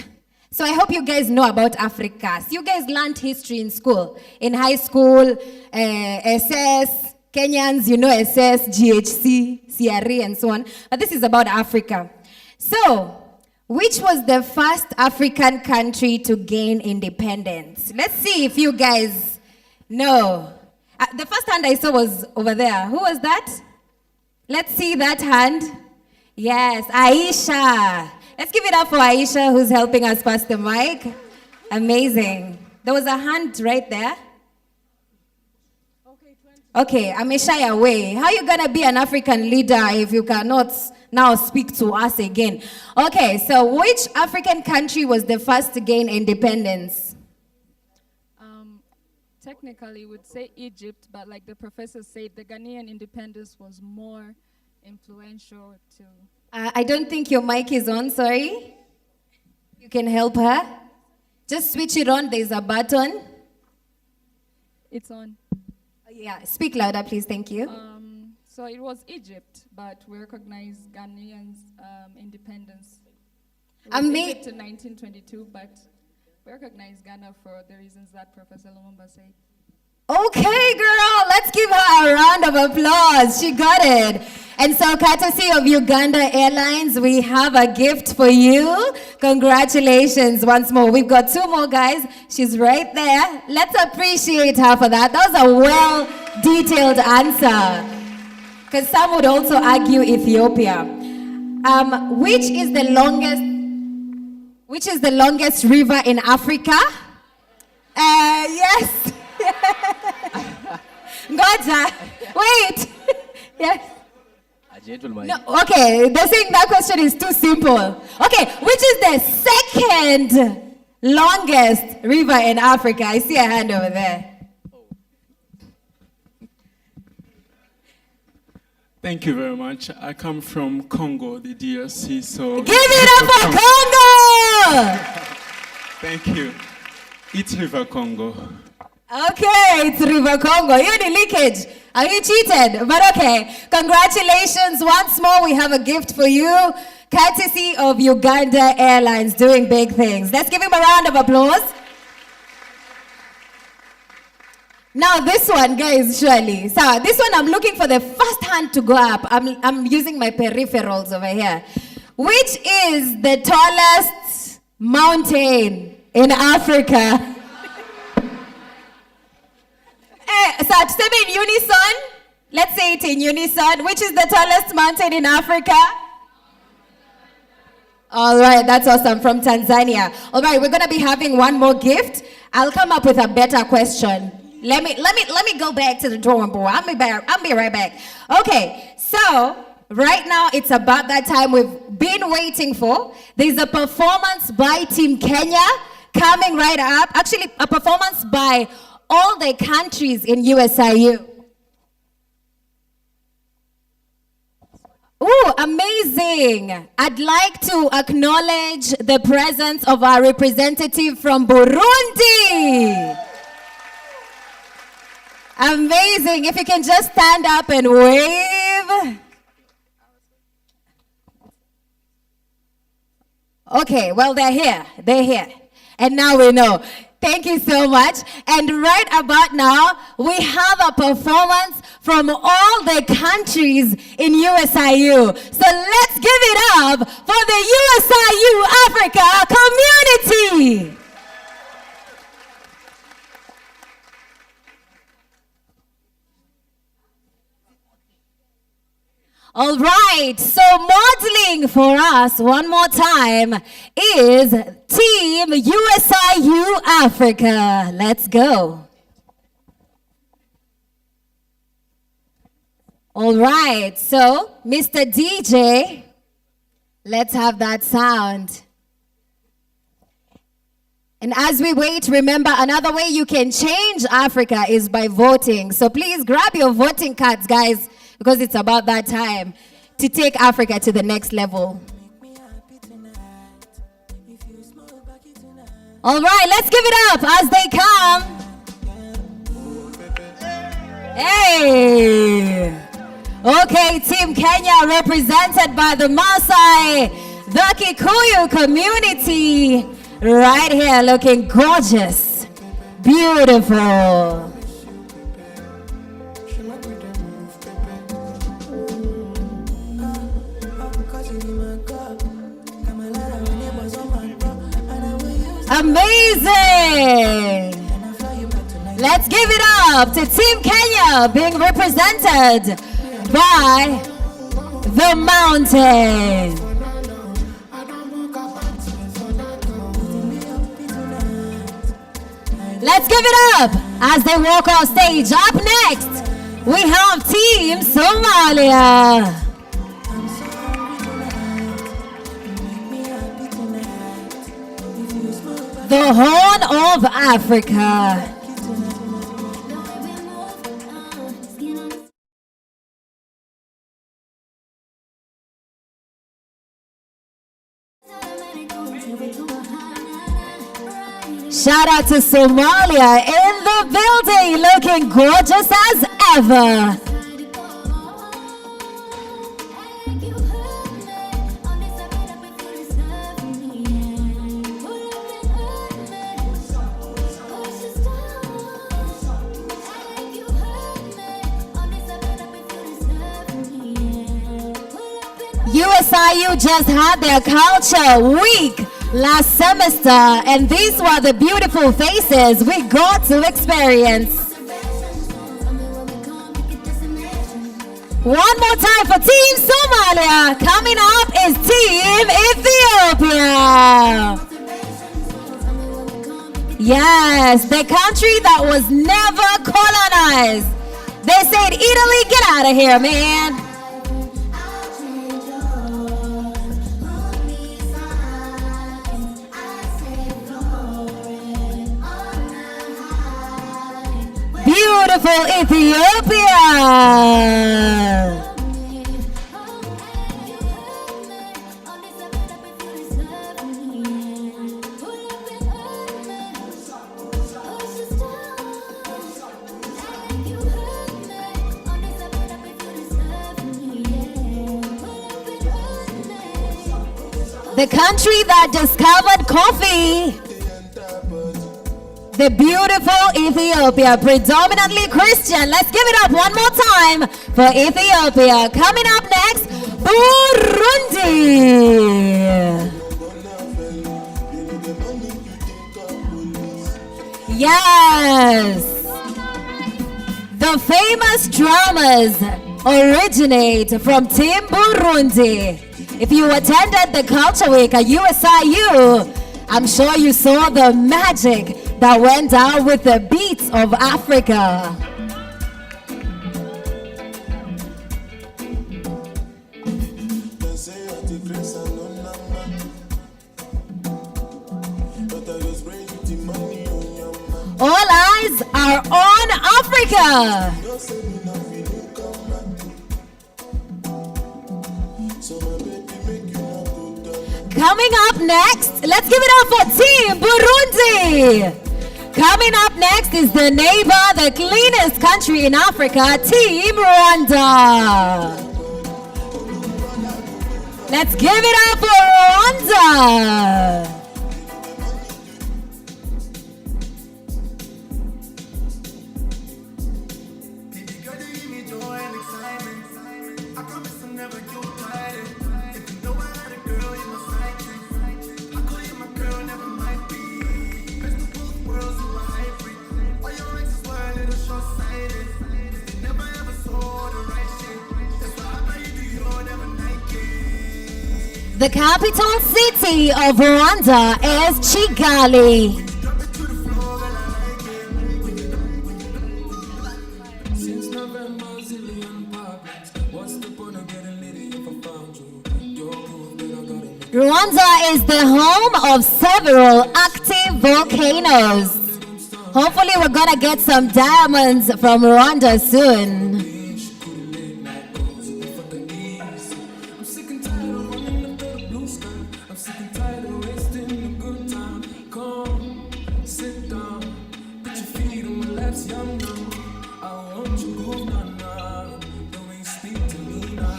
So I hope you guys know about Africa. So you guys learned history in school, in high school, SS, Kenyans, you know SS, GHC, CRE, and so on. But this is about Africa. So, which was the first African country to gain independence? Let's see if you guys know. The first hand I saw was over there. Who was that? Let's see that hand. Yes, Aisha. Let's give it up for Aisha, who's helping us pass the mic. Amazing. There was a hand right there. Okay, I'm shy away. How are you going to be an African leader if you cannot now speak to us again? Okay, so which African country was the first to gain independence? Technically, would say Egypt, but like the professor said, the Ghanaian independence was more influential to... I don't think your mic is on, sorry. You can help her. Just switch it on, there's a button. It's on. Yeah, speak louder, please, thank you. So it was Egypt, but we recognize Ghanaians' independence. It was Egypt in 1922, but we recognize Ghana for the reasons that Professor Lumumba said. Okay, girl, let's give her a round of applause. She got it. And so, courtesy of Uganda Airlines, we have a gift for you. Congratulations once more. We've got two more guys. She's right there. Let's appreciate her for that. That was a well-detailed answer. Because some would also argue Ethiopia. Which is the longest river in Africa? Yes. Ngoja. Wait. Yes. No, okay, they're saying that question is too simple. Okay, which is the second longest river in Africa? I see a hand over there. Thank you very much. I come from Congo, the DRC, so... Give it up for Congo! Thank you. It's River Congo. Okay, it's River Congo. You need leakage. Are you cheated? But okay, congratulations. Once more, we have a gift for you, courtesy of Uganda Airlines, doing big things. Let's give him a round of applause. Now this one, guys, surely. So this one, I'm looking for the first hand to go up. I'm using my peripherals over here. Which is the tallest mountain in Africa? So say it in unison. Let's say it in unison. Which is the tallest mountain in Africa? All right, that's awesome. From Tanzania. All right, we're gonna be having one more gift. I'll come up with a better question. Let me go back to the drawing board. I'll be right back. Okay, so right now it's about that time we've been waiting for. There's a performance by Team Kenya coming right up. Actually, a performance by all the countries in USIU. Ooh, amazing. I'd like to acknowledge the presence of our representative from Burundi. Amazing. If you can just stand up and wave. Okay, well, they're here. They're here. And now we know. Thank you so much. And right about now, we have a performance from all the countries in USIU. So let's give it up for the USIU Africa community. All right, so modeling for us one more time is Team USIU Africa. Let's go. All right, so Mr. DJ, let's have that sound. And as we wait, remember another way you can change Africa is by voting. So please grab your voting cards, guys, because it's about that time to take Africa to the next level. All right, let's give it up as they come. Hey! Okay, Team Kenya represented by the Maasai, the Kikuyu community, right here looking gorgeous, beautiful. Amazing! Let's give it up to Team Kenya being represented by the Mountain. Let's give it up as they walk on stage. Up next, we have Team Somalia. The Horn of Africa. Shout out to Somalia in the building, looking gorgeous as ever. USIU just had their culture week last semester, and these were the beautiful faces we got to experience. One more time for Team Somalia. Coming up is Team Ethiopia. Yes, the country that was never colonized. They said, Italy, get out of here, man. Beautiful Ethiopia. The country that discovered coffee. The beautiful Ethiopia, predominantly Christian. Let's give it up one more time for Ethiopia. Coming up next, Burundi. Yes. The famous dramas originate from Team Burundi. If you attended the Culture Week at USIU, I'm sure you saw the magic that went down with the beats of Africa. All eyes are on Africa. Coming up next, let's give it up for Team Burundi. Coming up next is the neighbor, the cleanest country in Africa, Team Rwanda. Let's give it up for Rwanda. The capital city of Rwanda is Kigali. Rwanda is the home of several active volcanoes. Hopefully we're gonna get some diamonds from Rwanda soon.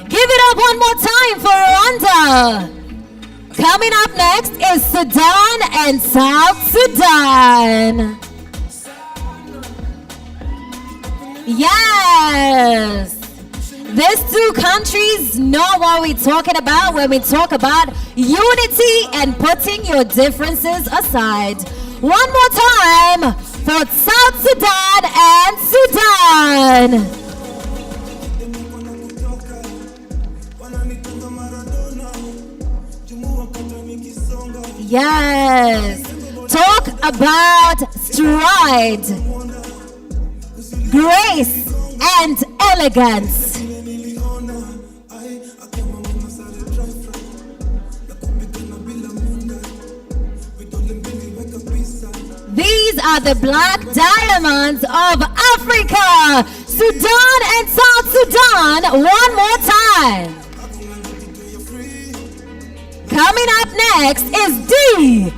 Give it up one more time for Rwanda. Coming up next is Sudan and South Sudan. Yes. These two countries know what we're talking about when we talk about unity and putting your differences aside. One more time for South Sudan and Sudan. Yes. Talk about stride, grace, and elegance. These are the black diamonds of Africa. Sudan and South Sudan, one more time. Coming up next is DRC.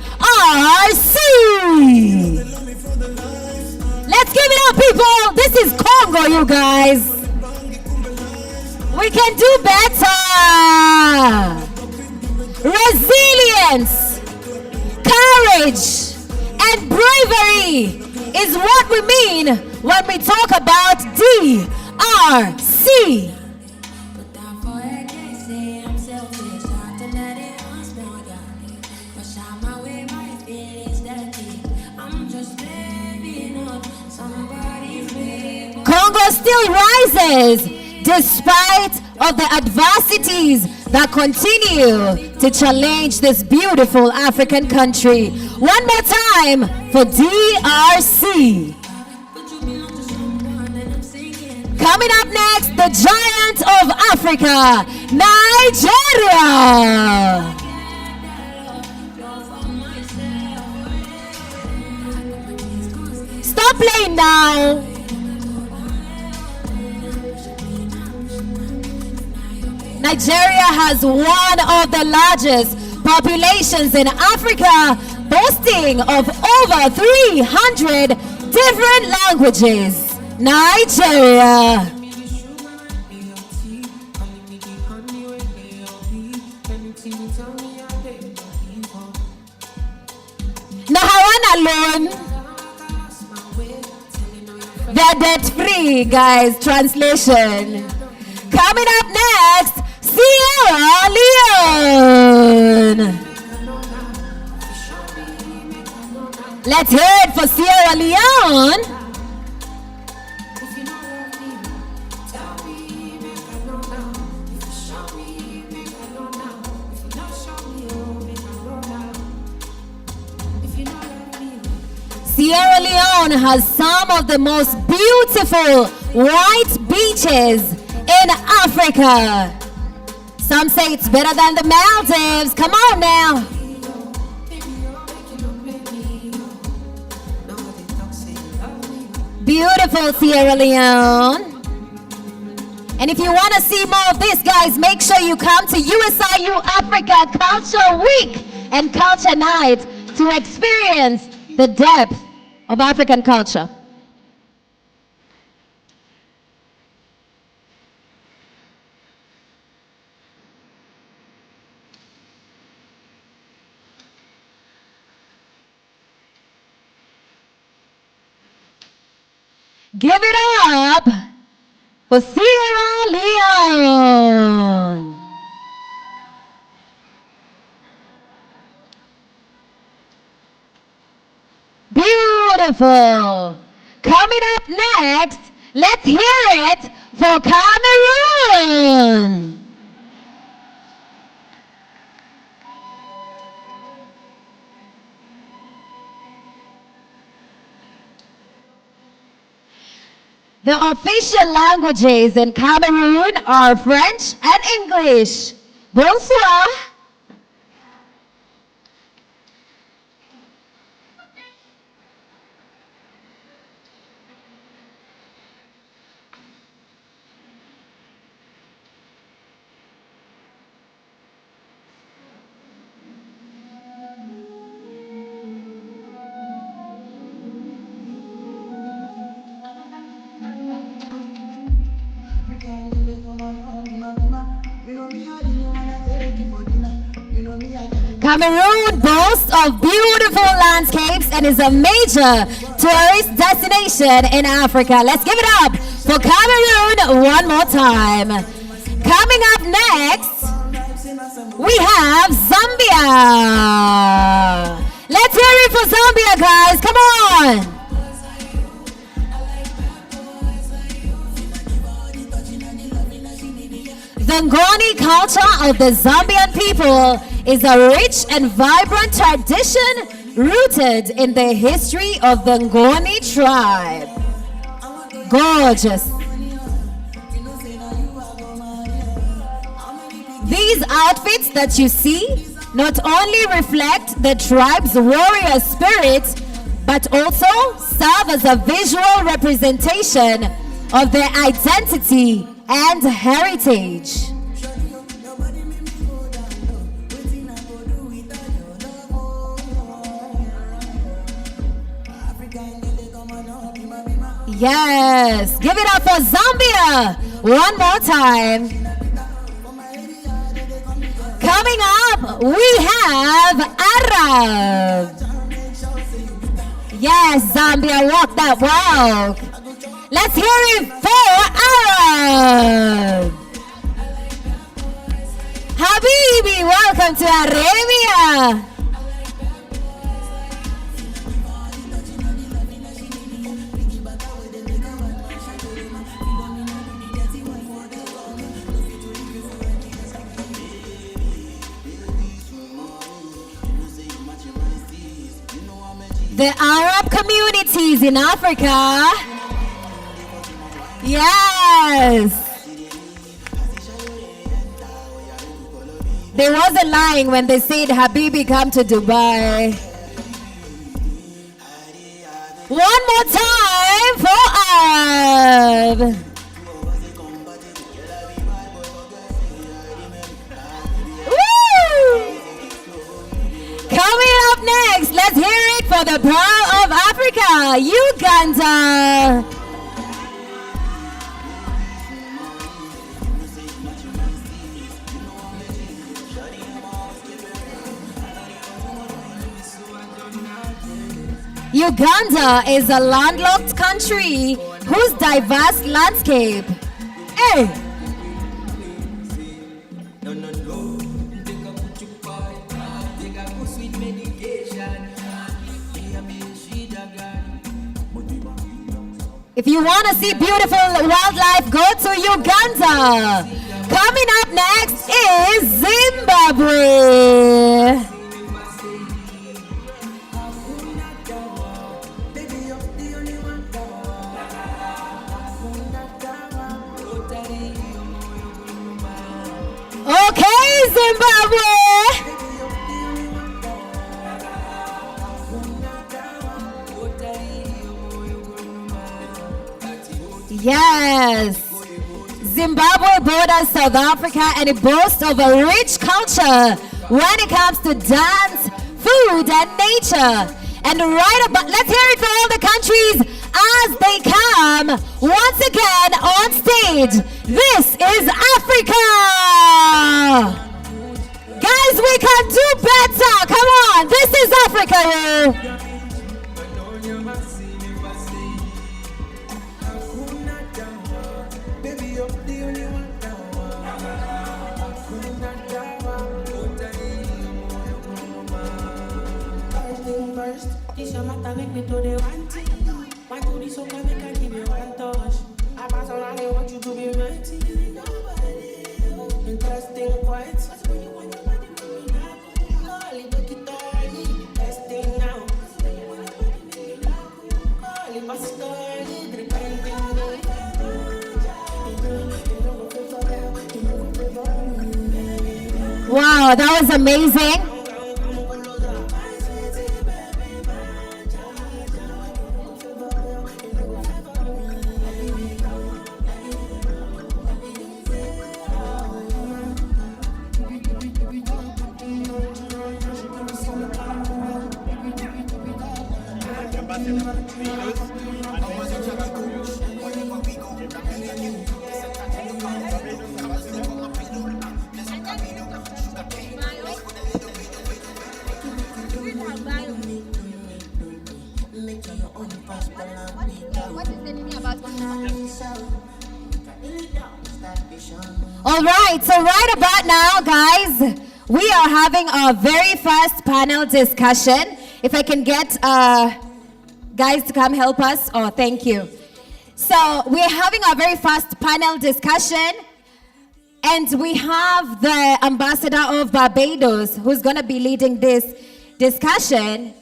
Let's give it up, people. This is Congo, you guys. We can do better. Resilience, courage, and bravery is what we mean when we talk about DRC. Congo still rises despite of the adversities that continue to challenge this beautiful African country. One more time for DRC. Coming up next, the giant of Africa, Nigeria. Stop playing now. Nigeria has one of the largest populations in Africa, boasting of over 300 different languages. Nigeria. Nahawan alone. They're debt free, guys. Translation. Coming up next, Sierra Leone. Let's hear it for Sierra Leone. Sierra Leone has some of the most beautiful white beaches in Africa. Some say it's better than the Maldives. Come on now. Beautiful Sierra Leone. And if you want to see more of this, guys, make sure you come to USIU Africa Culture Week and Culture Night to experience the depth of African culture. Give it up for Sierra Leone. Beautiful. Coming up next, let's hear it for Cameroon. The official languages in Cameroon are French and English. Bonsoir. Cameroon boasts of beautiful landscapes and is a major tourist destination in Africa. Let's give it up for Cameroon one more time. Coming up next, we have Zambia. Let's hear it for Zambia, guys. Come on. The Ngoni culture of the Zambian people is a rich and vibrant tradition rooted in the history of the Ngoni tribe. Gorgeous. These outfits that you see not only reflect the tribe's warrior spirit, but also serve as a visual representation of their identity and heritage. Yes, give it up for Zambia one more time. Coming up, we have Arab. Yes, Zambia, walk that walk. Let's hear it for Arab. Habibi, welcome to Arabia. The Arab communities in Africa. Yes. They wasn't lying when they said, Habibi, come to Dubai. One more time for Arab. Woo! Coming up next, let's hear it for the Pearl of Africa, Uganda. Uganda is a landlocked country whose diverse landscape. Hey! If you want to see beautiful wildlife, go to Uganda. Coming up next is Zimbabwe. Okay, Zimbabwe. Yes. Zimbabwe borders South Africa and it boasts of a rich culture when it comes to dance, food, and nature. And right about, let's hear it for all the countries as they come once again on stage. This is Africa. Guys, we can do better. Come on, this is Africa. This your matter make me to the one thing. Why do this so come make I give you one touch? I pass on and I want you to be mighty. Interesting quiet. Wow, that was amazing. All right, so right about now, guys, we are having our very first panel discussion. If I can get guys to come help us. Oh, thank you. So we're having our very first panel discussion, and we have the ambassador of Barbados who's going to be leading this discussion.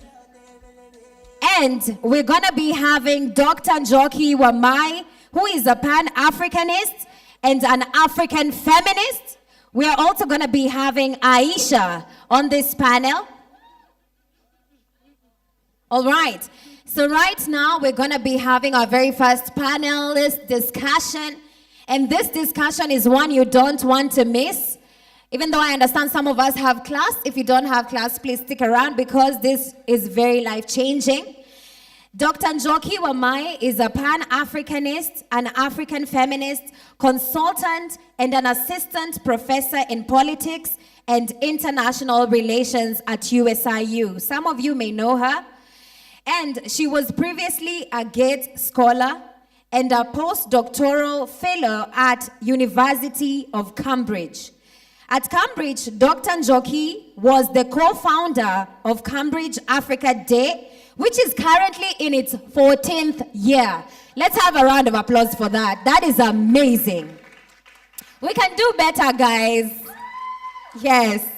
And we're going to be having Dr. Njoki Wamai, who is a Pan-Africanist and an African feminist. We are also going to be having Aisha on this panel. All right. So right now, we're going to be having our very first panelist discussion. And this discussion is one you don't want to miss. Even though I understand some of us have class, if you don't have class, please stick around because this is very life-changing. Dr. Njoki Wamai is a Pan-Africanist, an African feminist, consultant, and an assistant professor in politics and international relations at USIU. Some of you may know her. And she was previously a Gates Scholar and a postdoctoral fellow at University of Cambridge. At Cambridge, Dr. Njoki was the co-founder of Cambridge Africa Day, which is currently in its 14th year. Let's have a round of applause for that. That is amazing. We can do better, guys. Yes.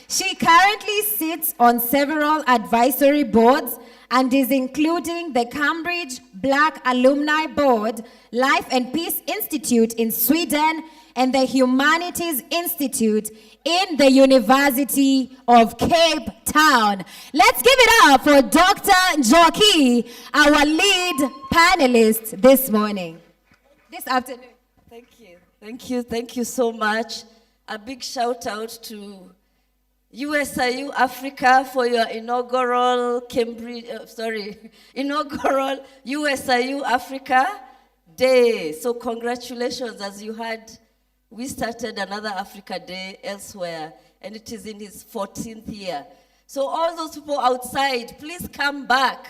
She currently sits on several advisory boards and is including the Cambridge Black Alumni Board, Life and Peace Institute in Sweden, and the Humanities Institute in the University of Cape Town. Let's give it up for Dr. Njoki, our lead panelist this morning, this afternoon. Thank you so much. A big shout out to USIU Africa for your inaugural inaugural USIU Africa Day. So congratulations. As you heard, we started another Africa Day elsewhere, and it is in its 14th year. So all those people outside, please come back.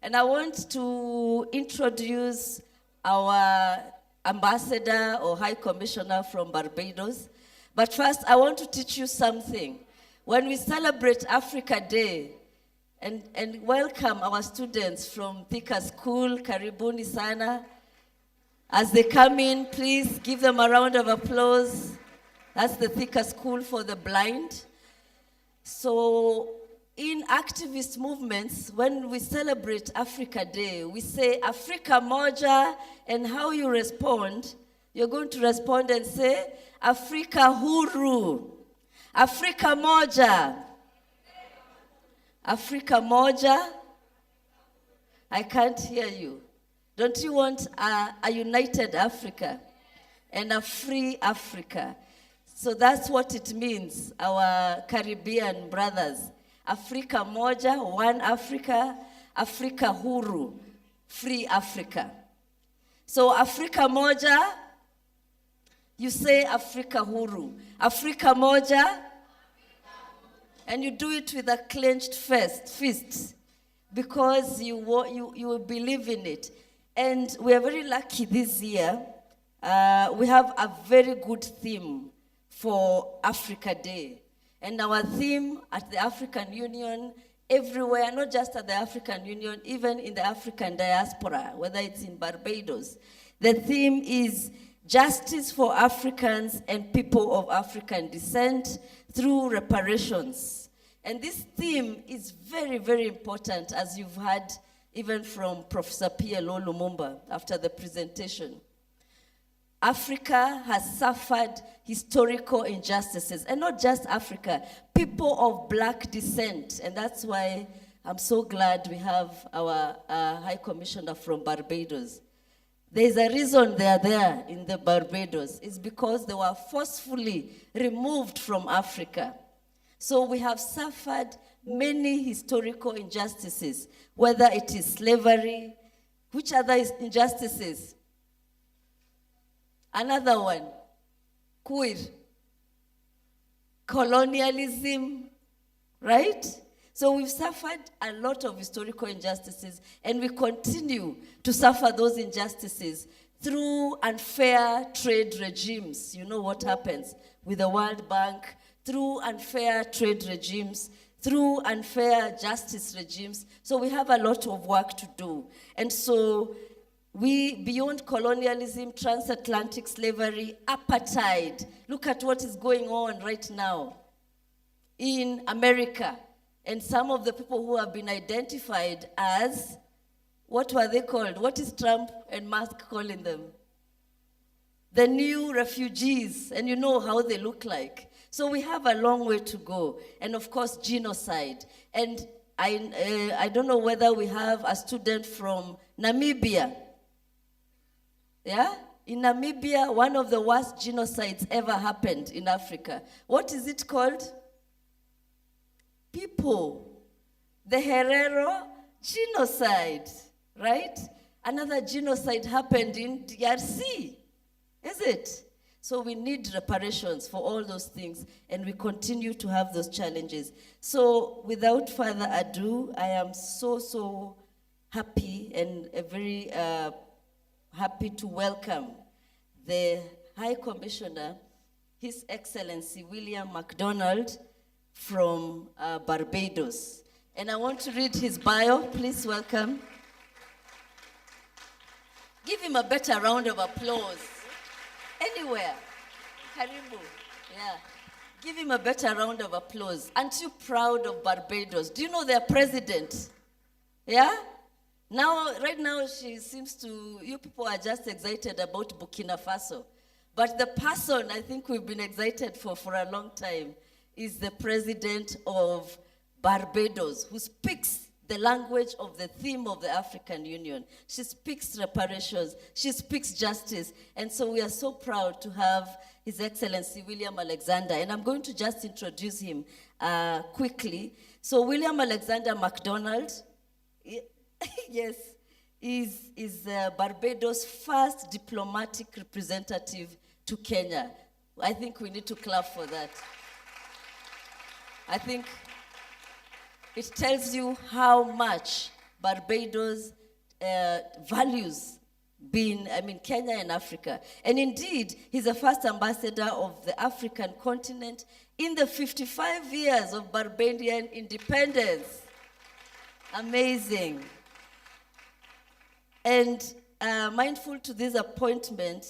And I want to introduce our ambassador or high commissioner from Barbados. But first, I want to teach you something. When we celebrate Africa Day and welcome our students from Thika School, Karibuni Sana, as they come in, please give them a round of applause. That's the Thika School for the Blind. So in activist movements, when we celebrate Africa Day, we say Afrika Moja, and how you respond, you're going to respond and say Afrika Huru. Afrika Moja. Afrika Moja. I can't hear you. Don't you want a united Africa and a free Africa? So that's what it means, our Caribbean brothers. Afrika Moja, one Africa, Afrika Huru, free Africa. So Afrika Moja, you say Afrika Huru. Afrika Moja, and you do it with a clenched fist because you believe in it. And we are very lucky this year. We have a very good theme for Africa Day. And our theme at the African Union, everywhere, not just at the African Union, even in the African diaspora, whether it's in Barbados, the theme is justice for Africans and people of African descent through reparations. And this theme is very, very important, as you've heard even from Professor P.L.O. Lumumba after the presentation. Africa has suffered historical injustices, and not just Africa, people of black descent. And that's why I'm so glad we have our High Commissioner from Barbados. There's a reason they are there in the Barbados. It's because they were forcefully removed from Africa. So we have suffered many historical injustices, whether it is slavery, which other injustices? Another one, queer, colonialism, right? So we've suffered a lot of historical injustices, and we continue to suffer those injustices through unfair trade regimes. You know what happens with the World Bank, through unfair trade regimes, through unfair justice regimes. So we have a lot of work to do. And so we, beyond colonialism, transatlantic slavery, apartheid, look at what is going on right now in America. And some of the people who have been identified as, what were they called? What is Trump and Musk calling them? The new refugees, and you know how they look like. So we have a long way to go. And of course, genocide. And I don't know whether we have a student from Namibia. Yeah? In Namibia, one of the worst genocides ever happened in Africa. What is it called? People. The Herero genocide, right? Another genocide happened in DRC. Is it? So we need reparations for all those things, and we continue to have those challenges. So without further ado, I am so happy and very happy to welcome the High Commissioner, His Excellency William MacDonald from Barbados. And I want to read his bio. Please welcome. Give him a better round of applause. Anywhere. Karibu. Yeah. Give him a better round of applause. Aren't you proud of Barbados? Do you know their president? Yeah? Now, right now, she seems to, you people are just excited about Burkina Faso. But the person I think we've been excited for a long time is the president of Barbados, who speaks the language of the theme of the African Union. She speaks reparations, she speaks justice, and so we are so proud to have His Excellency William Alexander, and I'm going to just introduce him quickly. So William Alexander MacDonald, yes, is Barbados' first diplomatic representative to Kenya. I think we need to clap for that. I think it tells you how much Barbados values Kenya and Africa. And indeed, he's the first ambassador of the African continent in the 55 years of Barbadian independence. Amazing. And mindful to this appointment,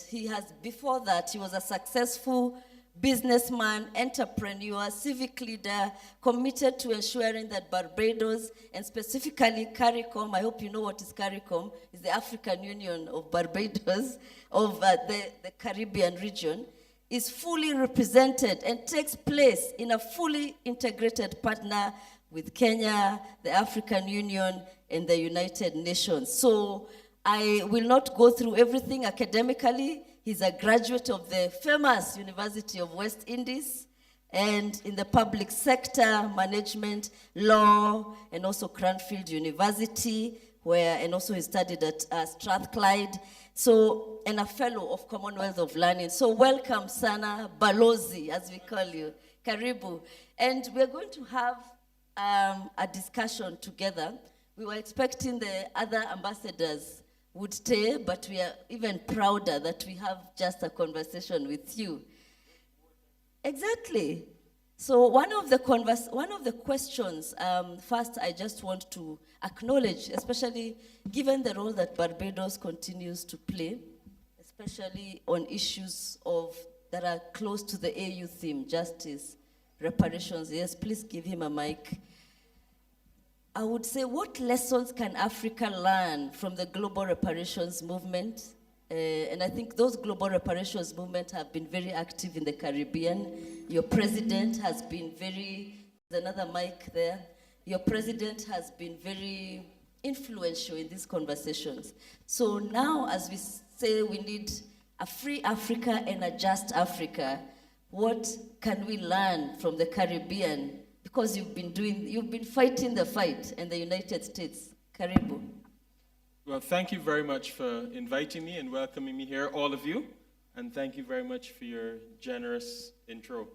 before that, he was a successful businessman, entrepreneur, civic leader, committed to ensuring that Barbados, and specifically CARICOM, I hope you know what is CARICOM, is the African Union of Barbados, of the Caribbean region, is fully represented and takes place in a fully integrated partner with Kenya, the African Union, and the United Nations. So I will not go through everything academically. He's a graduate of the famous University of West Indies, and in the public sector, management, law, and also Cranfield University, and also he studied at Strathclyde, so, and a fellow of Commonwealth of Learning. So welcome, Sana Balozi, as we call you, Karibu. And we're going to have a discussion together. We were expecting the other ambassadors would stay, but we are even prouder that we have just a conversation with you. Exactly. So one of the questions, first I just want to acknowledge, especially given the role that Barbados continues to play, especially on issues that are close to the AU theme, justice, reparations. Yes, please give him a mic. I would say, what lessons can Africa learn from the global reparations movement? And I think those global reparations movements have been very active in the Caribbean. Your president has been there's another mic there. Your president has been very influential in these conversations. So now, as we say we need a free Africa and a just Africa, what can we learn from the Caribbean? Because you've been fighting the fight in the United States. Karibu. Well, thank you very much for inviting me and welcoming me here, all of you. And thank you very much for your generous intro.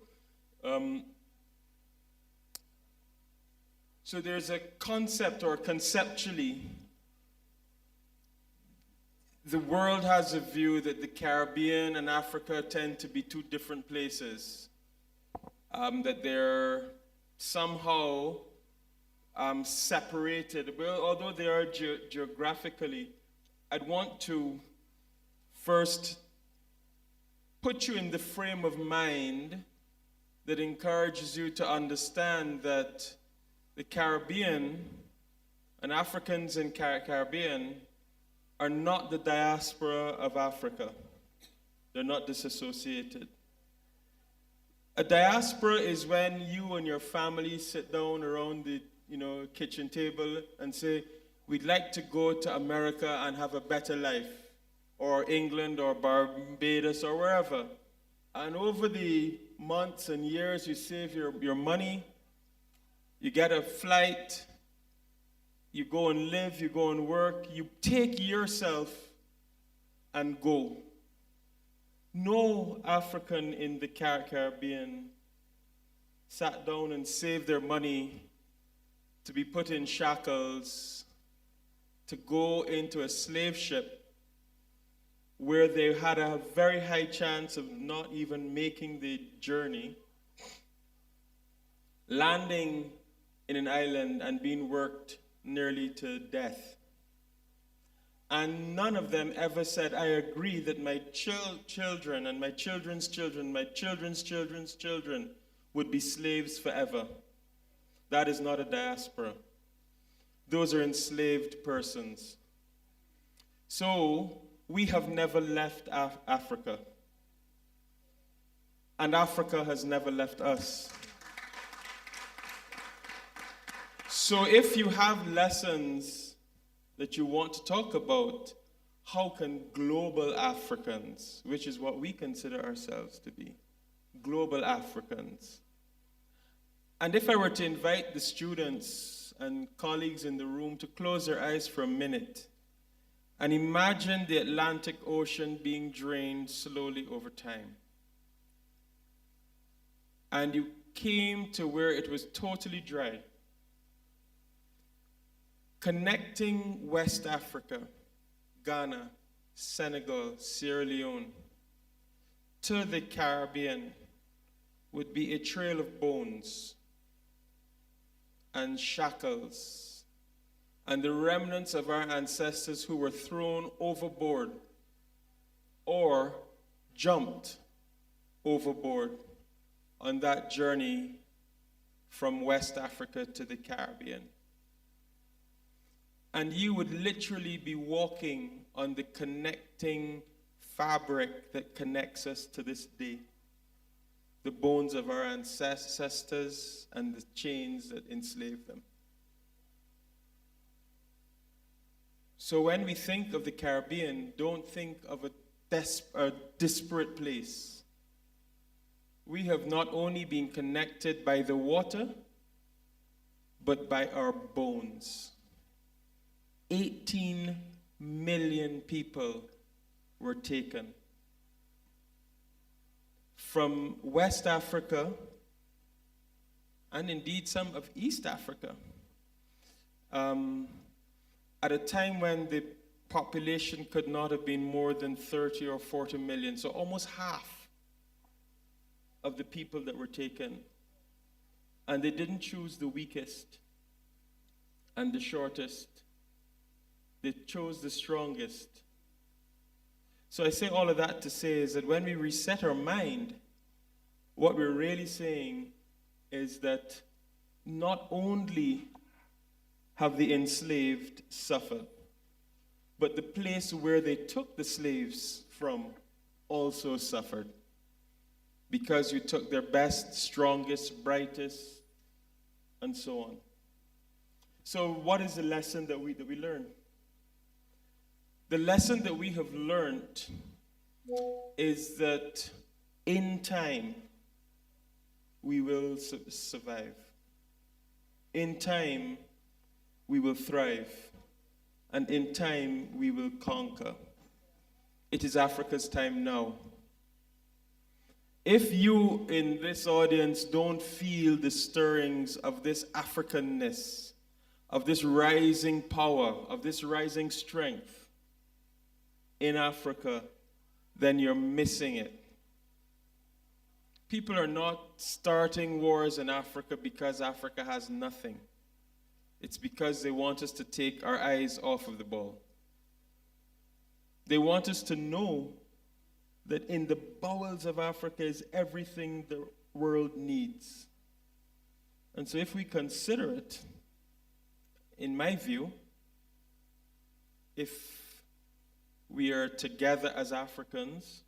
So there's a concept, or conceptually, the world has a view that the Caribbean and Africa tend to be two different places, that they're somehow separated. Well, although they are geographically, I'd want to first put you in the frame of mind that encourages you to understand that the Caribbean and Africans in Caribbean are not the diaspora of Africa. They're not disassociated. A diaspora is when you and your family sit down around the kitchen table and say, we'd like to go to America and have a better life, or England or Barbados or wherever. And over the months and years, you save your money, you get a flight, you go and live, you go and work, you take yourself and go. No African in the Caribbean sat down and saved their money to be put in shackles, to go into a slave ship where they had a very high chance of not even making the journey, landing in an island and being worked nearly to death. And none of them ever said, I agree that my children and my children's children, my children's children's children would be slaves forever. That is not a diaspora. Those are enslaved persons. So we have never left Africa. And Africa has never left us. So if you have lessons that you want to talk about, how can global Africans, which is what we consider ourselves to be, global Africans. And if I were to invite the students and colleagues in the room to close their eyes for a minute and imagine the Atlantic Ocean being drained slowly over time. And you came to where it was totally dry. Connecting West Africa, Ghana, Senegal, Sierra Leone to the Caribbean would be a trail of bones and shackles and the remnants of our ancestors who were thrown overboard or jumped overboard on that journey from West Africa to the Caribbean. And you would literally be walking on the connecting fabric that connects us to this day. The bones of our ancestors and the chains that enslaved them. So when we think of the Caribbean, don't think of a disparate place. We have not only been connected by the water, but by our bones. 18 million people were taken from West Africa and indeed some of East Africa at a time when the population could not have been more than 30 or 40 million, so almost half of the people that were taken. And they didn't choose the weakest and the shortest. They chose the strongest. So I say all of that to say is that when we reset our mind, what we're really saying is that not only have the enslaved suffered, but the place where they took the slaves from also suffered. Because you took their best, strongest, brightest, and so on. So what is the lesson that we learn? The lesson that we have learned is that in time, we will survive. In time, we will thrive. And in time, we will conquer. It is Africa's time now. If you in this audience don't feel the stirrings of this Africanness, of this rising power, of this rising strength, in Africa, then you're missing it. People are not starting wars in Africa because Africa has nothing. It's because they want us to take our eyes off of the ball. They want us to know that in the bowels of Africa is everything the world needs. And so if we consider it, in my view, if we are together as Africans,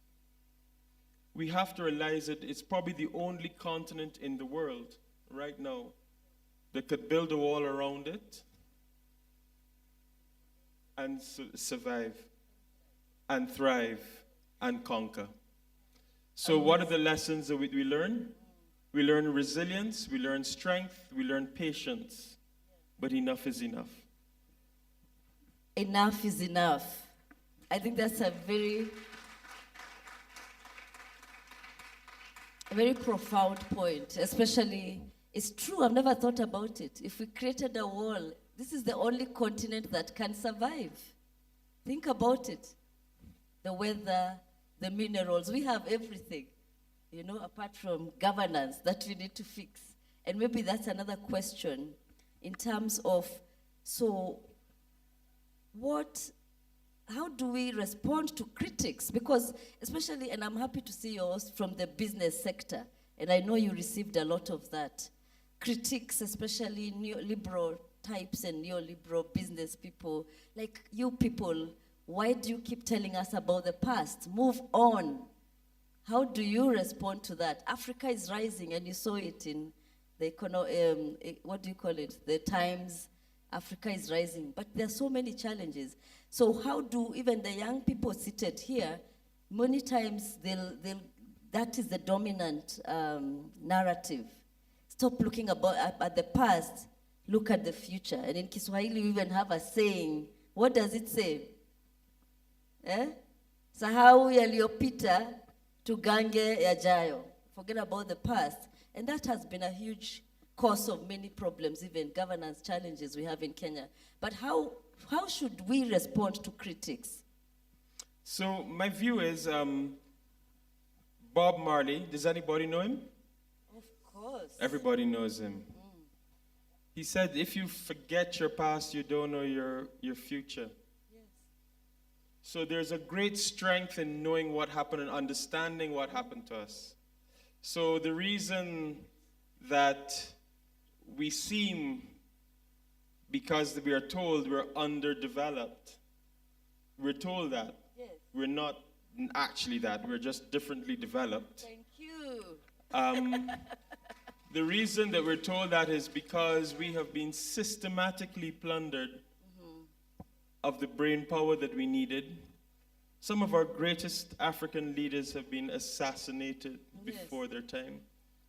we have to realize that it's probably the only continent in the world right now that could build a wall around it and survive and thrive and conquer. So what are the lessons that we learn? We learn resilience, we learn strength, we learn patience, but enough is enough. Enough is enough. I think that's a very profound point, especially, it's true, I've never thought about it. If we created a wall, this is the only continent that can survive. Think about it. The weather, the minerals, we have everything, you know, apart from governance that we need to fix. And maybe that's another question in terms of, so how do we respond to critics? Because especially, and I'm happy to see yours from the business sector, and I know you received a lot of that. Critics, especially neoliberal types and neoliberal business people, like you people, why do you keep telling us about the past? Move on. How do you respond to that? Africa is rising, and you saw it in the what do you call it? The Times. Africa is rising, but there are so many challenges. So how do even the young people seated here, many times that is the dominant narrative. Stop looking at the past, look at the future. And in Kiswahili, we even have a saying. What does it say? Sahau yaliyopita, tugange yajayo. Forget about the past. And that has been a huge cause of many problems, even governance challenges we have in Kenya. But how should we respond to critics? So my view is Bob Marley. Does anybody know him? Of course. Everybody knows him. He said, if you forget your past, you don't know your future. Yes. So there's a great strength in knowing what happened and understanding what happened to us. So the reason that we seem, because we are told we're underdeveloped, we're told that. Yes. We're not actually that, we're just differently developed. Thank you. The reason that we're told that is because we have been systematically plundered of the brain power that we needed. Some of our greatest African leaders have been assassinated before their time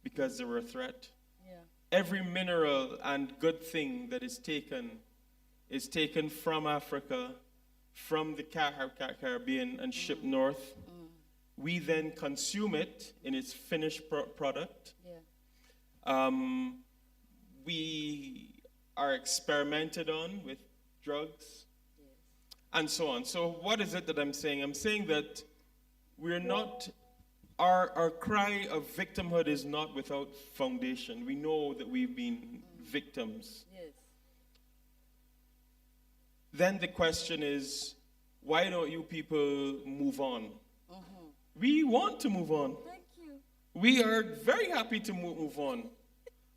because they were a threat. Yeah. Every mineral and good thing that is taken from Africa, from the Caribbean, and shipped north. We then consume it in its finished product. Yeah. We are experimented on with drugs, and so on. So what is it that I'm saying? I'm saying that we're not, our cry of victimhood is not without foundation. We know that we've been victims. Yes. Then the question is, why don't you people move on? We want to move on. Thank you. We are very happy to move on.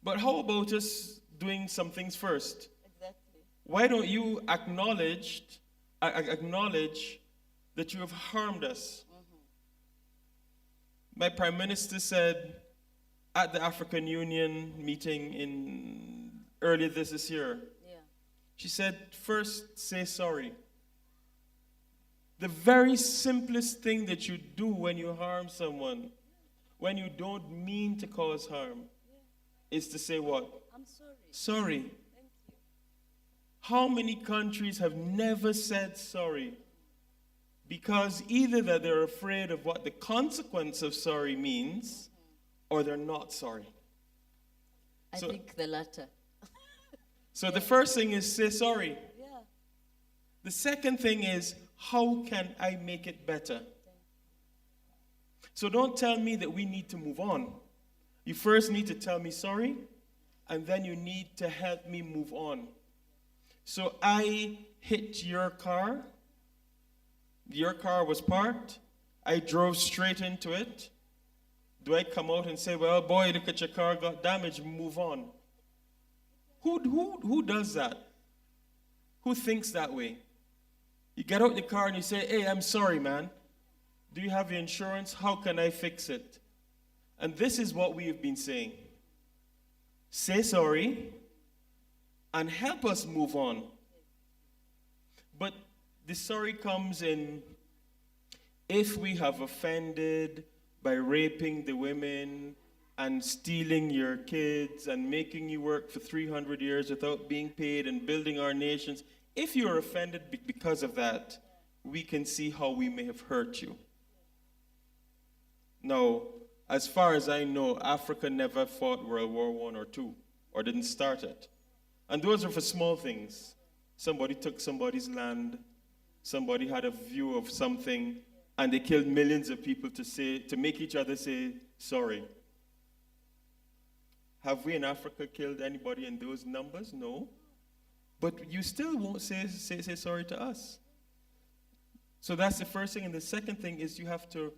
But how about us doing some things first? Exactly. Why don't you acknowledge that you have harmed us? My Prime Minister said at the African Union meeting earlier this year, she said, first, say sorry. The very simplest thing that you do when you harm someone, when you don't mean to cause harm, is to say what? I'm sorry. Sorry. Thank you. How many countries have never said sorry? Because either that they're afraid of what the consequence of sorry means, or they're not sorry. I think the latter. So the first thing is say sorry. Yeah. The second thing is, how can I make it better? So don't tell me that we need to move on. You first need to tell me sorry, and then you need to help me move on. So I hit your car. Your car was parked. I drove straight into it. Do I come out and say, well, boy, look at your car, got damaged, move on? Who does that? Who thinks that way? You get out the car and you say, hey, I'm sorry, man. Do you have your insurance? How can I fix it? And this is what we have been saying. Say sorry and help us move on. But the sorry comes in if we have offended by raping the women and stealing your kids and making you work for 300 years without being paid and building our nations. If you are offended because of that, we can see how we may have hurt you. Now, as far as I know, Africa never fought World War I or II, or didn't start it. And those are for small things. Somebody took somebody's land, somebody had a view of something, and they killed millions of people to make each other say sorry. Have we in Africa killed anybody in those numbers? No. But you still won't say sorry to us. So that's the first thing. And the second thing is you have to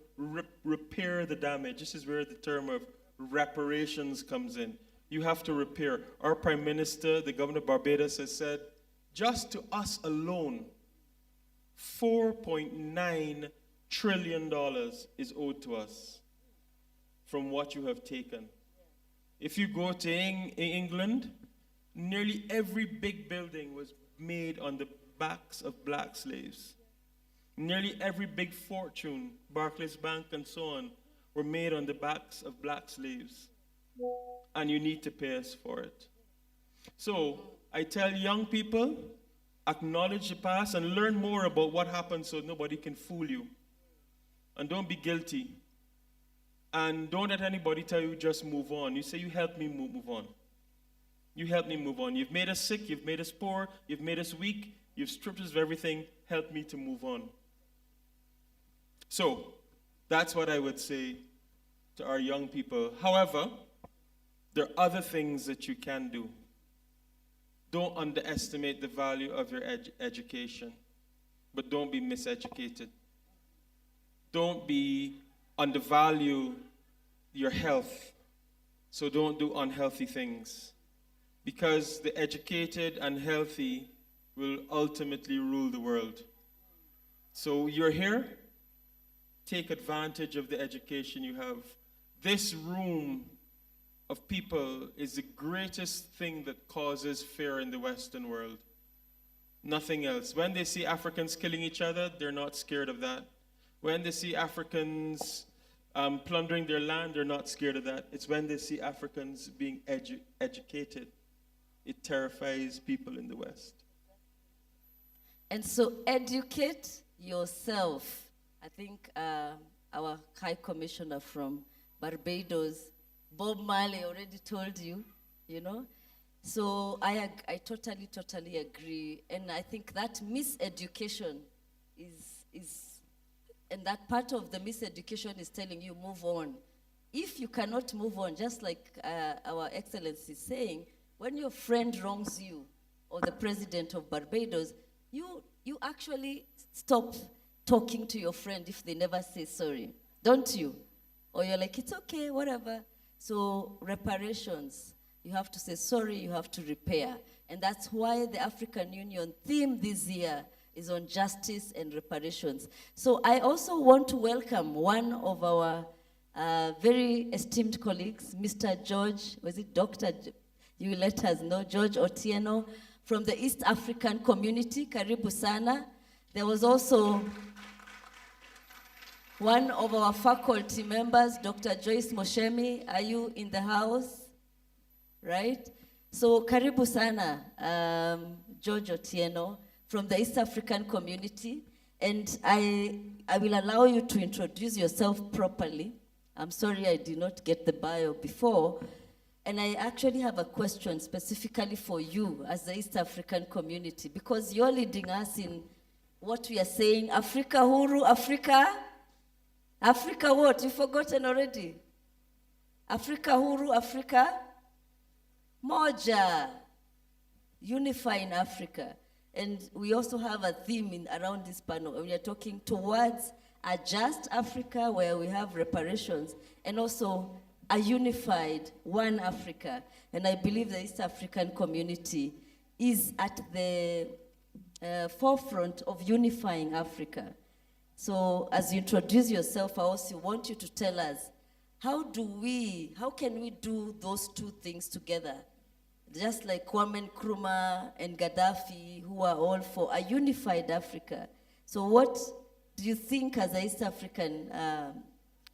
repair the damage. This is where the term of reparations comes in. You have to repair. Our Prime Minister, the Governor of Barbados, has said, just to us alone, $4.9 trillion is owed to us from what you have taken. If you go to England, nearly every big building was made on the backs of black slaves. Nearly every big fortune, Barclays Bank and so on, were made on the backs of black slaves. And you need to pay us for it. So I tell young people, acknowledge the past and learn more about what happened so nobody can fool you. And don't be guilty. And don't let anybody tell you just move on. You say, you help me move on. You help me move on. You've made us sick, you've made us poor, you've made us weak, you've stripped us of everything. Help me to move on. So, that's what I would say to our young people. However, there are other things that you can do. Don't underestimate the value of your education, but don't be miseducated. Don't undervalue your health, so don't do unhealthy things. Because the educated and healthy will ultimately rule the world. So you're here, take advantage of the education you have. This room of people is the greatest thing that causes fear in the Western world. Nothing else. When they see Africans killing each other, they're not scared of that. When they see Africans plundering their land, they're not scared of that. It's when they see Africans being educated. It terrifies people in the West. And so educate yourself. I think our High Commissioner from Barbados, Bob Marley, already told you, you know. So I totally agree. And I think that miseducation and that part of the miseducation is telling you move on. If you cannot move on, just like our Excellency is saying, when your friend wrongs you, or the President of Barbados, you actually stop talking to your friend if they never say sorry, don't you? Or you're like, it's okay, whatever. So reparations, you have to say sorry, you have to repair. And that's why the African Union theme this year is on justice and reparations. So I also want to welcome one of our very esteemed colleagues, Mr. George, was it Dr. You let us know, George Otieno, from the East African community, Karibu Sana. There was also one of our faculty members, Dr. Joyce Moshemi. Are you in the house? Right? So Karibu Sana, George Otieno, from the East African community. And I will allow you to introduce yourself properly. I'm sorry I did not get the bio before. And I actually have a question specifically for you as the East African community, because you're leading us in what we are saying, Africa huru, Africa what? You've forgotten already. Africa huru, Africa moja. Unifying Africa. And we also have a theme around this panel. We are talking towards a just Africa where we have reparations and also a unified one Africa. And I believe the East African community is at the forefront of unifying Africa. So as you introduce yourself, I also want you to tell us, how can we do those two things together? Just like Kwame Nkrumah and Gaddafi, who are all for a unified Africa. So what do you think as an East African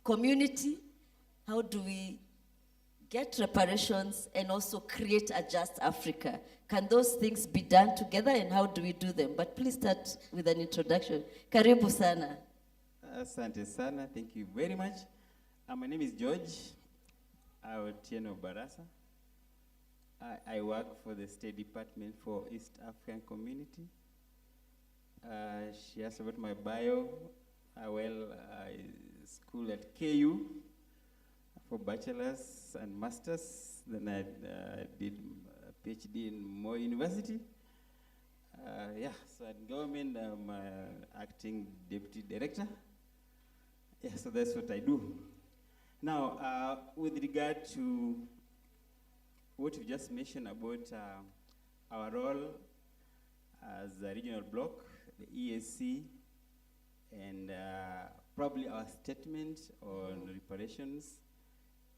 community, how do we get reparations and also create a just Africa? Can those things be done together, and how do we do them? But please start with an introduction. Karibu sana. Asante sana, thank you very much. My name is George Otieno Barasa. I work for the State Department for East African Community. She asked about my bio. I school at KU for bachelor's and master's. Then I did a PhD in Moi University. So at government, I'm acting deputy director. Yeah, so that's what I do. Now, with regard to what you just mentioned about our role as a regional bloc, the EAC, and probably our statement on reparations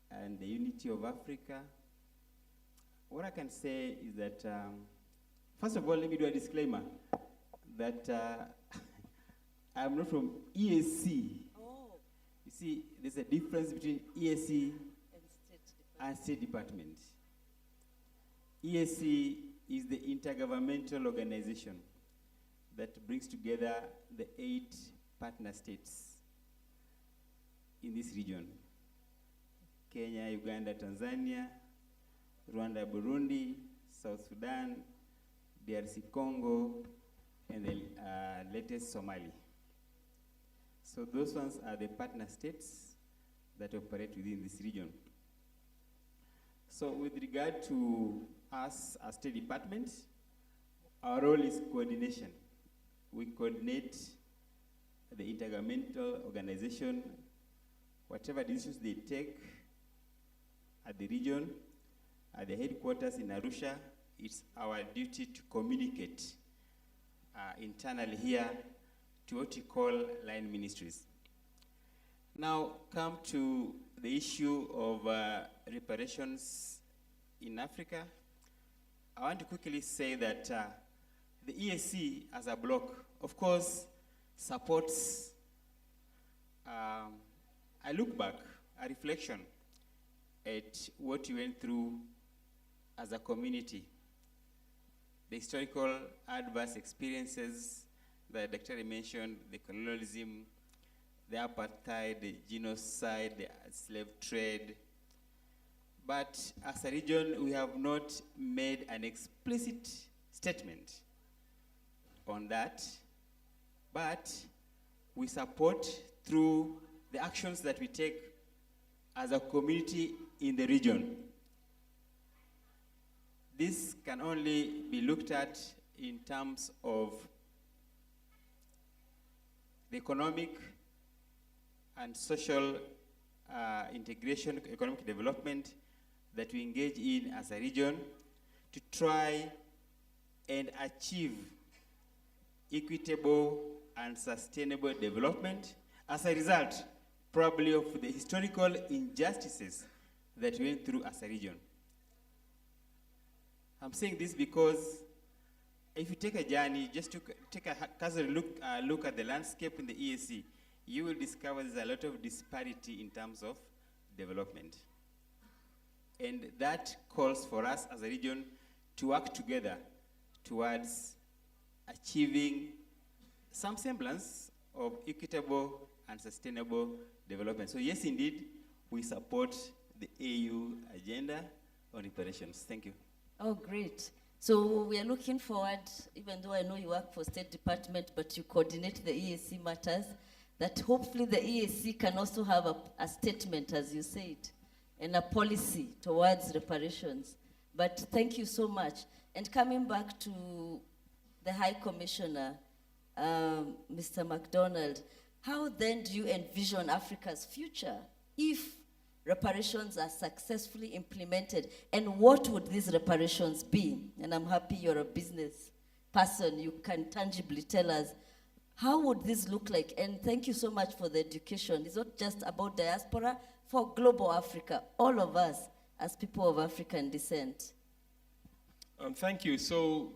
and the unity of Africa, what I can say is that, first of all, let me do a disclaimer that I'm not from EAC. Oh. You see, there's a difference between EAC and State Department. EAC is the intergovernmental organization that brings together the 8 partner states in this region: Kenya, Uganda, Tanzania, Rwanda, Burundi, South Sudan, DRC Congo, and the latest Somali. So those ones are the partner states that operate within this region. So with regard to us as State Department, our role is coordination. We coordinate the intergovernmental organization, whatever decisions they take at the region, at the headquarters in Arusha. It's our duty to communicate internally here to what we call line ministries. Now come to the issue of reparations in Africa. I want to quickly say that the EAC as a bloc, of course, supports a look back, a reflection at what you went through as a community, the historical adverse experiences that Dr. mentioned, the colonialism, the apartheid, the genocide, the slave trade. But as a region, we have not made an explicit statement on that, but we support through the actions that we take as a community in the region. This can only be looked at in terms of the economic and social integration, economic development that we engage in as a region to try and achieve equitable and sustainable development as a result, probably, of the historical injustices that we went through as a region. I'm saying this because if you take a journey, just to take a casual look at the landscape in the EAC, you will discover there's a lot of disparity in terms of development. And that calls for us as a region to work together towards achieving some semblance of equitable and sustainable development. So yes, indeed, we support the AU agenda on reparations. Thank you. Oh, great. So we are looking forward, even though I know you work for State Department, but you coordinate the EAC matters, that hopefully the EAC can also have a statement, as you said, and a policy towards reparations. But thank you so much. And coming back to the High Commissioner, Mr. MacDonald, how then do you envision Africa's future if reparations are successfully implemented? And what would these reparations be? And I'm happy you're a business person. You can tangibly tell us, how would this look like? And thank you so much for the education. It's not just about diaspora, for global Africa, all of us as people of African descent. Thank you. So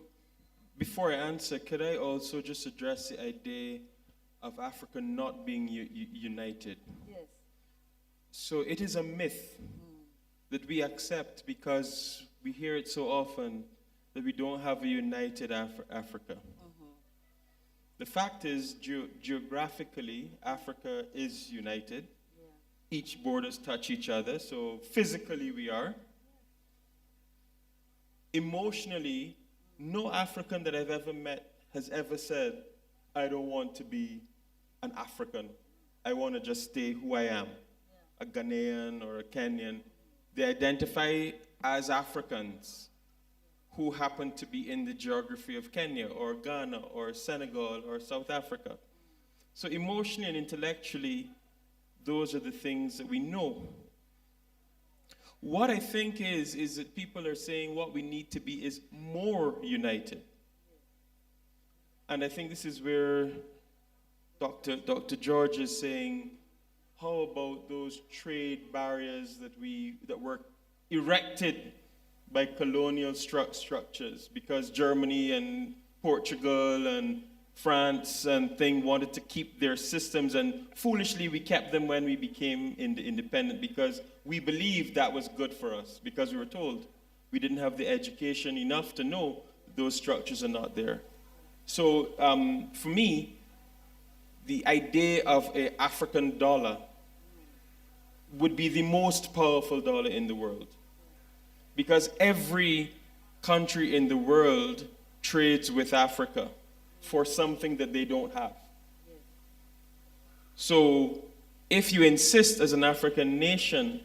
before I answer, could I also just address the idea of Africa not being united? Yes. So it is a myth that we accept because we hear it so often that we don't have a united Africa. The fact is, geographically, Africa is united. Yeah. Each borders touch each other, so physically we are. Emotionally, no African that I've ever met has ever said, I don't want to be an African. I want to just stay who I am, a Ghanaian or a Kenyan. They identify as Africans who happen to be in the geography of Kenya or Ghana or Senegal or South Africa. So emotionally and intellectually, those are the things that we know. What I think is that people are saying what we need to be is more united. And I think this is where Dr. George is saying, how about those trade barriers that were erected by colonial structures, because Germany and Portugal and France and thing wanted to keep their systems, and foolishly we kept them when we became independent because we believed that was good for us, because we were told we didn't have the education enough to know those structures are not there. So for me, the idea of an African dollar would be the most powerful dollar in the world, because every country in the world trades with Africa for something that they don't have. So if you insist as an African nation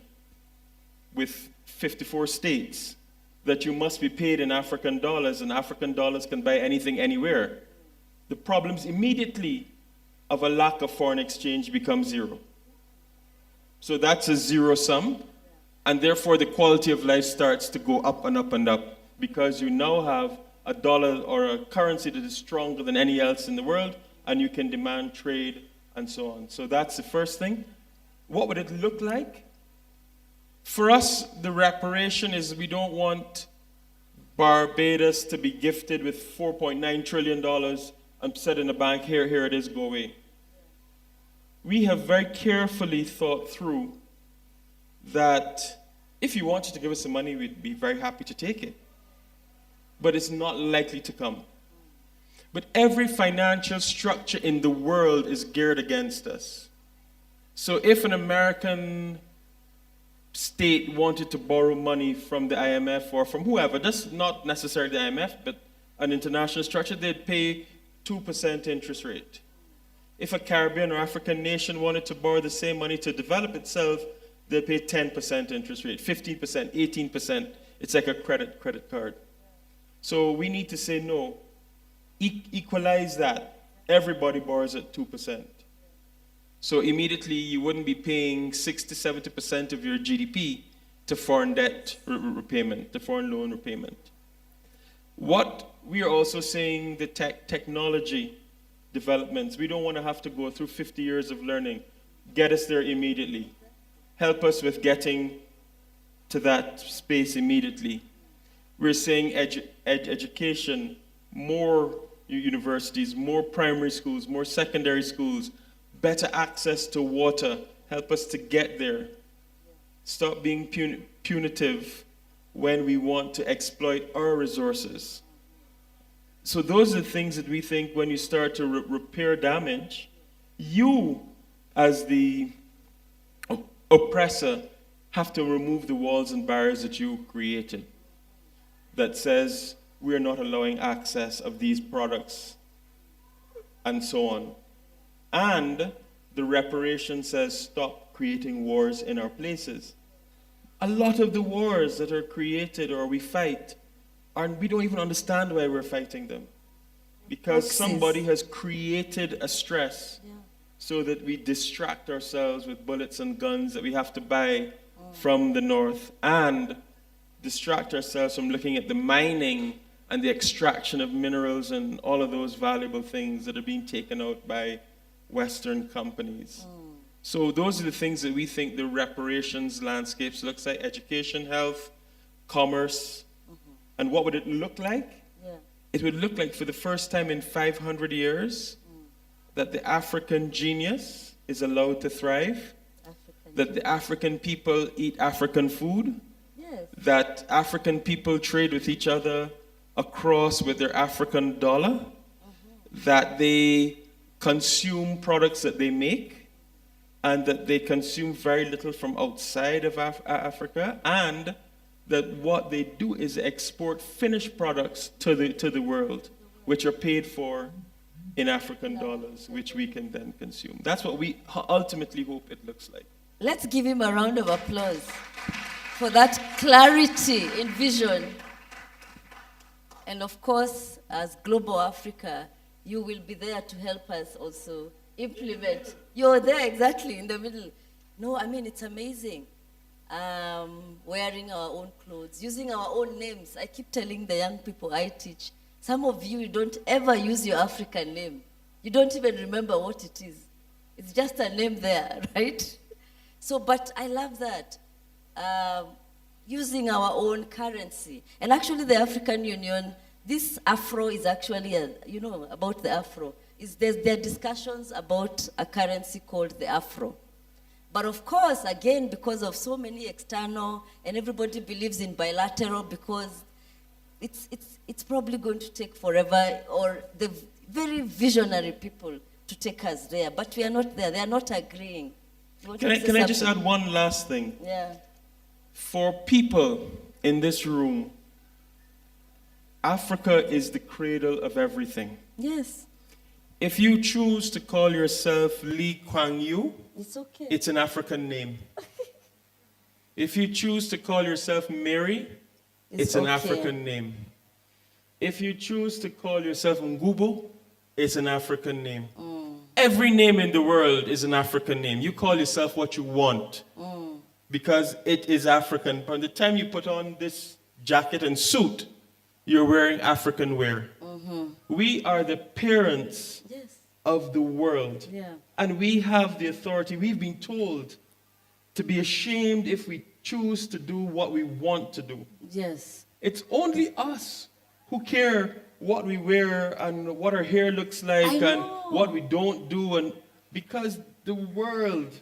with 54 states that you must be paid in African dollars and African dollars can buy anything anywhere, the problems immediately of a lack of foreign exchange become zero. So that's a zero sum, and therefore the quality of life starts to go up and up and up, because you now have a dollar or a currency that is stronger than any else in the world, and you can demand trade and so on. So that's the first thing. What would it look like? For us, the reparation is we don't want Barbados to be gifted with $4.9 trillion and set in a bank, here it is, go away. We have very carefully thought through that if you wanted to give us some money, we'd be very happy to take it. But it's not likely to come. But every financial structure in the world is geared against us. So if an American state wanted to borrow money from the IMF or from whoever, that's not necessarily the IMF, but an international structure, they'd pay 2% interest rate. If a Caribbean or African nation wanted to borrow the same money to develop itself, they'd pay 10% interest rate, 15%, 18%. It's like a credit card. So we need to say no. Equalize that. Everybody borrows at 2%. So immediately you wouldn't be paying 60-70% of your GDP to foreign debt repayment, to foreign loan repayment. What we are also saying, the technology developments, we don't want to have to go through 50 years of learning. Get us there immediately. Help us with getting to that space immediately. We're saying education, more universities, more primary schools, more secondary schools, better access to water, help us to get there. Stop being punitive when we want to exploit our resources. So those are the things that we think when you start to repair damage, you as the oppressor have to remove the walls and barriers that you created. That says we're not allowing access of these products, and so on. And the reparation says stop creating wars in our places. A lot of the wars that are created or we fight, we don't even understand why we're fighting them. Because somebody has created a stress so that we distract ourselves with bullets and guns that we have to buy from the north, and distract ourselves from looking at the mining and the extraction of minerals and all of those valuable things that are being taken out by Western companies. So those are the things that we think the reparations landscapes looks like: education, health, commerce. And what would it look like? It would look like, for the first time in 500 years, that the African genius is allowed to thrive, that the African people eat African food, that African people trade with each other across with their African dollar, that they consume products that they make, and that they consume very little from outside of Africa, and that what they do is export finished products to the world, which are paid for in African dollars, which we can then consume. That's what we ultimately hope it looks like. Let's give him a round of applause for that clarity in vision. And of course, as Global Africa, you will be there to help us also implement. You're there exactly in the middle. No, I mean, it's amazing. Wearing our own clothes, using our own names. I keep telling the young people I teach, some of you don't ever use your African name. You don't even remember what it is. It's just a name there, right? So, but I love that. Using our own currency. And actually the African Union, this Afro is actually, about the Afro. There are discussions about a currency called the Afro. But of course, again, because of so many external, and everybody believes in bilateral, because it's probably going to take forever, or the very visionary people to take us there. But we are not there. They are not agreeing. Can I just add one last thing? Yeah. For people in this room, Africa is the cradle of everything. Yes. If you choose to call yourself Lee Kuan Yew, it's okay. It's an African name. If you choose to call yourself Mary, it's an African name. If you choose to call yourself Ngubo, it's an African name. Every name in the world is an African name. You call yourself what you want because it is African. By the time you put on this jacket and suit, you're wearing African wear. We are the parents of the world. And we have the authority. We've been told to be ashamed if we choose to do what we want to do. Yes. It's only us who care what we wear and what our hair looks like and what we don't do. And because the world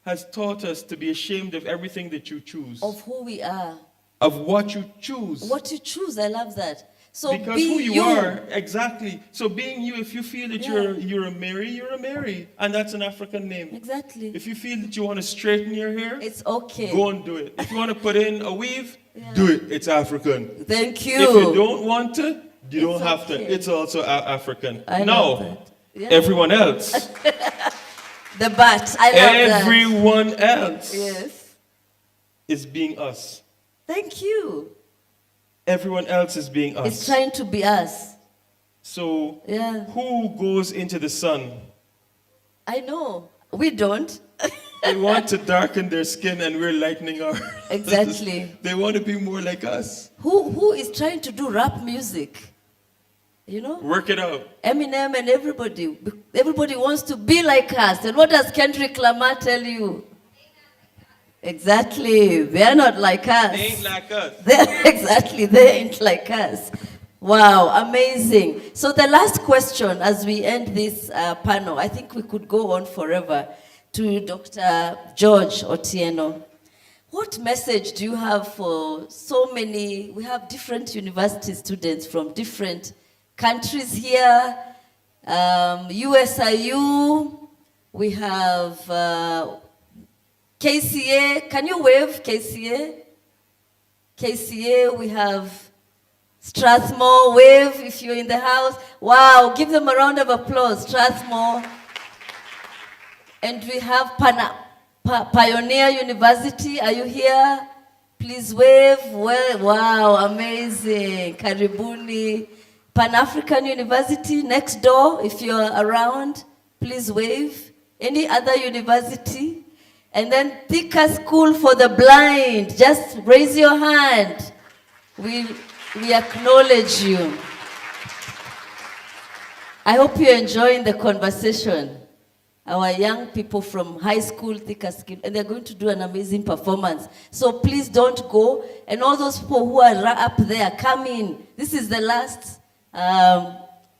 has taught us to be ashamed of everything that you choose. Of who we are. Of what you choose. What you choose, I love that. So because be who you are, exactly. So being you, if you feel that you're a Mary, you're a Mary. And that's an African name. Exactly. If you feel that you want to straighten your hair, it's okay. Go and do it. If you want to put in a weave, do it. It's African. Thank you. If you don't want to, you don't have to. It's also African. Now, everyone else. The bat. I love everyone else is being us. Thank you. Everyone else is being us. It's trying to be us. So, who goes into the sun? I know. We don't. They want to darken their skin and we're lightening our... Exactly. They want to be more like us. Who is trying to do rap music? You know? Work it out. Eminem and everybody. Everybody wants to be like us. And what does Kendrick Lamar tell you? Exactly. They're not like us. They ain't like us. Exactly. They ain't like us. Wow, amazing. So the last question as we end this panel, I think we could go on forever, to Dr. George Otieno. What message do you have for so many, we have different university students from different countries here, USIU, we have KCA, can you wave KCA? KCA, we have Strathmore, wave if you're in the house. Wow, give them a round of applause, Strathmore. And we have Pioneer University, are you here? Please wave. Well, wow, amazing. Karibuni. Pan-African University next door, if you're around, please wave. Any other university? And then Thika School for the Blind, just raise your hand. We acknowledge you. I hope you're enjoying the conversation. Our young people from high school, Thika School, and they're going to do an amazing performance. So please don't go. And all those people who are up there, come in. This is the last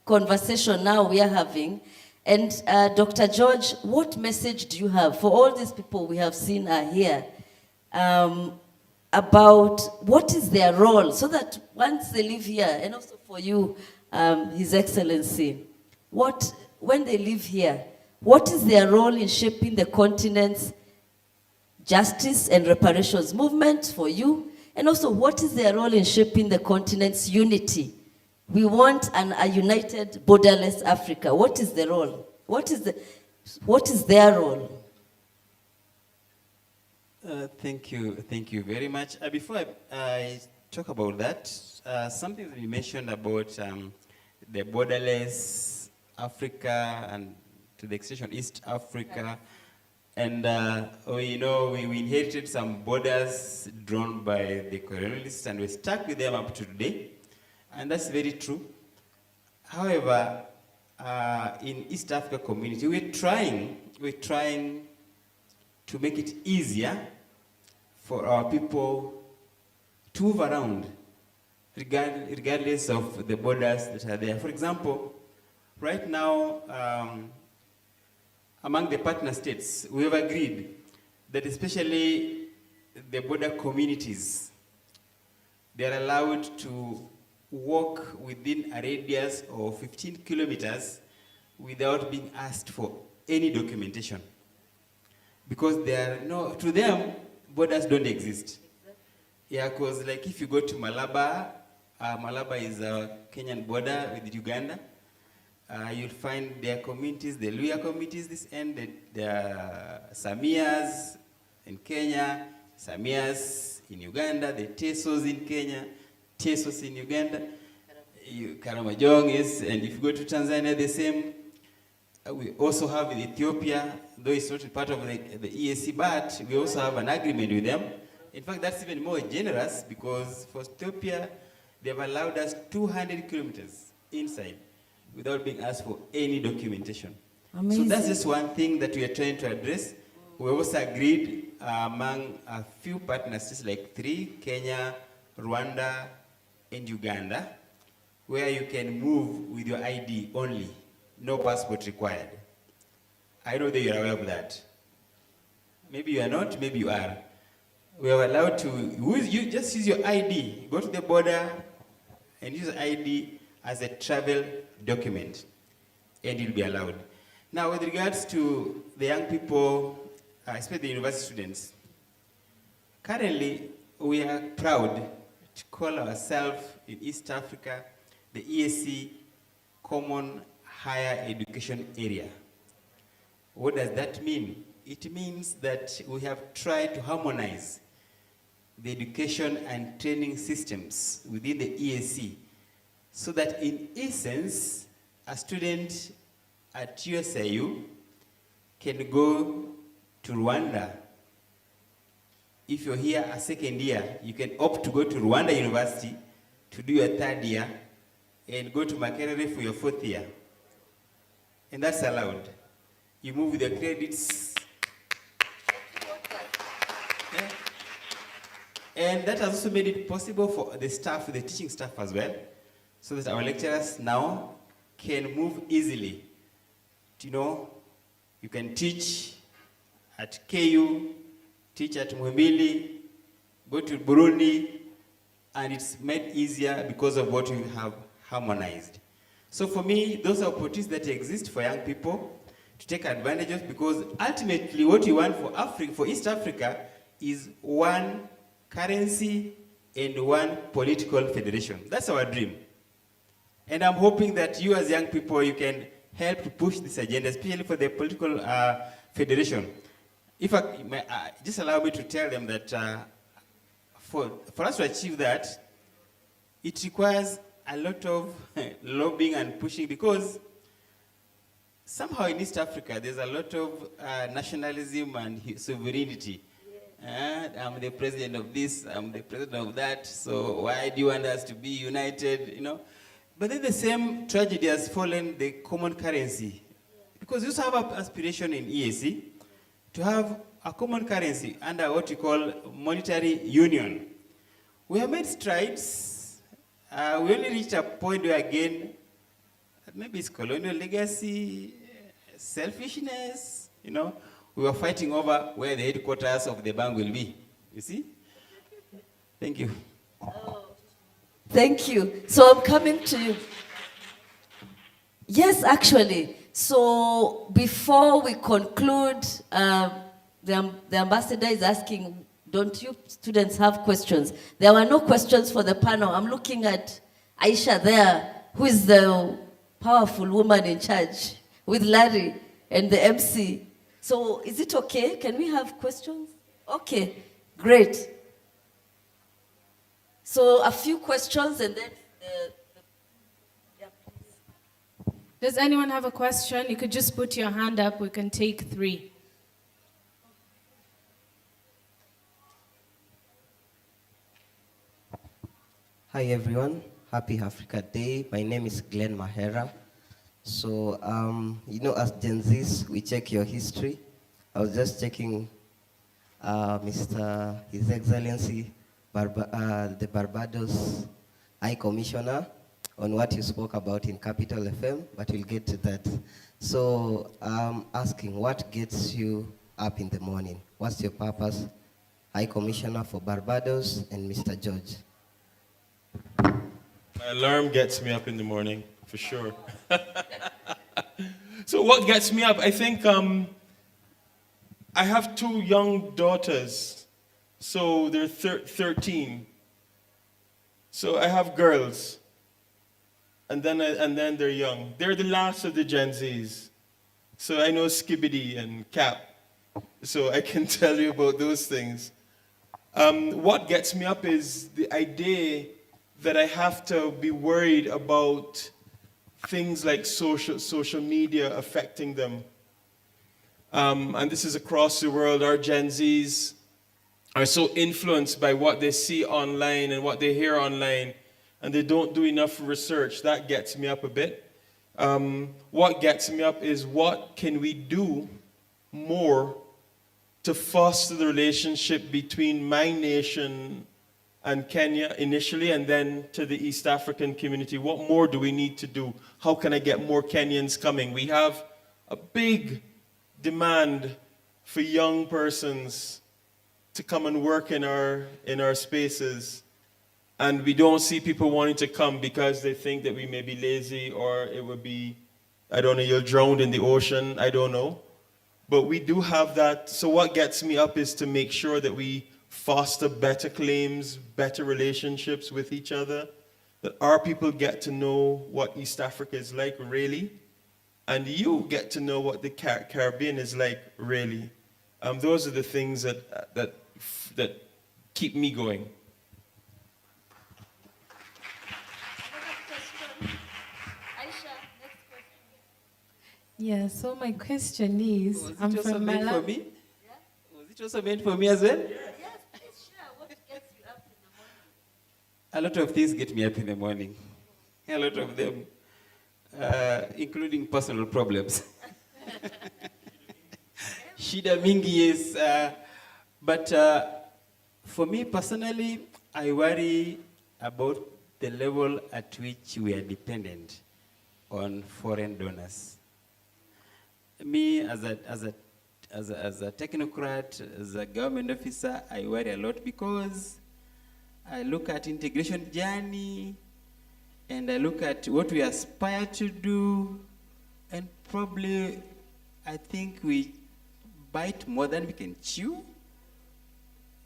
conversation now we are having. And Dr. George, what message do you have for all these people we have seen are here about what is their role, so that once they live here, and also for you, His Excellency, when they live here, what is their role in shaping the continent's justice and reparations movement for you? And also, what is their role in shaping the continent's unity? We want a united, borderless Africa. What is the role? What is their role? Thank you very much. Before I talk about that, something that you mentioned about the borderless Africa and to the extension East Africa, and we inherited some borders drawn by the colonialists, and we stuck with them up to today. And that's very true. However, in East Africa community, we're trying to make it easier for our people to move around, regardless of the borders that are there. For example, right now, among the partner states, we have agreed that especially the border communities, they are allowed to walk within a radius of 15 kilometers without being asked for any documentation. Because to them, borders don't exist. Yeah, because like if you go to Malaba, Malaba is a Kenyan border with Uganda. You'll find their communities, the Luya communities, this end, the Samias in Kenya, Samias in Uganda, the Tesos in Kenya, Tesos in Uganda, Karamajong is, and if you go to Tanzania, the same. We also have in Ethiopia, though it's not part of the EAC, but we also have an agreement with them. In fact, that's even more generous because for Ethiopia, they've allowed us 200 kilometers inside without being asked for any documentation. Amazing. So that's just one thing that we are trying to address. We also agreed among a few partners, just like 3, Kenya, Rwanda, and Uganda, where you can move with your ID only, no passport required. I know that you are aware of that. Maybe you are not, maybe you are. We are allowed to just use your ID. Go to the border and use ID as a travel document, and you'll be allowed. Now, with regards to the young people, especially the university students, currently we are proud to call ourselves in East Africa the EAC Common Higher Education Area. What does that mean? It means that we have tried to harmonize the education and training systems within the EAC so that in essence, a student at USIU can go to Rwanda. If you're here a second year, you can opt to go to Rwanda University to do your 3rd year and go to Makerere for your 4th year. And that's allowed. You move with your credits. Yeah. And that has also made it possible for the staff, the teaching staff as well, so that our lecturers now can move easily. You can teach at KU, teach at Muhimbili, go to Burundi, and it's made easier because of what we have harmonized. So for me, those are opportunities that exist for young people to take advantage of, because ultimately what we want for East Africa is one currency and one political federation. That's our dream. And I'm hoping that you as young people, you can help to push this agenda, especially for the political federation. If just allow me to tell them that for us to achieve that, it requires a lot of lobbying and pushing, because somehow in East Africa, there's a lot of nationalism and sovereignty. I'm the president of this, I'm the president of that, so why do you want us to be united, you know? But then the same tragedy has fallen the common currency. Because we also have an aspiration in EAC to have a common currency under what we call monetary union. We have made strides. We only reached a point where, again, maybe it's colonial legacy, selfishness, you know. We were fighting over where the headquarters of the bank will be. You see? Thank you. Thank you. So I'm coming to you. Yes, actually. So before we conclude, the ambassador is asking, don't you students have questions? There were no questions for the panel. I'm looking at Aisha there, who is the powerful woman in charge, with Larry and the MC. So is it okay? Can we have questions? Okay, great. So a few questions and then yeah, please. Does anyone have a question? You could just put your hand up. We can take 3. Hi everyone, happy Africa Day. My name is Glenn Mahera. So, you know, as Gen Zs, we check your history. I was just checking His Excellency, the Barbados High Commissioner, on what you spoke about in Capital FM, but we'll get to that. So, I'm asking, what gets you up in the morning? What's your purpose? High Commissioner for Barbados and Mr. George. My alarm gets me up in the morning, for sure. So what gets me up? I think I have 2 young daughters, so they're 13. So I have girls, and then they're young. They're the last of the Gen Zs. So I know Skibbity and Cap, so I can tell you about those things. What gets me up is the idea that I have to be worried about things like social media affecting them. And this is across the world. Our Gen Zs are so influenced by what they see online and what they hear online, and they don't do enough research. That gets me up a bit. What gets me up is, what can we do more to foster the relationship between my nation and Kenya initially, and then to the East African community? What more do we need to do? How can I get more Kenyans coming? We have a big demand for young persons to come and work in our spaces, and we don't see people wanting to come because they think that we may be lazy, or it would be, I don't know, you're drowned in the ocean, I don't know. But we do have that. So what gets me up is to make sure that we foster better claims, better relationships with each other, that our people get to know what East Africa is like really, and you get to know what the Caribbean is like really. Those are the things that keep me going. Yeah, so my question is, I'm from Malawi. Was it also meant for me as well? A lot of things get me up in the morning. A lot of them, including personal problems. Shida mingi, yes. But for me personally, I worry about the level at which we are dependent on foreign donors. Me, as a technocrat, as a government officer, I worry a lot, because I look at integration journey, and I look at what we aspire to do, and probably I think we bite more than we can chew.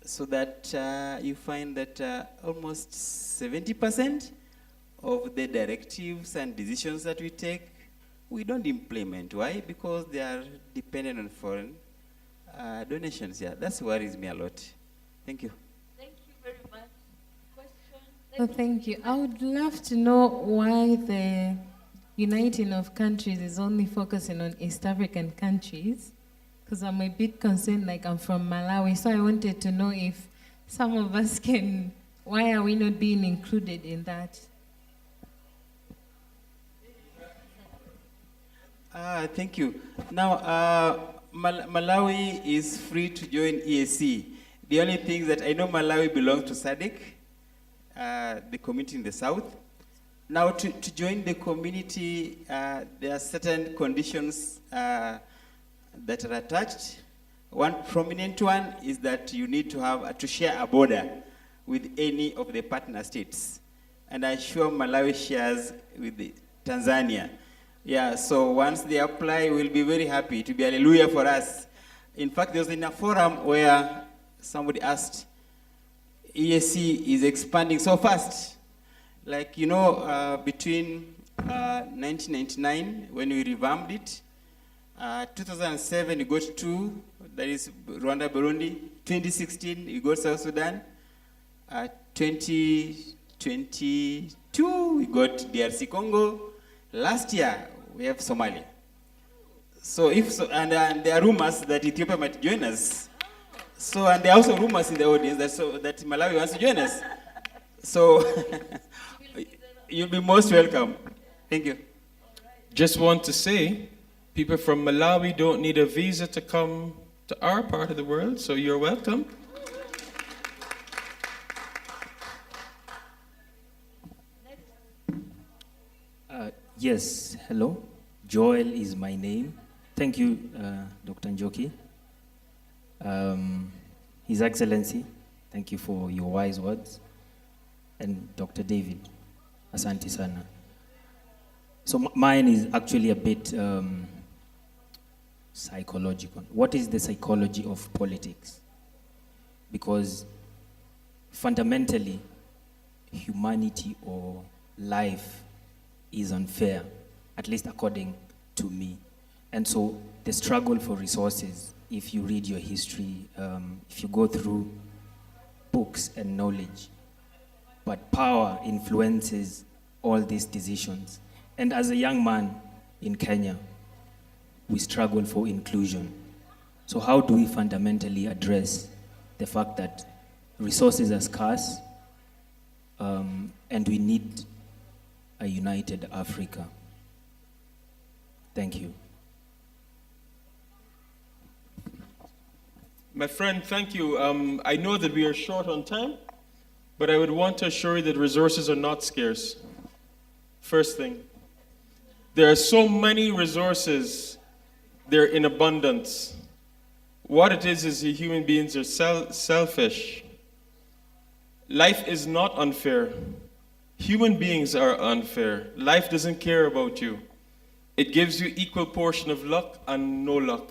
so that you find that almost 70% of the directives and decisions that we take, we don't implement. Why? Because they are dependent on foreign donations. Yeah, that worries me a lot. Thank you. Thank you very much. Question? Oh, thank you. I would love to know why the uniting of countries is only focusing on East African countries, because I'm a bit concerned, like I'm from Malawi, so I wanted to know if some of us can, why are we not being included in that? Thank you. Now, Malawi is free to join EAC. The only thing that I know, Malawi belongs to SADC, the community in the south. Now, to join the community, there are certain conditions that are attached. One prominent one is that you need to have to share a border with any of the partner states. And I'm sure Malawi shares with Tanzania. Yeah, so once they apply, we'll be very happy. To be hallelujah for us. In fact, there was in a forum where somebody asked, EAC is expanding so fast. Like, you know, between 1999, when we revamped it, 2007, we got 2, that is Rwanda, Burundi. 2016, we got South Sudan. 2022, we got DRC Congo. Last year, we have Somalia. So and there are rumors that Ethiopia might join us. So, and there are also rumors in the audience that Malawi wants to join us. So, you'll be most welcome. Thank you. Just want to say, people from Malawi don't need a visa to come to our part of the world, so you're welcome. Yes, hello. Joel is my name. Thank you, Dr. Njoki. His Excellency, thank you for your wise words. And Dr. David, asante sana. So mine is actually a bit psychological. What is the psychology of politics? Because fundamentally, humanity or life is unfair, at least according to me. And so the struggle for resources, if you read your history, if you go through books and knowledge, but power influences all these decisions. And as a young man in Kenya, we struggle for inclusion. So how do we fundamentally address the fact that resources are scarce and we need a united Africa? Thank you. My friend, thank you. I know that we are short on time, but I would want to assure you that resources are not scarce. First thing, there are so many resources, they're in abundance. What it is human beings are selfish. Life is not unfair. Human beings are unfair. Life doesn't care about you. It gives you equal portion of luck and no luck.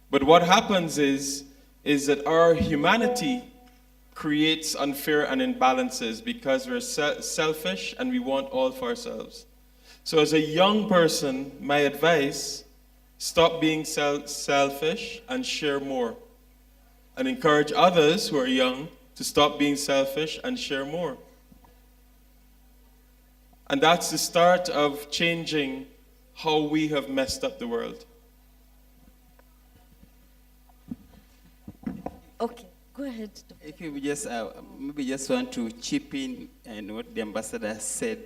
But what happens is that our humanity creates unfair and imbalances because we're selfish and we want all for ourselves. So as a young person, my advice, stop being selfish and share more. And encourage others who are young to stop being selfish and share more. And that's the start of changing how we have messed up the world. Okay, go ahead. If you just maybe just want to chip in and what the ambassador said,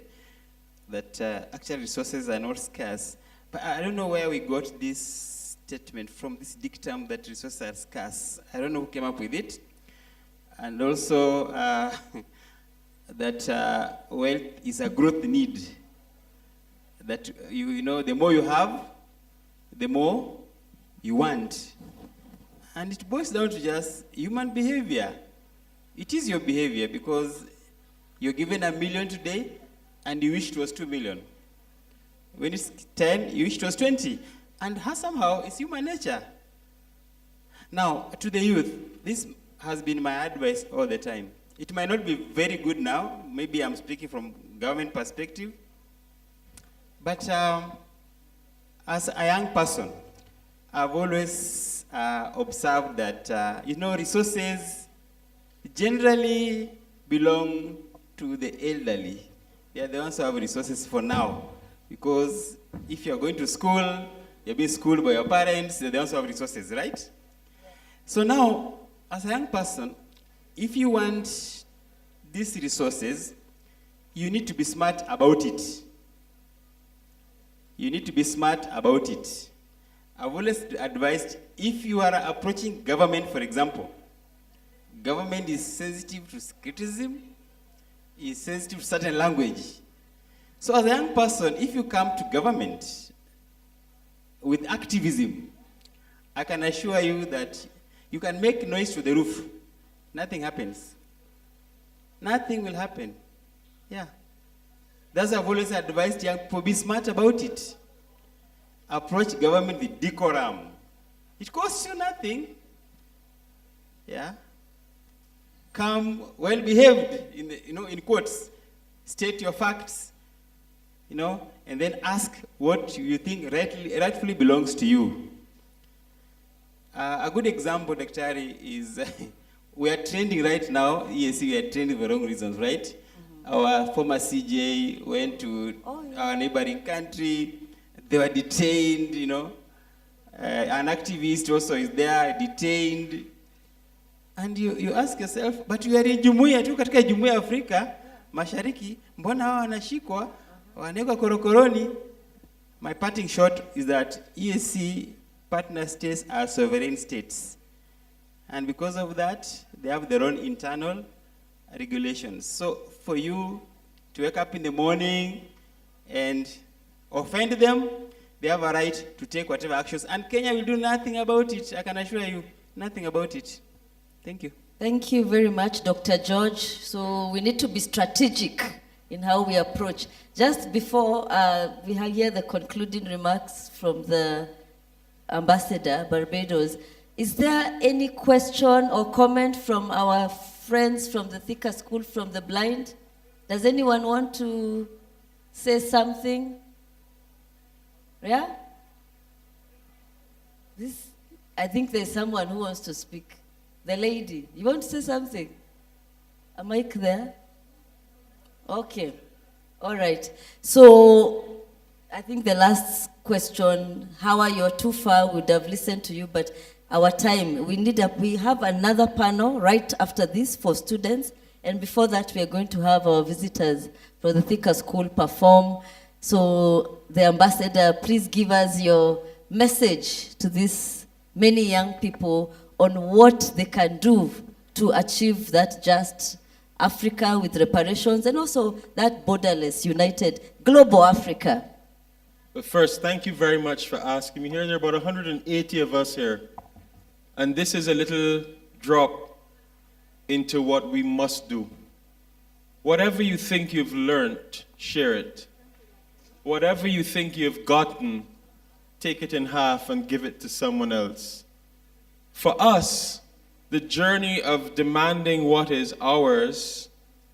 that actual resources are not scarce. But I don't know where we got this statement from, this dictum that resources are scarce. I don't know who came up with it. And also that wealth is a growth need. That you know, the more you have, the more you want. And it boils down to just human behavior. It is your behavior because you're given $1 million today and you wish it was 2 million. When it's 10, you wish it was 20. And somehow it's human nature. Now, to the youth, this has been my advice all the time. It might not be very good now. Maybe I'm speaking from government perspective. But as a young person, I've always observed that, resources generally belong to the elderly. They are the ones who have resources for now. Because if you're going to school, you're being schooled by your parents, they're the ones who have resources, right? So now, as a young person, if you want these resources, you need to be smart about it. You need to be smart about it. I've always advised, if you are approaching government, for example, government is sensitive to criticism, is sensitive to certain language. So as a young person, if you come to government with activism, I can assure you that you can make noise to the roof. Nothing happens. Nothing will happen. Yeah. That's why I've always advised young people, be smart about it. Approach government with decorum. It costs you nothing. Yeah. Come well behaved, in quotes. State your facts, and then ask what you think rightfully belongs to you. A good example, Daktari, is we are trending right now. Yes, we are trending for wrong reasons, right? Mm-hmm. Our former CJ went to our neighboring country. They were detained, an activist also is there, detained. And you ask yourself, but we are in Jumuiya tu katika Jumuiya ya Afrika Mashariki, mbona hawa wanashikwa, wanawekwa korokoroni? My parting shot is that EAC partner states are sovereign states. And because of that, they have their own internal regulations. So for you to wake up in the morning and offend them, they have a right to take whatever actions. And Kenya will do nothing about it. I can assure you, nothing about it. Thank you. Thank you very much, Dr. George. So we need to be strategic in how we approach. Just before we hear the concluding remarks from the Ambassador, Barbados, is there any question or comment from our friends from the Thika School, from the blind? Does anyone want to say something? Yeah? I think there's someone who wants to speak. The lady, you want to say something? A mic there? Okay. All right. So I think the last question, how you're too far, would have listened to you, but our time, we have another panel right after this for students, and before that we are going to have our visitors from the Thika School perform. So the ambassador, please give us your message to these many young people on what they can do to achieve that just Africa with reparations, and also that borderless, united, global Africa. But first, thank you very much for asking me here. There are about 180 of us here. And this is a little drop into what we must do. Whatever you think you've learned, share it. Whatever you think you've gotten, take it in half and give it to someone else. For us, the journey of demanding what is ours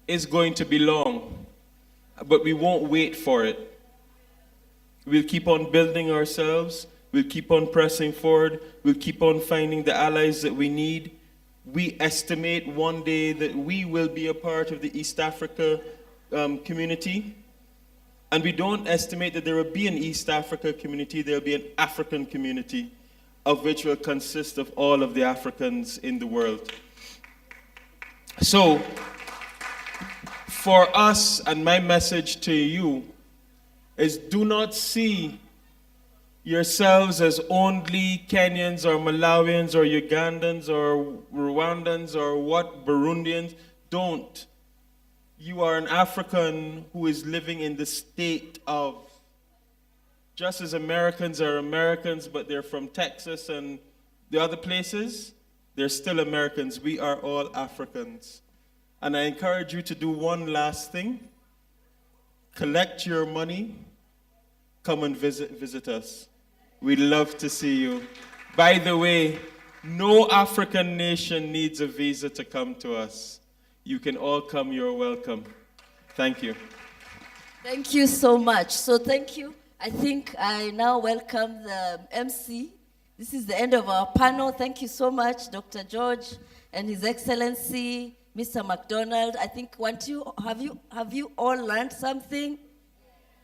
is going to be long, but we won't wait for it. We'll keep on building ourselves, we'll keep on pressing forward, we'll keep on finding the allies that we need. We estimate one day that we will be a part of the East Africa community, and we don't estimate that there will be an East Africa community, there will be an African community, of which will consist of all of the Africans in the world. So, for us, and my message to you, is do not see yourselves as only Kenyans or Malawians or Ugandans or Rwandans or Burundians. Don't. You are an African who is living in the state of. Just as Americans are Americans, but they're from Texas and the other places, they're still Americans. We are all Africans. And I encourage you to do one last thing. Collect your money. Come and visit us. We'd love to see you. By the way, No African nation needs a visa to come to us. You can all come, you're welcome. Thank you. Thank you so much. So thank you. I think I now welcome the MC. This is the end of our panel. Thank you so much, Dr. George and His Excellency, Mr. MacDonald. I think have you all learned something?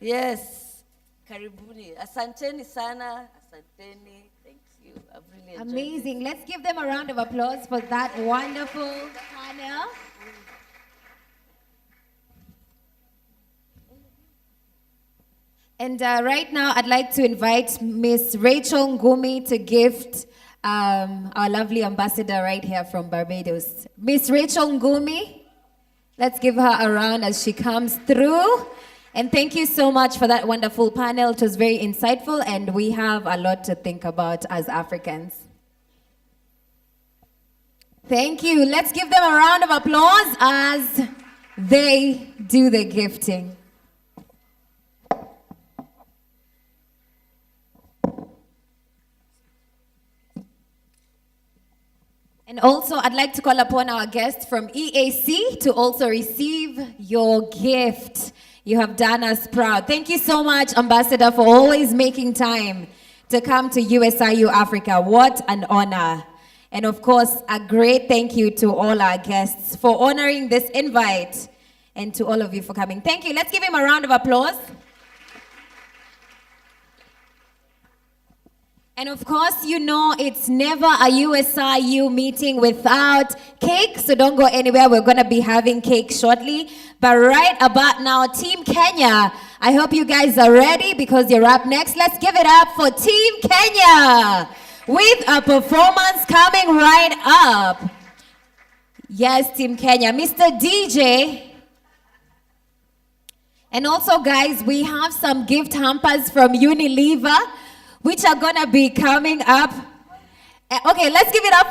Yes. Karibuni. Asanteni sana. Asanteni. Thank you. I've really enjoyed Amazing. Let's give them a round of applause for that wonderful panel. And right now, I'd like to invite Miss Rachel Ngumi to gift our lovely ambassador right here from Barbados. Miss Rachel Ngumi, let's give her a round as she comes through. And thank you so much for that wonderful panel. It was very insightful, and we have a lot to think about as Africans. Thank you. Let's give them a round of applause as they do the gifting. And also, I'd like to call upon our guest from EAC to also receive your gift. You have done us proud. Thank you so much, Ambassador, for always making time to come to USIU Africa. What an honor. And of course, a great thank you to all our guests for honoring this invite and to all of you for coming. Thank you. Let's give him a round of applause. And of course, you know it's never a USIU meeting without cake, so don't go anywhere. We're going to be having cake shortly. But right about now, Team Kenya, I hope you guys are ready because you're up next. Let's give it up for Team Kenya with a performance coming right up. Yes, Team Kenya. Mr. DJ. And also, guys, we have some gift hampers from Unilever, which are gonna be coming up. Okay, let's give it up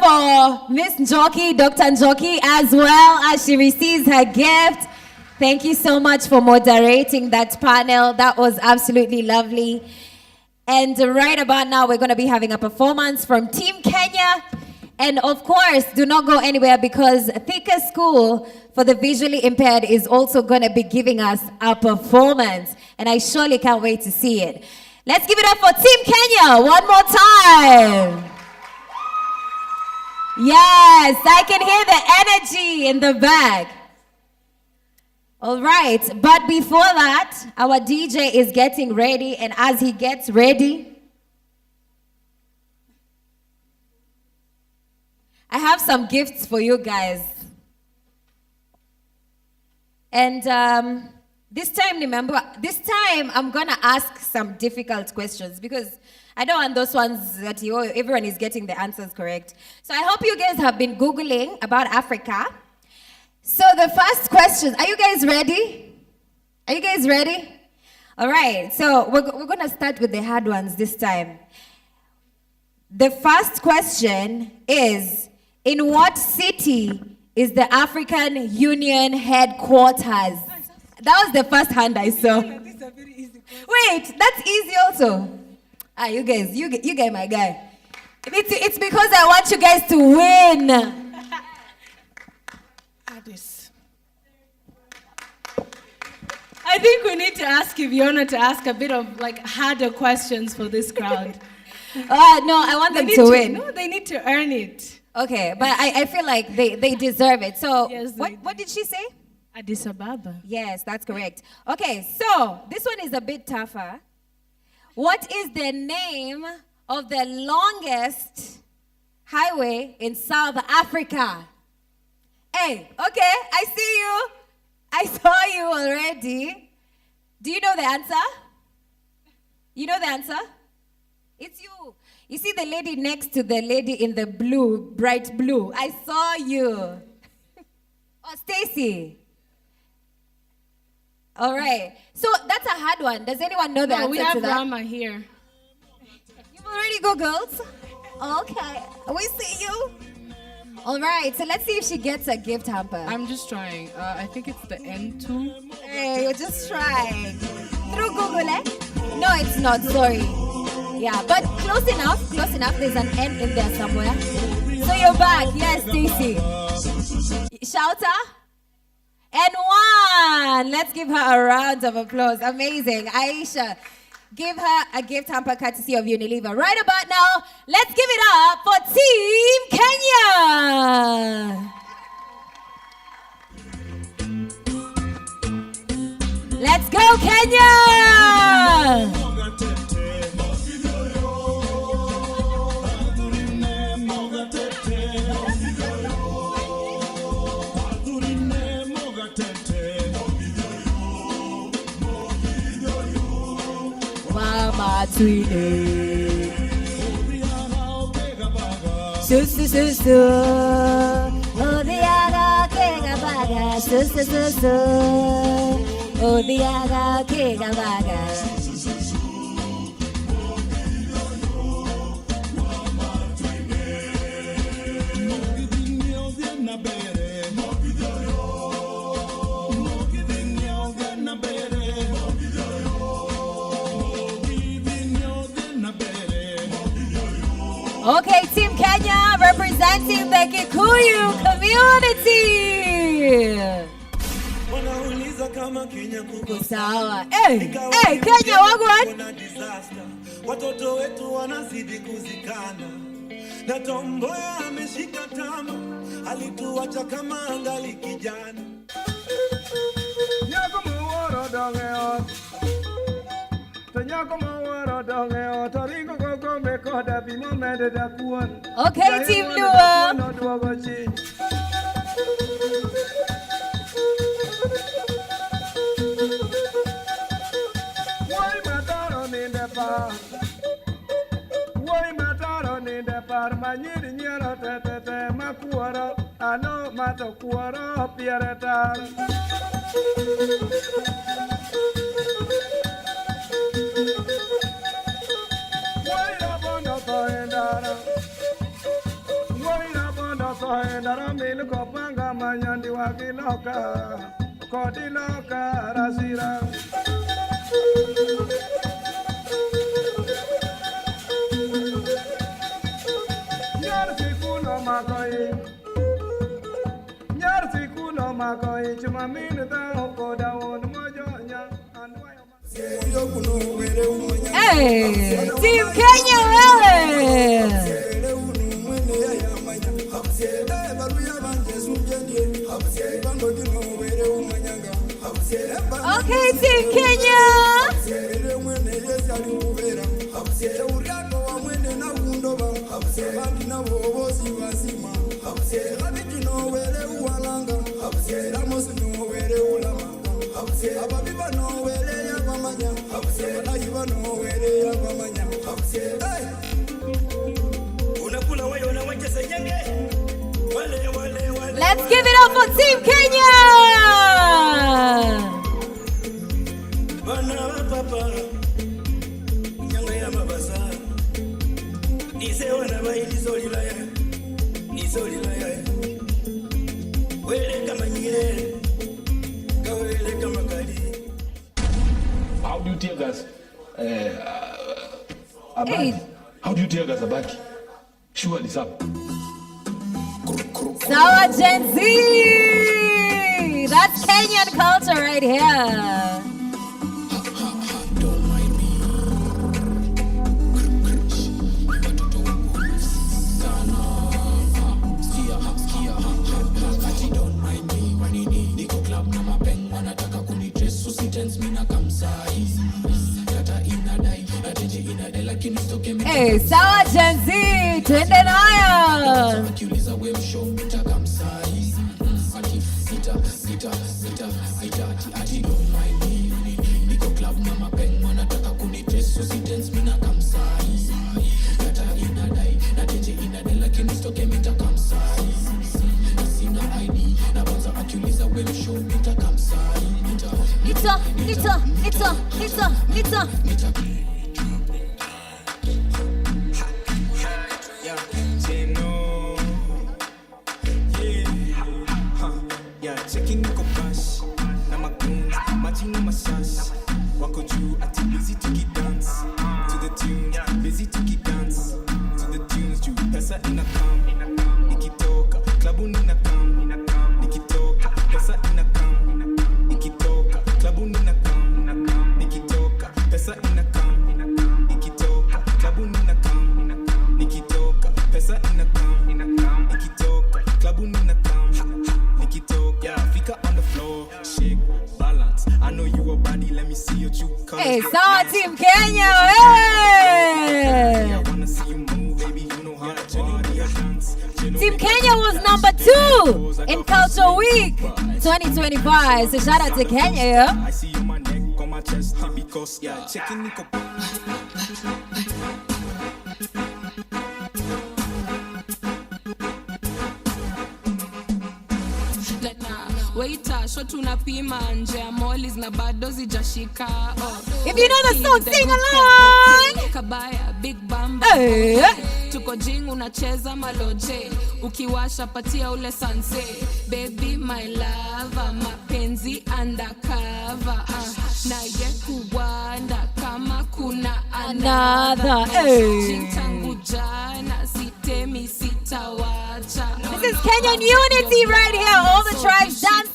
for Miss Njoki, Dr. Njoki, as well as she receives her gift. Thank you so much for moderating that panel. That was absolutely lovely. And right about now, we're gonna be having a performance from Team Kenya. And of course, do not go anywhere because Thika School for the Visually Impaired is also gonna be giving us a performance. And I surely can't wait to see it. Let's give it up for Team Kenya one more time. Yes, I can hear the energy in the back. All right, but before that, our DJ is getting ready, and as he gets ready, I have some gifts for you guys. And this time I'm gonna ask some difficult questions because I don't want those ones that everyone is getting the answers correct. So I hope you guys have been Googling about Africa. So the first question, are you guys ready? Are you guys ready? All right, so we're gonna start with the hard ones this time. The first question is, in what city is the African Union headquarters? That was the first hand I saw. Wait, that's easy also. You guys, my guy. It's because I want you guys to win. I think we need to ask Iviona to ask a bit of harder questions for this crowd. No, I want them to win. No, they need to earn it. Okay, but I feel like they deserve it. So yes, what did she say? Addis Ababa. Yes, that's correct. Okay, so this one is a bit tougher. What is the name of the longest highway in South Africa? Hey, okay, I see you. I saw you already. Do you know the answer? You know the answer? It's you. You see the lady next to the lady in the blue, bright blue. I saw you. Oh, Stacy. All right. So that's a hard one. Does anyone know the answer we have to that? Rama here. You've already Googled? Okay. We see you. All right. So let's see if she gets a gift hamper. I'm just trying. I think it's the N2. Hey, you're just trying. Through Google, eh? No, it's not. Sorry. Yeah, but close enough. There's an N in there somewhere. So you're back. Yes, Stacy. Shouter. And one. Let's give her a round of applause. Amazing. Aisha, give her a gift hamper courtesy of Unilever. Right about now, let's give it up for Team Kenya. Let's go, Kenya! Mama Twine. Susu susu. Odiaga kega baga. Susu susu. Odiaga kega baga. Okay, Team Kenya representing the Kikuyu community. Sawa. Hey, Kenya wagwan. Watoto wetu wanazidi kuzikana. Na tomboya ameshika tama. Alituacha kama angali kijana. Nyako mworo dongeo. Okay, Team Lua. Hey, Team Kenya Wele. Okay, Team Kenya. Let's give it up for Team Kenya. How do you tear gas? How do you tear gas a back? Sure, it's up. Sawa Gen Z. That's Kenyan culture right here. Hey, sawa Gen Z, twende nayo. Nita. Checking niko bash na magoons matching na mashash wako juu ati busy tiki dance to the tune busy Hey, sawa Team Kenya. Hey. Team Kenya was number 2 in Culture Week 2025. So shout out to Kenya. Yeah? I see you my neck on my chest because checking Waiter, shot unapima nje ya malls na bado zijashika. If you know the song, sing along. Kabaya, big bamba. Hey. Tuko jing unacheza maloje. Ukiwasha patia ule sanse. Baby my love, mapenzi undercover. Na ye kuwanda kama kuna Another. Hey. Tangu jana sitemi sitawacha. This is Kenyan unity right here. All the tribes dancing.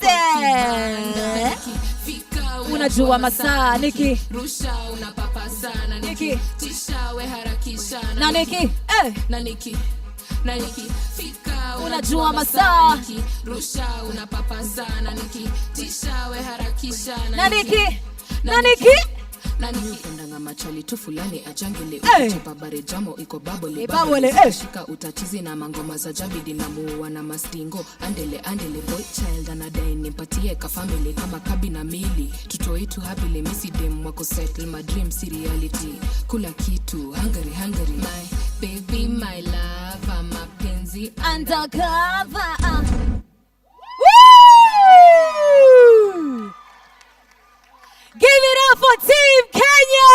Unajua masaa Nikki. Rusha unapapa sana Nikki. Tisha we harakisha na Nikki. Na Nikki. Na Nikki. Fika unajua masaa Nikki. Rusha unapapa sana Nikki. Tisha we harakisha na Nikki. Na Nikki. Nani upendanga machali tu fulani ajangele uchapa bare jamo iko babole shika utatizi na mangoma za jabidi na muwa na mastingo andele boy child anadai nimpatie ka family kama kabi na mili tutoi tu happily misi dem wako settle my dreams reality kula kitu hungry my baby my love mapenzi undercover Give it up for Team Kenya!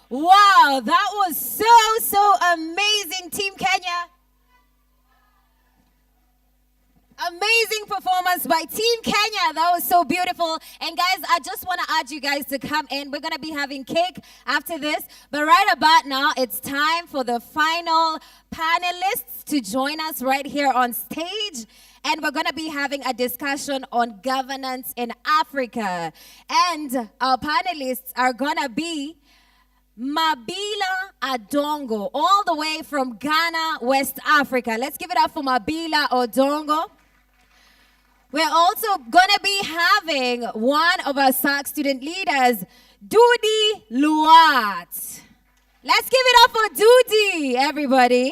Wow, that was so amazing, Team Kenya. Amazing performance by Team Kenya. That was so beautiful. And guys, I just want to urge you guys to come in. We're going to be having cake after this. But right about now, it's time for the final panelists to join us right here on stage. And we're going to be having a discussion on governance in Africa. And our panelists are going to be Mabila Adongo, all the way from Ghana, West Africa. Let's give it up for Mabila Odongo. We're also going to be having one of our SAC student leaders, Dudi Luat. Let's give it up for Dudi, everybody.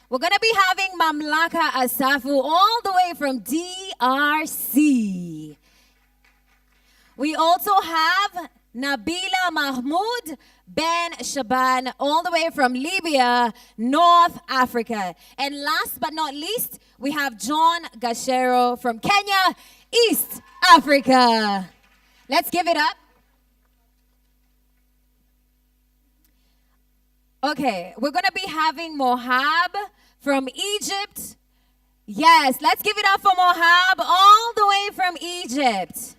We're going to be having Mamlaka Asafu all the way from DRC. We also have Nabila Mahmoud Ben Shaban all the way from Libya, North Africa. And last but not least, we have John Gashero from Kenya, East Africa. Let's give it up. Okay, we're going to be having Mohab from Egypt. Yes, let's give it up for Mohab all the way from Egypt.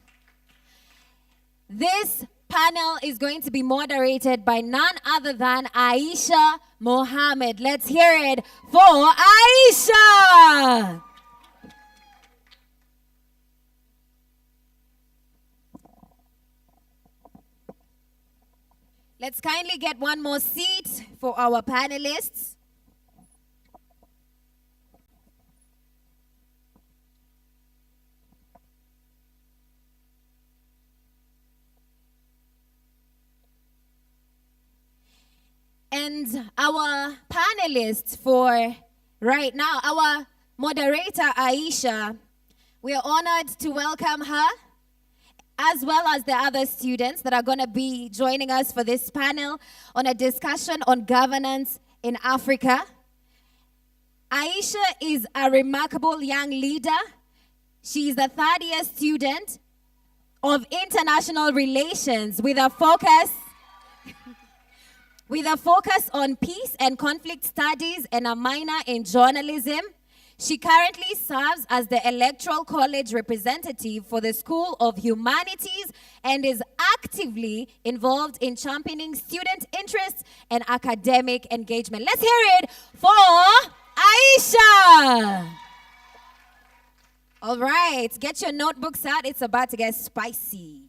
This panel is going to be moderated by none other than Aisha Mohammed. Let's hear it for Aisha. Let's kindly get one more seat for our panelists. And our panelists for right now, our moderator, Aisha, we are honored to welcome her, as well as the other students that are going to be joining us for this panel on a discussion on governance in Africa. Aisha is a remarkable young leader. She is a third-year student of international relations with a focus on peace and conflict studies and a minor in journalism. She currently serves as the Electoral College representative for the School of Humanities and is actively involved in championing student interests and academic engagement. Let's hear it for Aisha. All right, get your notebooks out. It's about to get spicy.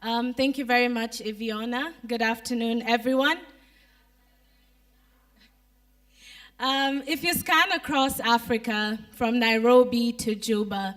Thank you very much, Iviona. Good afternoon, everyone. If you scan across Africa, from Nairobi to Juba,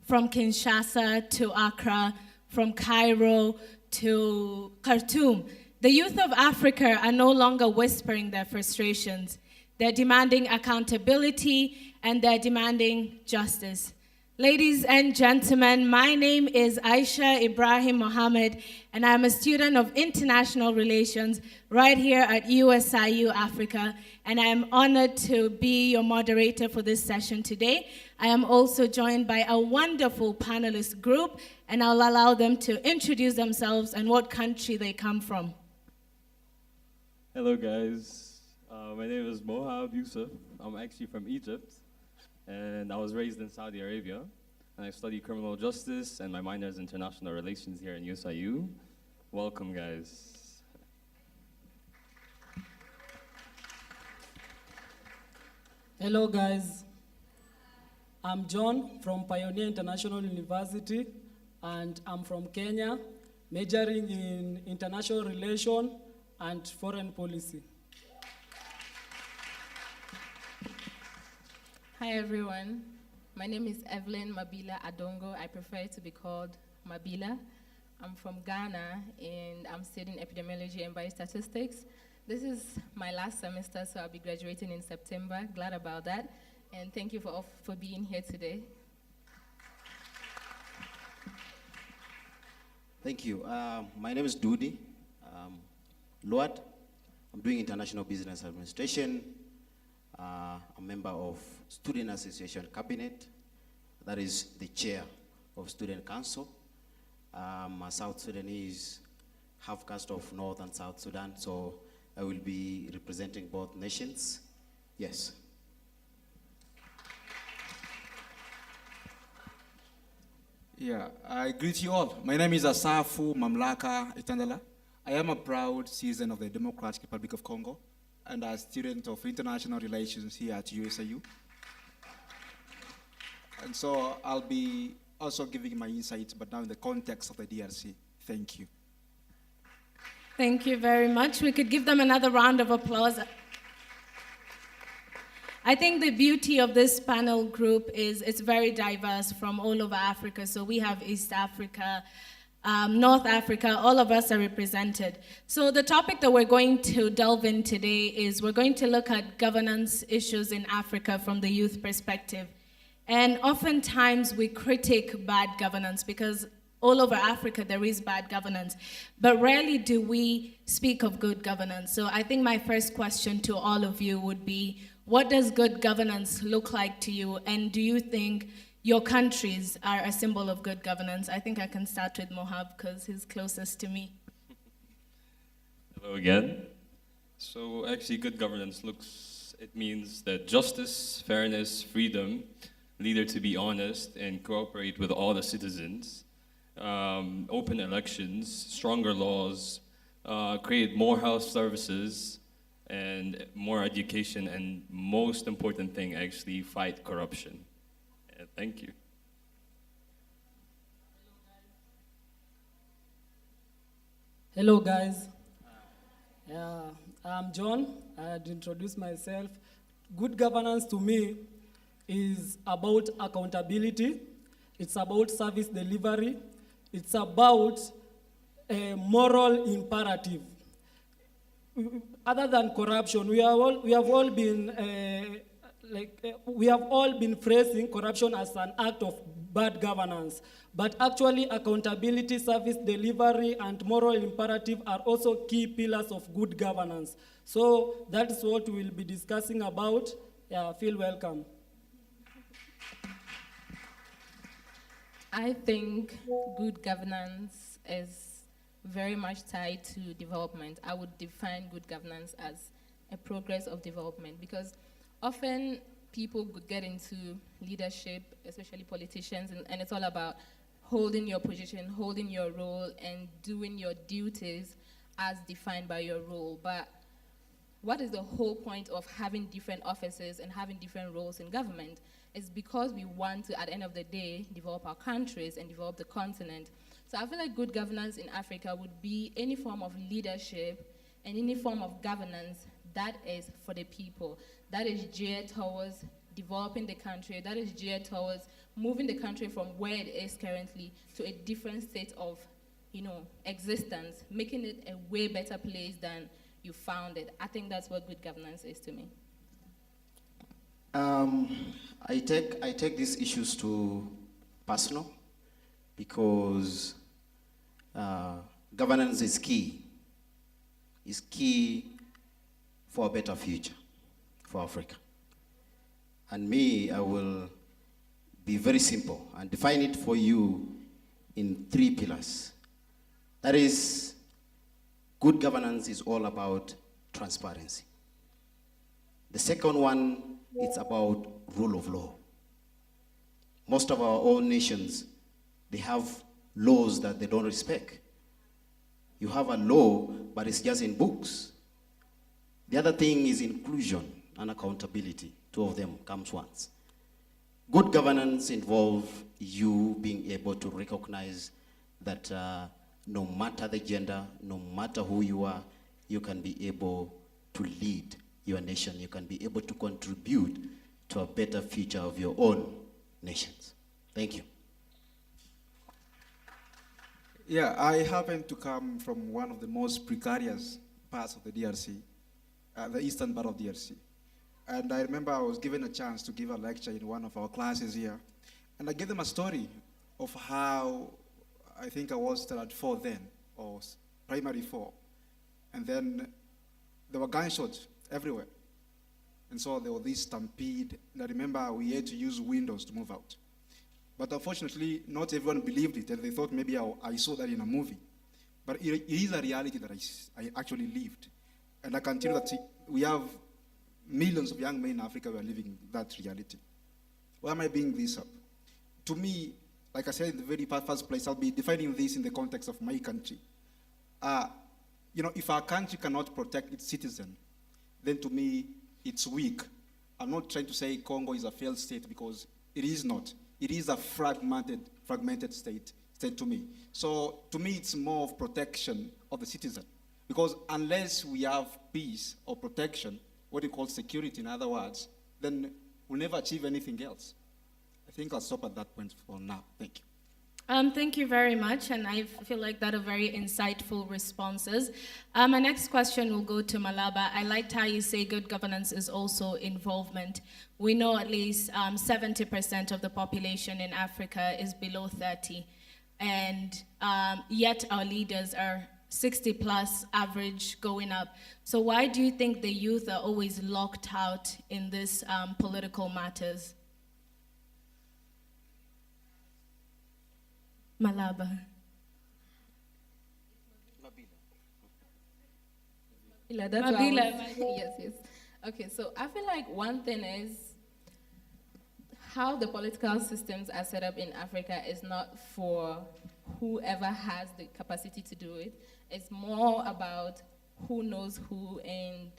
from Kinshasa to Accra, from Cairo to Khartoum, the youth of Africa are no longer whispering their frustrations. They're demanding accountability and they're demanding justice. Ladies and gentlemen, my name is Aisha Ibrahim Mohammed, and I'm a student of international relations right here at USIU Africa, and I am honored to be your moderator for this session today. I am also joined by a wonderful panelist group, and I'll allow them to introduce themselves and what country they come from. Hello guys, my name is Mohab Yusuf. I'm actually from Egypt. And I was raised in Saudi Arabia, and I study criminal justice, and my minor is international relations here in USIU. Welcome, guys. Hello, guys. I'm John from Pioneer International University, and I'm from Kenya, majoring in international relations and foreign policy. Hi everyone, my name is Evelyn Mabila Adongo. I prefer to be called Mabila. I'm from Ghana and I'm studying epidemiology and biostatistics. This is my last semester, so I'll be graduating in September. Glad about that. And thank you for being here today. Thank you. My name is Dudi Luat. I'm doing international business administration. I'm a member of Student Association Cabinet, that is the chair of Student Council. I'm a South Sudanese, half caste of North and South Sudan, so I will be representing both nations. Yes. Yeah, I greet you all. My name is Asafu Mamlaka Itandala. I am a proud citizen of the Democratic Republic of Congo and a student of international relations here at USIU. And so I'll be also giving my insights, but now in the context of the DRC. Thank you. Thank you very much. We could give them another round of applause. I think the beauty of this panel group is it's very diverse from all over Africa. So we have East Africa, North Africa, all of us are represented. So the topic that we're going to delve in today is we're going to look at governance issues in Africa from the youth perspective. And oftentimes we critique bad governance because all over Africa there is bad governance, but rarely do we speak of good governance. So I think my first question to all of you would be, what does good governance look like to you? And do you think your countries are a symbol of good governance? I think I can start with Mohab because he's closest to me. Hello again. So actually good governance it means that justice, fairness, freedom, leader to be honest and cooperate with all the citizens, open elections, stronger laws, create more health services and more education, and most important thing, actually fight corruption. Thank you. Hello, guys. I'm John. I'd introduce myself. Good governance to me is about accountability. It's about service delivery. It's about a moral imperative. Other than corruption, we have all been phrasing corruption as an act of bad governance. But actually, accountability, service delivery, and moral imperative are also key pillars of good governance. So that's what we'll be discussing about. Yeah, feel welcome. I think good governance is very much tied to development. I would define good governance as a progress of development, because often people could get into leadership, especially politicians, and it's all about holding your position, holding your role, and doing your duties as defined by your role. But what is the whole point of having different offices and having different roles in government? It's because we want to, at the end of the day, develop our countries and develop the continent. So I feel like good governance in Africa would be any form of leadership and any form of governance that is for the people. That is geared towards developing the country. That is geared towards moving the country from where it is currently to a different state of, existence, making it a way better place than you found it. I think that's what good governance is to me. I take these issues to personal because governance is key. Is key for a better future for Africa. And me, I will be very simple and define it for you in 3 pillars. That is, good governance is all about transparency. The second one, it's about rule of law. Most of our own nations, they have laws that they don't respect. You have a law, but it's just in books. The other thing is inclusion and accountability. 2 of them comes once. Good governance involves you being able to recognize that no matter the gender, no matter who you are, you can be able to lead your nation. You can be able to contribute to a better future of your own nations. Thank you. Yeah, I happen to come from one of the most precarious parts of the DRC, the eastern part of DRC. And I remember I was given a chance to give a lecture in one of our classes here. And I gave them a story of how, I think I was standard 4 then, or primary 4. And then there were gunshots everywhere. And so there was this stampede. And I remember we had to use windows to move out. But unfortunately, not everyone believed it, and they thought maybe I saw that in a movie. But it is a reality that I actually lived. And I can tell you that we have millions of young men in Africa who are living that reality. Why am I bringing this up? To me, like I said in the very first place, I'll be defining this in the context of my country. If our country cannot protect its citizen, then to me, it's weak. I'm not trying to say Congo is a failed state because it is not. It is a fragmented state to me. So to me, it's more of protection of the citizen. Because unless we have peace or protection, what you call security in other words, then we'll never achieve anything else. I think I'll stop at that point for now. Thank you. Thank you very much, and I feel like that are very insightful responses. My next question will go to Malaba. I liked how you say good governance is also involvement. We know at least 70% of the population in Africa is below 30, and yet our leaders are 60 plus average going up. So why do you think the youth are always locked out in these political matters? Malaba. Mabila. Yes. Okay, so I feel like one thing is how the political systems are set up in Africa is not for whoever has the capacity to do it. It's more about who knows who and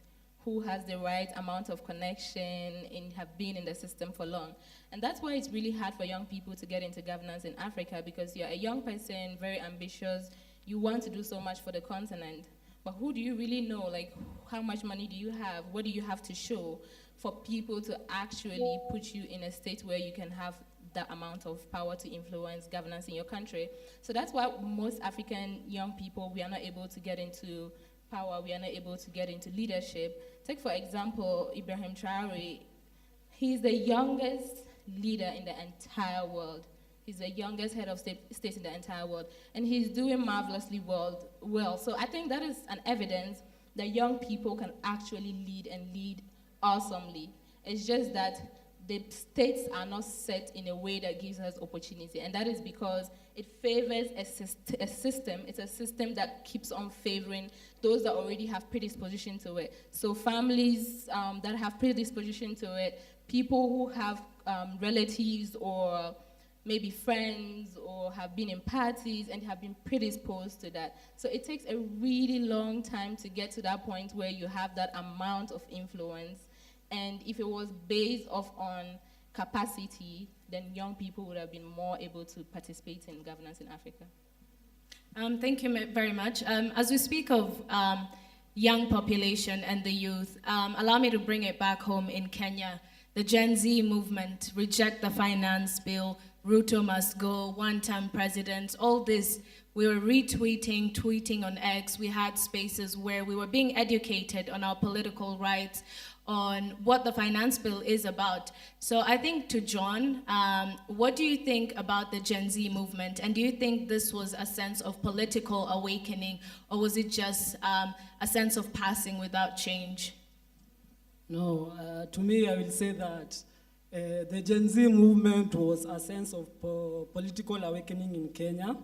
who has the right amount of connection and have been in the system for long. And that's why it's really hard for young people to get into governance in Africa, because you're a young person, very ambitious, you want to do so much for the continent. But who do you really know? Like, how much money do you have? What do you have to show for people to actually put you in a state where you can have that amount of power to influence governance in your country? So that's why most African young people, we are not able to get into power, we are not able to get into leadership. Take, for example, Ibrahim Traore. He's the youngest leader in the entire world. He's the youngest head of state in the entire world, and he's doing marvelously well. So I think that is an evidence that young people can actually lead and lead awesomely. It's just that the states are not set in a way that gives us opportunity, and that is because it favors a system. It's a system that keeps on favoring those that already have predisposition to it. So families that have predisposition to it, people who have relatives or maybe friends or have been in parties and have been predisposed to that. So it takes a really long time to get to that point where you have that amount of influence. And if it was based off on capacity, then young people would have been more able to participate in governance in Africa. Thank you very much. As we speak of young population and the youth. Allow me to bring it back home in Kenya. The Gen Z movement, reject the finance bill, Ruto must go, one-term president, all this. We were retweeting, tweeting on X. We had spaces where we were being educated on our political rights, on what the finance bill is about. So I think to John, what do you think about the Gen Z movement? And do you think this was a sense of political awakening, or was it just a sense of passing without change? No, to me, I will say that the Gen Z movement was a sense of political awakening in Kenya,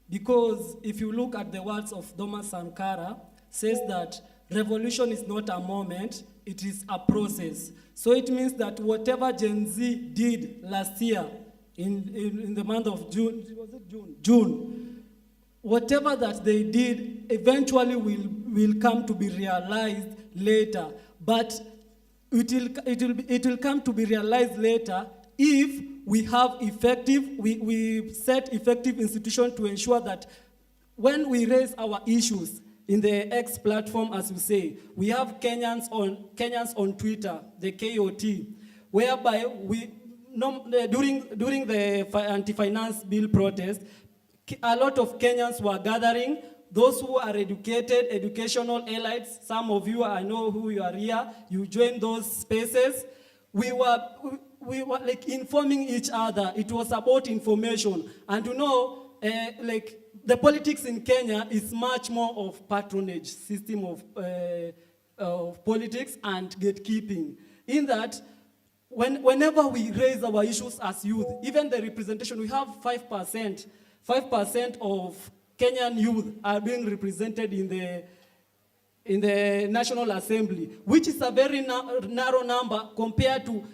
because if you look at the words of Thomas Sankara, says that revolution is not a moment, it is a process. So it means that whatever Gen Z did last year in the month of June, was it June? June, whatever that they did eventually will come to be realized later. But it will come to be realized later if we have we set effective institutions to ensure that when we raise our issues in the X platform, as you say, we have Kenyans on Twitter, the KOT, whereby during the anti-finance bill protest, a lot of Kenyans were gathering. Those who are educated, educational elites, some of you, I know who you are here, you joined those spaces. We were like informing each other. It was about information. And like the politics in Kenya is much more of patronage system of politics and gatekeeping. In that, whenever we raise our issues as youth, even the representation, we have 5% of Kenyan youth are being represented in the National Assembly, which is a very narrow number compared to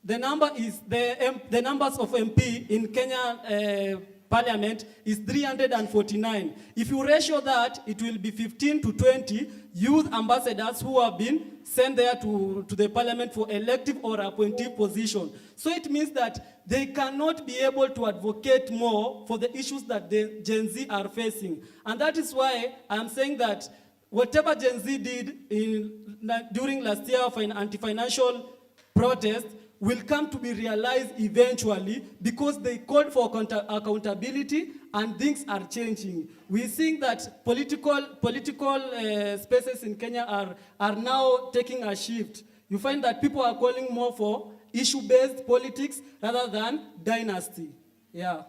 the numbers of MP in Kenya Parliament is 349. If you ratio that, it will be 15 to 20 youth ambassadors who have been sent there to the Parliament for elective or appointive position. So it means that they cannot be able to advocate more for the issues that the Gen Z are facing. And that is why I'm saying that whatever Gen Z did during last year of an anti-financial protest will come to be realized eventually, because they called for accountability and things are changing. We think that political spaces in Kenya are now taking a shift. You find that people are calling more for issue-based politics rather than dynasty. Yeah.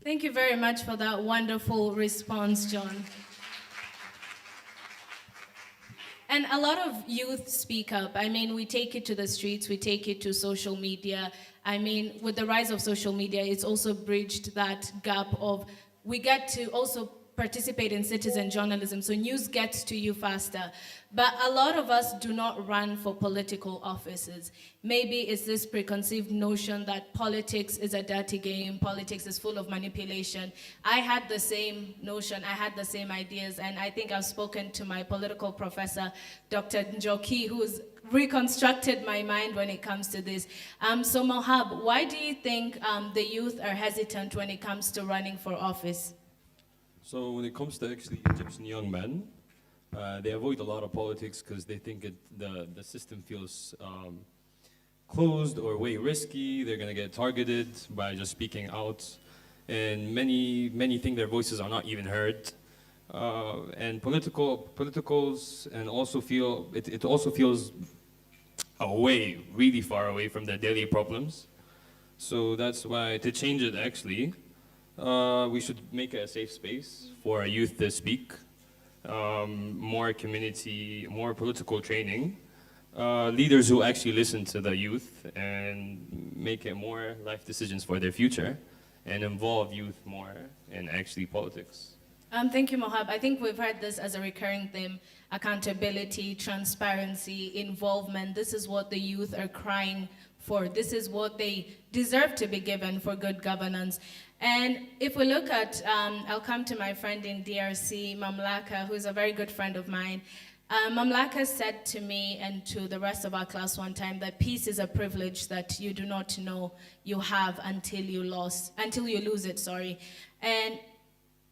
Thank you very much for that wonderful response, John. And a lot of youth speak up. I mean, we take it to the streets, we take it to social media. I mean, with the rise of social media, it's also bridged that gap of, we get to also participate in citizen journalism, so news gets to you faster. But a lot of us do not run for political offices. Maybe it's this preconceived notion that politics is a dirty game, politics is full of manipulation. I had the same notion, I had the same ideas, and I think I've spoken to my political professor, Dr. Njoki, who's reconstructed my mind when it comes to this. So Mohab, why do you think the youth are hesitant when it comes to running for office? So when it comes to actually Egyptian young men, they avoid a lot of politics because they think the system feels closed or way risky. They're going to get targeted by just speaking out. And many think their voices are not even heard. And politicals and also feel, it also feels away, really far away from their daily problems. So that's why, to change it actually, we should make it a safe space for our youth to speak, more community, more political training, leaders who actually listen to the youth and make it more life decisions for their future and involve youth more in actually politics. Thank you, Mohab. I think we've heard this as a recurring theme: accountability, transparency, involvement. This is what the youth are crying for. This is what they deserve to be given for good governance. And if we look at, I'll come to my friend in DRC, Mamlaka, who is a very good friend of mine. Mamlaka said to me and to the rest of our class one time that peace is a privilege that you do not know you have until you lose it, sorry. And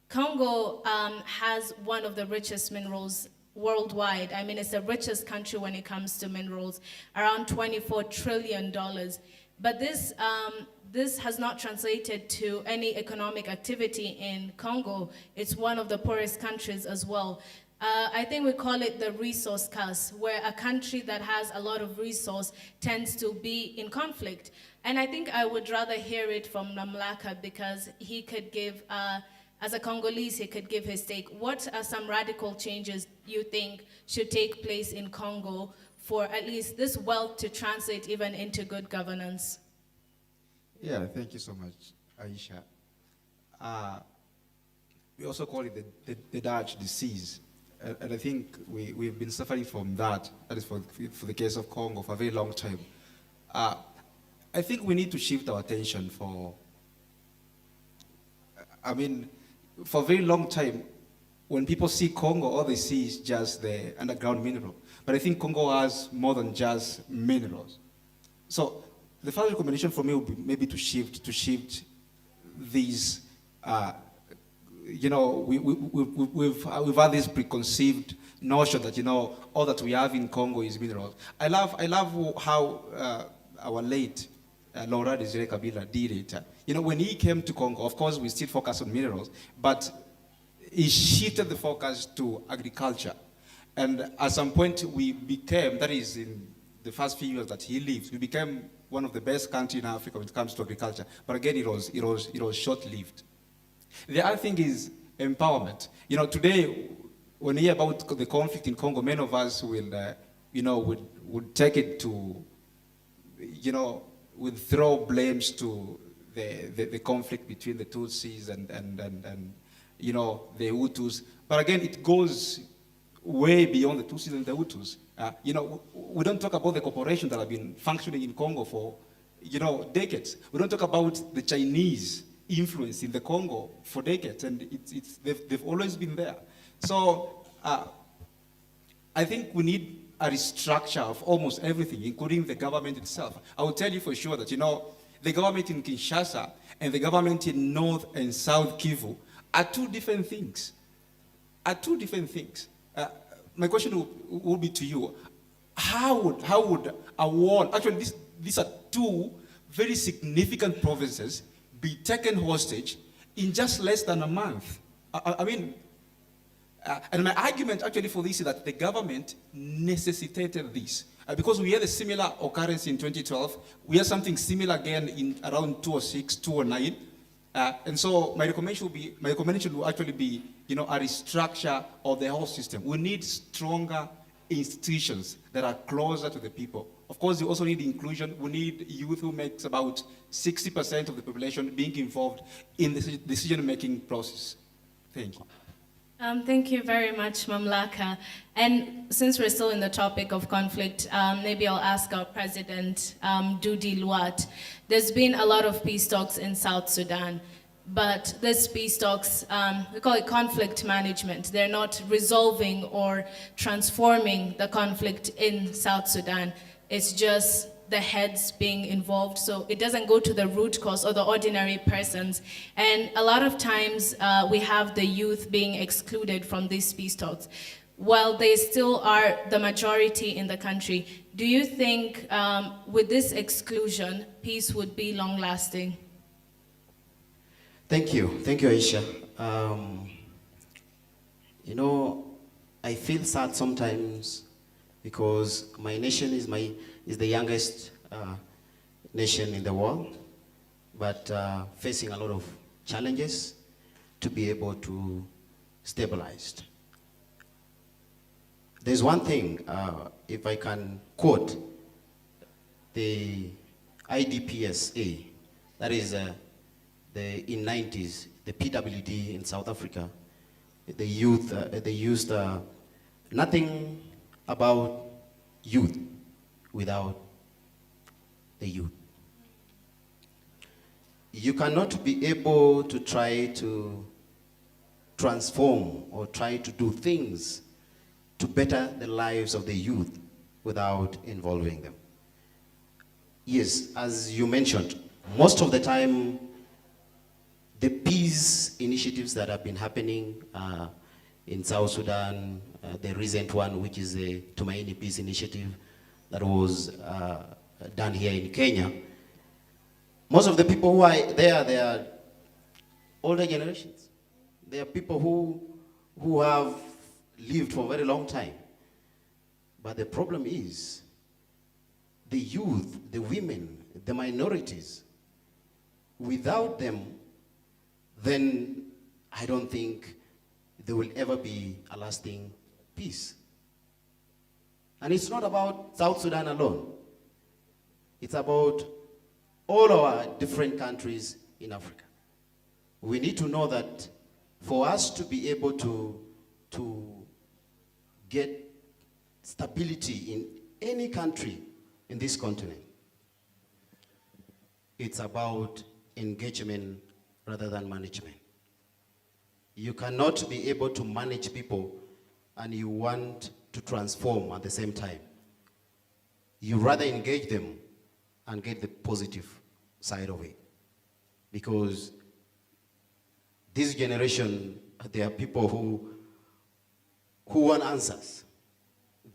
Congo has one of the richest minerals worldwide. I mean, it's the richest country when it comes to minerals, around $24 trillion. But this has not translated to any economic activity in Congo. It's one of the poorest countries as well. I think we call it the resource curse, where a country that has a lot of resource tends to be in conflict. And I think I would rather hear it from Mamlaka, because he could give, as a Congolese, he could give his take. What are some radical changes you think should take place in Congo for at least this wealth to translate even into good governance? Yeah, thank you so much, Aisha. We also call it the Dutch disease. And I think we've been suffering from that. That is for the case of Congo for a very long time. I think we need to shift our attention for a very long time, when people see Congo, all they see is just the underground mineral. But I think Congo has more than just minerals. So the first recommendation for me would be maybe to shift these, we've had this preconceived notion that, all that we have in Congo is minerals. I love how our late Laurent Desire Kabila did it. When he came to Congo, of course, we still focus on minerals, but he shifted the focus to agriculture. And at some point, we became, that is in the first few years that he lived, we became one of the best countries in Africa when it comes to agriculture. But again, it was short-lived. The other thing is empowerment. Today, when we hear about the conflict in Congo, many of us would take it to, would throw blames to the conflict between the Tutsis and the Hutus. But again, it goes way beyond the Tutsis and the Hutus. We don't talk about the corporations that have been functioning in Congo for, decades. We don't talk about the Chinese influence in the Congo for decades, and they've always been there. So I think we need a restructure of almost everything, including the government itself. I will tell you for sure that, the government in Kinshasa and the government in North and South Kivu are two different things. My question will be to you. How would a war, actually these are two very significant provinces, be taken hostage in just less than a month? And my argument actually for this is that the government necessitated this. Because we had a similar occurrence in 2012, we had something similar again in around 2006, 2009. And so my recommendation will actually be, a restructure of the whole system. We need stronger institutions that are closer to the people. Of course, we also need inclusion. We need youth who makes about 60% of the population being involved in the decision-making process. Thank you. Thank you very much, Mamlaka. And since we're still in the topic of conflict, maybe I'll ask our president, Dudi Luat. There's been a lot of peace talks in South Sudan, but these peace talks, we call it conflict management. They're not resolving or transforming the conflict in South Sudan. It's just the heads being involved, so it doesn't go to the root cause or the ordinary persons. And a lot of times we have the youth being excluded from these peace talks. While they still are the majority in the country, do you think with this exclusion, peace would be long-lasting? Thank you, Aisha. I feel sad sometimes because my nation is the youngest nation in the world, but facing a lot of challenges to be able to stabilize. There's one thing, if I can quote the IDPSA, that is in 90s, the PWD in South Africa, they used nothing about youth without the youth. You cannot be able to try to transform or try to do things to better the lives of the youth without involving them. Yes, as you mentioned, most of the time, the peace initiatives that have been happening in South Sudan, the recent one, which is the Tumaini Peace Initiative that was done here in Kenya. Most of the people who are there, they are older generations. They are people who have lived for a very long time. But the problem is the youth, the women, the minorities. Without them, then I don't think there will ever be a lasting peace. And it's not about South Sudan alone. It's about all our different countries in Africa. We need to know that for us to be able to get stability in any country in this continent, it's about engagement rather than management. You cannot be able to manage people and you want to transform at the same time. You rather engage them and get the positive side of it. Because this generation, there are people who want answers.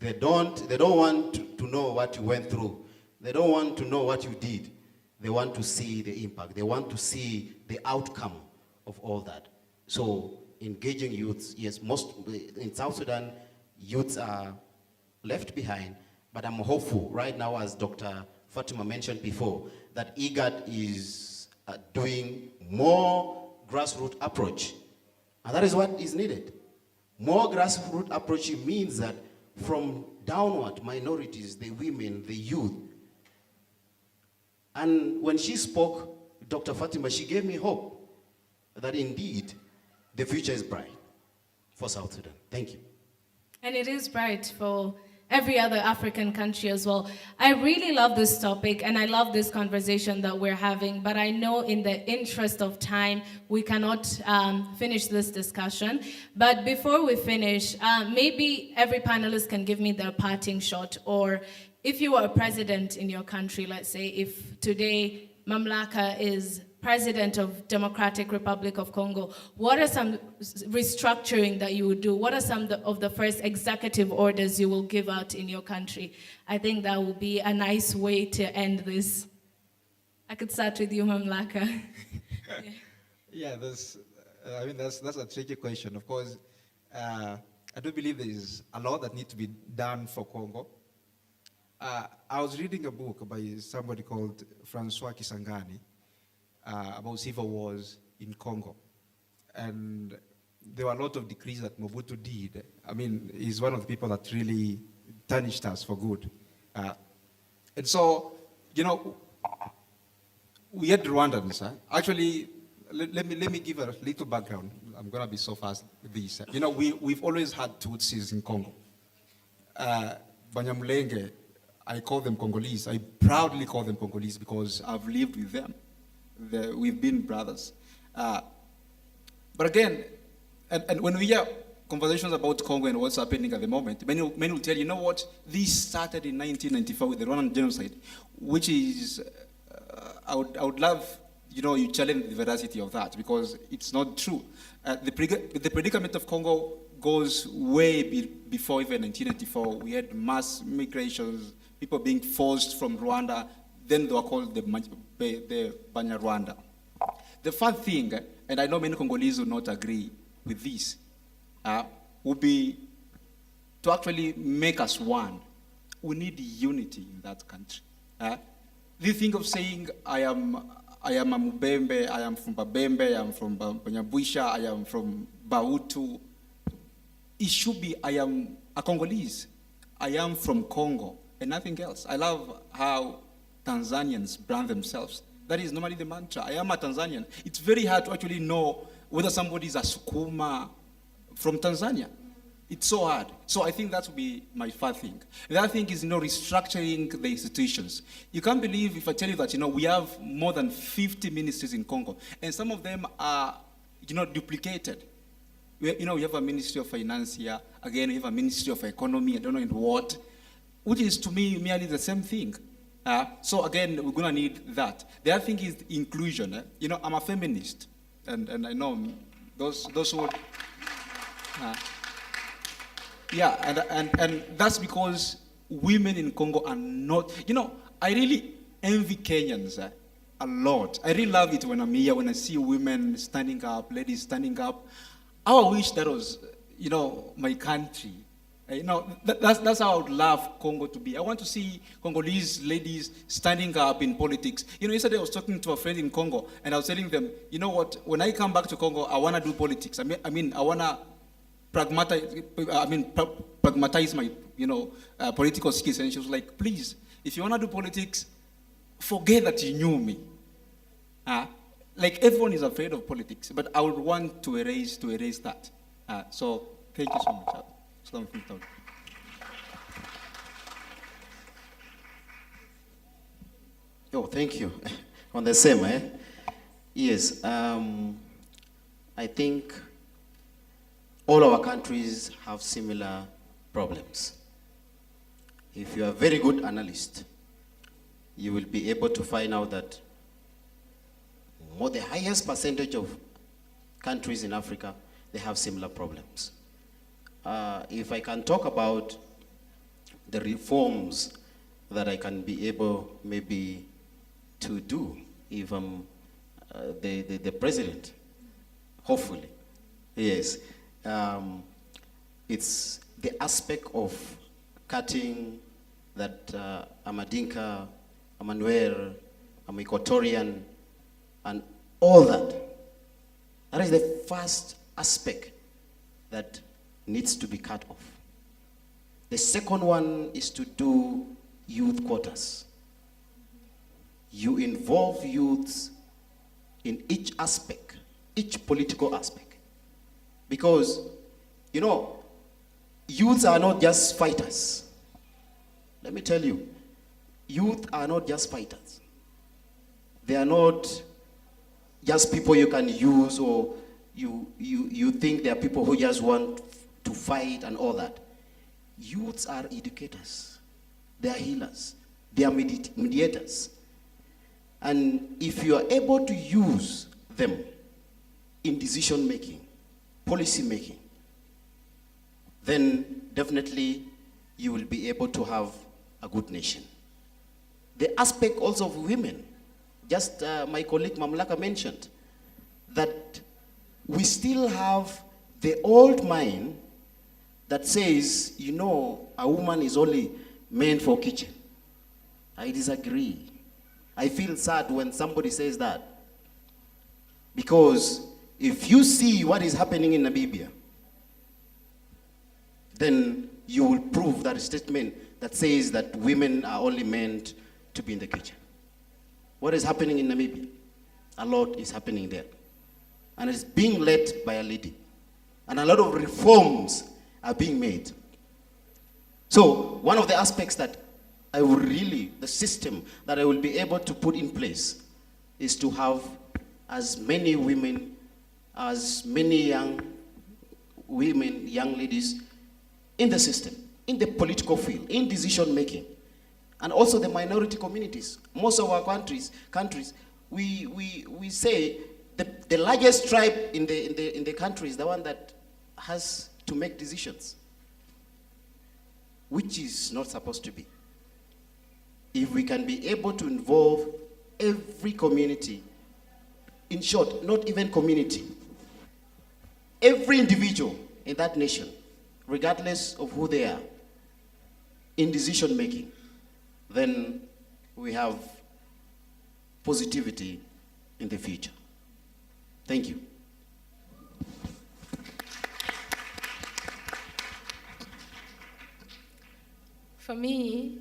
They don't want to know what you went through. They don't want to know what you did. They want to see the impact. They want to see the outcome of all that. So engaging youths, yes, in South Sudan, youths are left behind, but I'm hopeful right now, as Dr. Fatima mentioned before, that IGAD is doing more grassroots approach. And that is what is needed. More grassroots approach means that from downward, minorities, the women, the youth. And when she spoke, Dr. Fatima, she gave me hope that indeed the future is bright for South Sudan. Thank you. And it is bright for every other African country as well. I really love this topic and I love this conversation that we're having, but I know in the interest of time, we cannot finish this discussion. But before we finish, maybe every panelist can give me their parting shot, or if you were a president in your country, let's say if today Mamlaka is president of Democratic Republic of Congo, what are some restructuring that you would do? What are some of the first executive orders you will give out in your country? I think that would be a nice way to end this. I could start with you, Mamlaka. Yeah, that's a tricky question. Of course, I do believe there is a lot that needs to be done for Congo. I was reading a book by somebody called Francois Kisangani about civil wars in Congo. And there were a lot of decrees that Mobutu did. I mean, he's one of the people that really tarnished us for good. And so, you know, we had Rwandans. Actually, let me give a little background. I'm going to be so fast with this. You know, we've always had Tutsis in Congo. Banyamulenge, I call them Congolese. I proudly call them Congolese because I've lived with them. We've been brothers. But again, and when we hear conversations about Congo and what's happening at the moment, many will tell you know what, this started in 1994 with the Rwandan genocide, which is, I would love, you know, you challenge the veracity of that because it's not true. The predicament of Congo goes way before even 1994. We had mass migrations, people being forced from Rwanda. Then they were called the Banyarwanda. The fun thing, and I know many Congolese will not agree with this, would be to actually make us one. We need unity in that country. The thing of saying, I am a Mubembe, I am from Babembe, I am from Banyabwisha, I am from Bautu. It should be, I am a Congolese. I am from Congo, and nothing else. I love how Tanzanians brand themselves. That is normally the mantra. I am a Tanzanian. It's very hard to actually know whether somebody is a Sukuma from Tanzania. It's so hard. So I think that would be my first thing. The other thing is, you know, restructuring the institutions. You can't believe if I tell you that, you know, we have more than 50 ministries in Congo, and some of them are, you know, duplicated. You know, we have a Ministry of Finance here. Again, we have a Ministry of Economy. I don't know in what, which is to me merely the same thing. So again, we're going to need that. The other thing is inclusion. You know, I'm a feminist, and I know those who Yeah, and that's because women in Congo are not, I really envy Kenyans a lot. I really love it when I'm here, when I see women standing up, ladies standing up. How I wish that was, my country. That's how I would love Congo to be. I want to see Congolese ladies standing up in politics. Yesterday I was talking to a friend in Congo, and I was telling them, you know what, when I come back to Congo, I want to do politics. I want to pragmatize my, political skills. And she was like, please, if you want to do politics, forget that you knew me. Like everyone is afraid of politics, but I would want to erase that. So thank you so much. Oh, thank you. On the same, Yes, I think all our countries have similar problems. If you are a very good analyst, you will be able to find out that the highest percentage of countries in Africa, they have similar problems. If I can talk about the reforms that I can be able maybe to do if I'm the president, hopefully, yes. It's the aspect of cutting that I'm a Dinka, I'm a Nuer, I'm Equatorian, and all that. That is the first aspect that needs to be cut off. The second one is to do youth quotas. You involve youths in each aspect, each political aspect. Because, youths are not just fighters. Let me tell you, youth are not just fighters. They are not just people you can use, or you think they are people who just want to fight and all that. Youths are educators. They are healers. They are mediators. And if you are able to use them in decision making, policy making, then definitely you will be able to have a good nation. The aspect also of women, just my colleague Mamlaka mentioned, that we still have the old mind that says, a woman is only meant for kitchen. I disagree. I feel sad when somebody says that. Because if you see what is happening in Namibia, then you will prove that statement that says that women are only meant to be in the kitchen. What is happening in Namibia? A lot is happening there. And it's being led by a lady. And a lot of reforms are being made. So one of the aspects that the system that I will be able to put in place is to have as many women, as many young women, young ladies in the system, in the political field, in decision making, and also the minority communities. Most of our countries, we say the largest tribe in the country is the one that has to make decisions, which is not supposed to be. If we can be able to involve every community, in short, not even community, every individual in that nation, regardless of who they are, in decision making, then we have positivity in the future. Thank you. For me,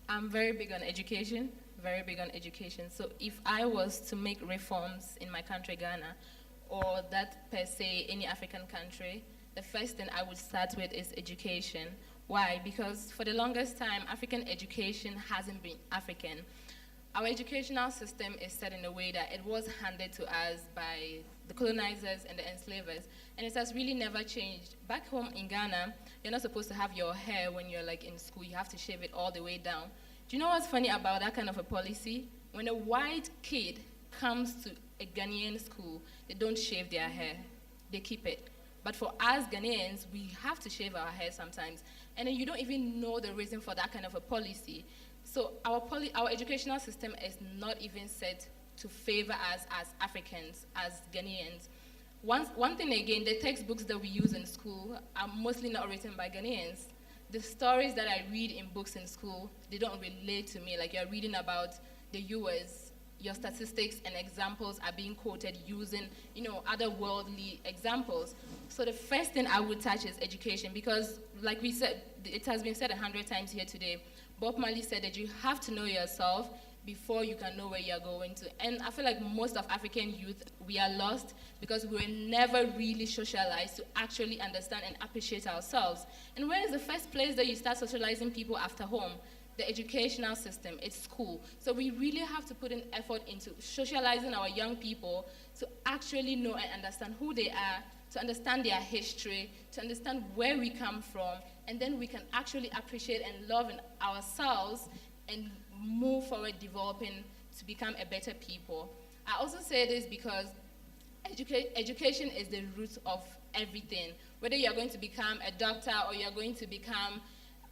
I'm very big on education, very big on education. So if I was to make reforms in my country, Ghana, or that per se, any African country, the first thing I would start with is education. Why? Because for the longest time, African education hasn't been African. Our educational system is set in a way that it was handed to us by the colonizers and the enslavers, and it has really never changed. Back home in Ghana, you're not supposed to have your hair when you're in school. You have to shave it all the way down. Do you know what's funny about that kind of a policy? When a white kid comes to a Ghanaian school, they don't shave their hair. They keep it. But for us Ghanaians, we have to shave our hair sometimes. And then you don't even know the reason for that kind of a policy. So our educational system is not even set to favor us as Africans, as Ghanaians. One thing again, the textbooks that we use in school are mostly not written by Ghanaians. The stories that I read in books in school, they don't relate to me. Like you're reading about the US, your statistics and examples are being quoted using, other worldly examples. So the first thing I would touch is education, because like we said, it has been said 100 times here today, Bob Marley said that you have to know yourself before you can know where you're going to. And I feel like most of African youth, we are lost because we were never really socialized to actually understand and appreciate ourselves. And where is the first place that you start socializing people after home? The educational system, it's school. So we really have to put an effort into socializing our young people to actually know and understand who they are, to understand their history, to understand where we come from, and then we can actually appreciate and love in ourselves and move forward developing to become a better people. I also say this because education is the root of everything. Whether you're going to become a doctor or you're going to become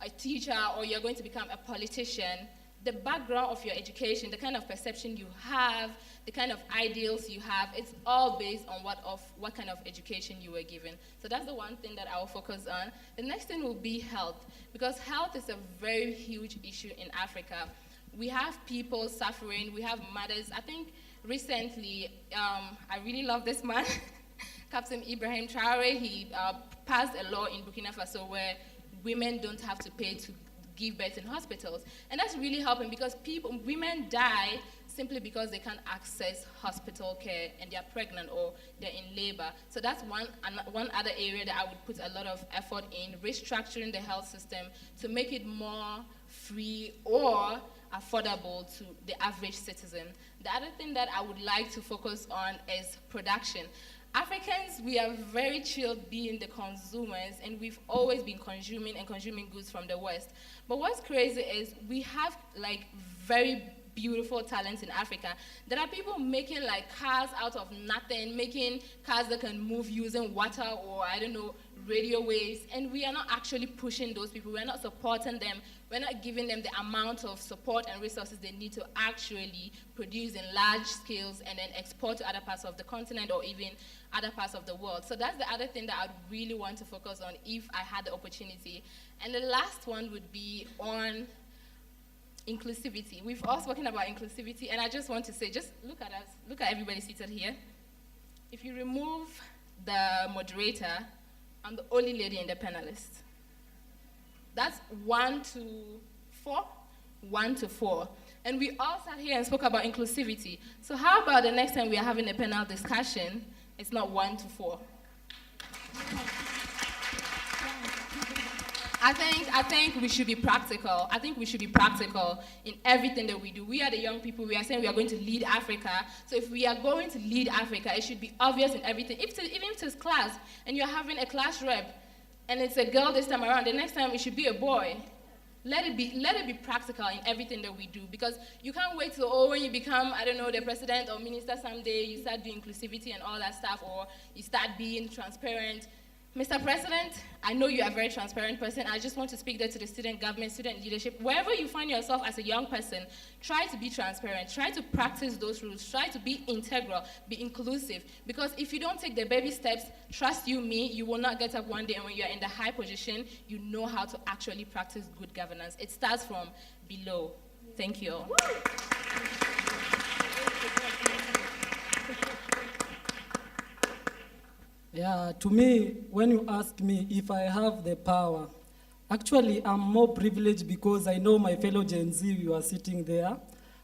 a teacher or you're going to become a politician, the background of your education, the kind of perception you have, the kind of ideals you have, it's all based on what kind of education you were given. So that's the one thing that I will focus on. The next thing will be health, because health is a very huge issue in Africa. We have people suffering, we have mothers. I think recently, I really love this man, Captain Ibrahim Traore. He passed a law in Burkina Faso where women don't have to pay to give birth in hospitals. And that's really helping because women die simply because they can't access hospital care and they're pregnant or they're in labor. So that's one other area that I would put a lot of effort in, restructuring the health system to make it more free or affordable to the average citizen. The other thing that I would like to focus on is production. Africans, we are very chilled being the consumers, and we've always been consuming goods from the West. But what's crazy is we have like very beautiful talents in Africa. There are people making like cars out of nothing, making cars that can move using water or radio waves, and we are not actually pushing those people. We're not supporting them. We're not giving them the amount of support and resources they need to actually produce in large scales and then export to other parts of the continent or even other parts of the world. So that's the other thing that I'd really want to focus on if I had the opportunity. And the last one would be on inclusivity. We've all spoken about inclusivity, and I just want to say, just look at us, look at everybody seated here. If you remove the moderator, I'm the only lady in the panelist. That's 1 to 4, 1 to 4. And we all sat here and spoke about inclusivity. So how about the next time we are having a panel discussion, it's not 1 to 4. I think we should be practical. I think we should be practical in everything that we do. We are the young people. We are saying we are going to lead Africa. So if we are going to lead Africa, it should be obvious in everything. Even if it's class, and you're having a class rep, and it's a girl this time around, the next time it should be a boy. Let it be practical in everything that we do, because you can't wait till when you become, the president or minister someday, you start doing inclusivity and all that stuff, or you start being transparent. Mr. President, I know you are a very transparent person. I just want to speak there to the student government, student leadership. Wherever you find yourself as a young person, try to be transparent. Try to practice those rules. Try to be integral, be inclusive. Because if you don't take the baby steps, trust you me, you will not get up one day and when you're in the high position, you know how to actually practice good governance. It starts from below. Thank you all. Yeah, to me, when you ask me if I have the power, actually I'm more privileged because I know my fellow Gen Z, you are sitting there,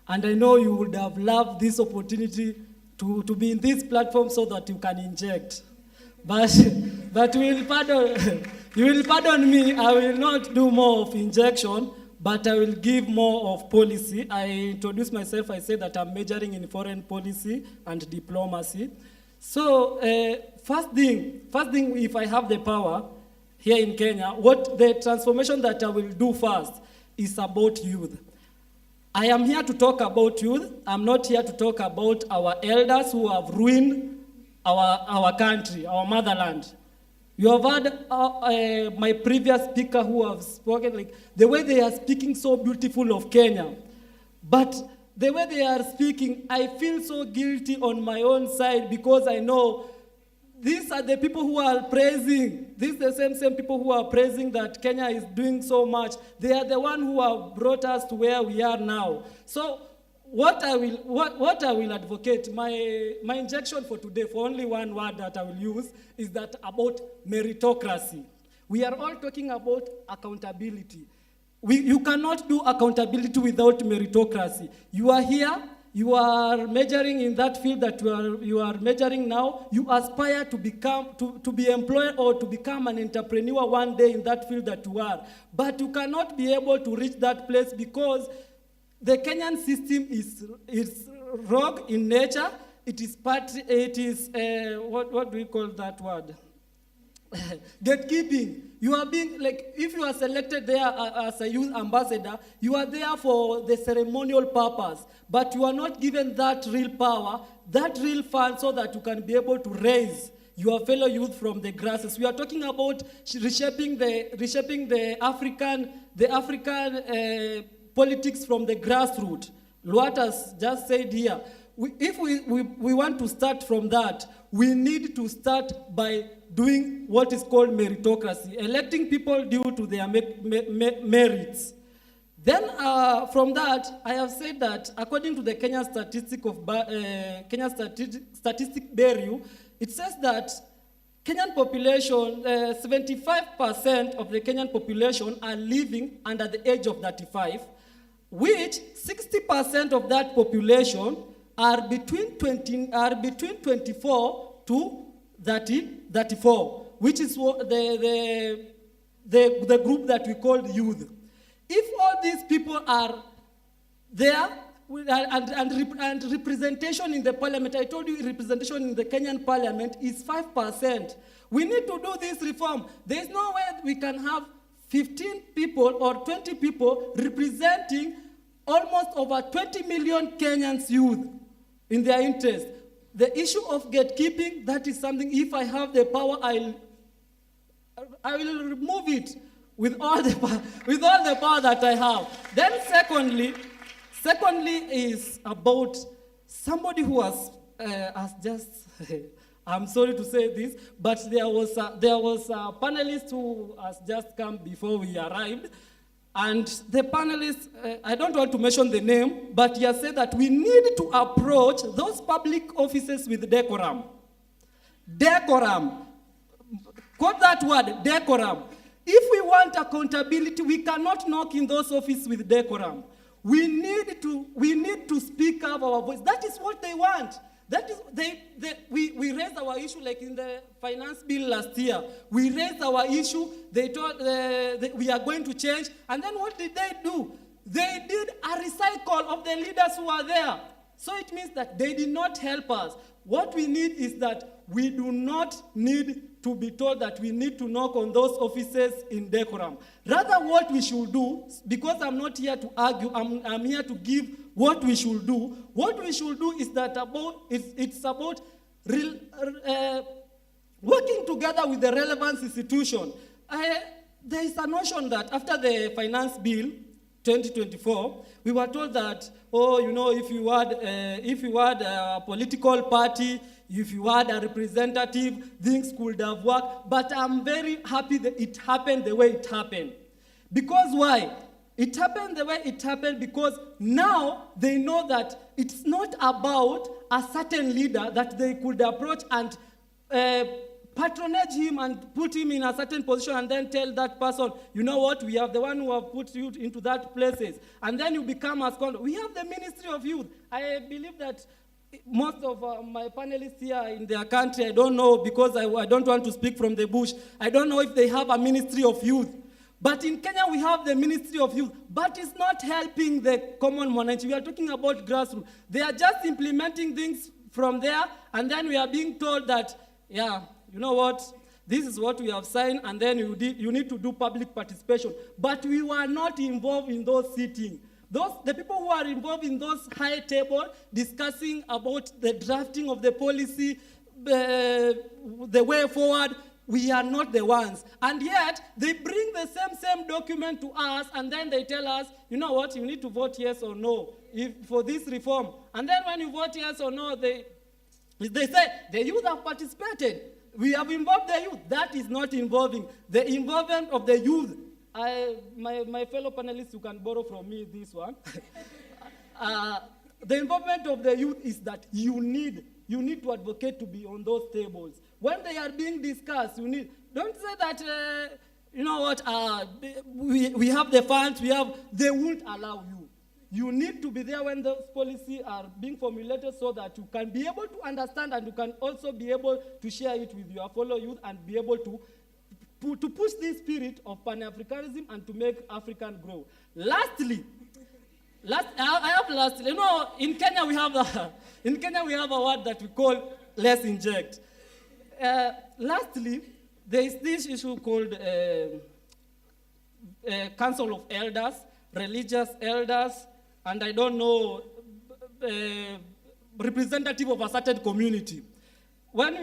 and I know you would have loved this opportunity to be in this platform so that you can inject. But you will pardon me, I will not do more of injection, but I will give more of policy. I introduced myself, I said that I'm majoring in foreign policy and diplomacy. So first thing, if I have the power here in Kenya, what the transformation that I will do first is about youth. I am here to talk about youth. I'm not here to talk about our elders who have ruined our country, our motherland. You have heard my previous speaker who have spoken, like the way they are speaking so beautiful of Kenya. But the way they are speaking, I feel so guilty on my own side because I know these are the people who are praising. These are the same people who are praising that Kenya is doing so much. They are the one who have brought us to where we are now. So what I will advocate, my injection for today, for only one word that I will use, is that about meritocracy. We are all talking about accountability. You cannot do accountability without meritocracy. You are here, you are majoring in that field that you are majoring now. You aspire to be employed or to become an entrepreneur one day in that field that you are. But you cannot be able to reach that place because the Kenyan system is rogue in nature. It is what do we call that word? Gatekeeping. You are being, like, if you are selected there as a youth ambassador, you are there for the ceremonial purpose, but you are not given that real power, that real fund, so that you can be able to raise your fellow youth from the grasses. We are talking about reshaping the African politics from the grassroots. Luat has just said here, if we want to start from that, we need to start by doing what is called meritocracy, electing people due to their merits. Then from that, I have said that according to the Kenya Statistic Bureau, it says that Kenyan population, 75% of the Kenyan population are living under the age of 35, which 60% of that population are between 24 to 34, which is the group that we call youth. If all these people are there and representation in the parliament, I told you representation in the Kenyan parliament is 5%. We need to do this reform. There is no way we can have 15 people or 20 people representing almost over 20 million Kenyans youth in their interest. The issue of gatekeeping, that is something, if I have the power, I will remove it with all the power that I have. Then secondly is about somebody who has just, I'm sorry to say this, but there was a panelist who has just come before we arrived. And the panelists, I don't want to mention the name, but he has said that we need to approach those public offices with decorum. Decorum. Quote that word, decorum. If we want accountability, we cannot knock in those offices with decorum. We need to speak up our voice. That is what they want. That is, we raised our issue like in the finance bill last year. We raised our issue. They told we are going to change. And then what did they do? They did a recycle of the leaders who are there. So it means that they did not help us. What we need is that we do not need to be told that we need to knock on those offices in decorum. Rather, what we should do, because I'm not here to argue, I'm here to give what we should do. What we should do is that it's about working together with the relevant institution. There is a notion that after the finance bill 2024, we were told that, if you had a political party, if you had a representative, things could have worked. But I'm very happy that it happened the way it happened. Because why? It happened the way it happened because now they know that it's not about a certain leader that they could approach and patronage him and put him in a certain position and then tell that person, you know what, we have the one who have put you into that places. And then you become as conduct. We have the Ministry of Youth. I believe that most of my panelists here in their country, I don't know, because I don't want to speak from the bush, I don't know if they have a Ministry of Youth. But in Kenya, we have the Ministry of Youth, but it's not helping the common mwananchi. We are talking about grassroots. They are just implementing things from there, and then we are being told that, yeah, you know what, this is what we have signed, and then you need to do public participation. But we were not involved in those sittings. The people who are involved in those high table discussing about the drafting of the policy, the way forward, we are not the ones. And yet, they bring the same document to us, and then they tell us, you know what, you need to vote yes or no for this reform. And then when you vote yes or no, they say, the youth have participated. We have involved the youth. That is not involving. The involvement of the youth, my fellow panelists, you can borrow from me this one. The involvement of the youth is that you need to advocate to be on those tables. When they are being discussed, don't say that, you know what, we have the funds, they won't allow you. You need to be there when those policies are being formulated so that you can be able to understand, and you can also be able to share it with your fellow youth and be able to push this spirit of Pan-Africanism and to make Africa grow. Lastly, you know, in Kenya we have a word that we call let's inject. Lastly, there is this issue called Council of Elders, religious elders, and I don't know, representative of a certain community. When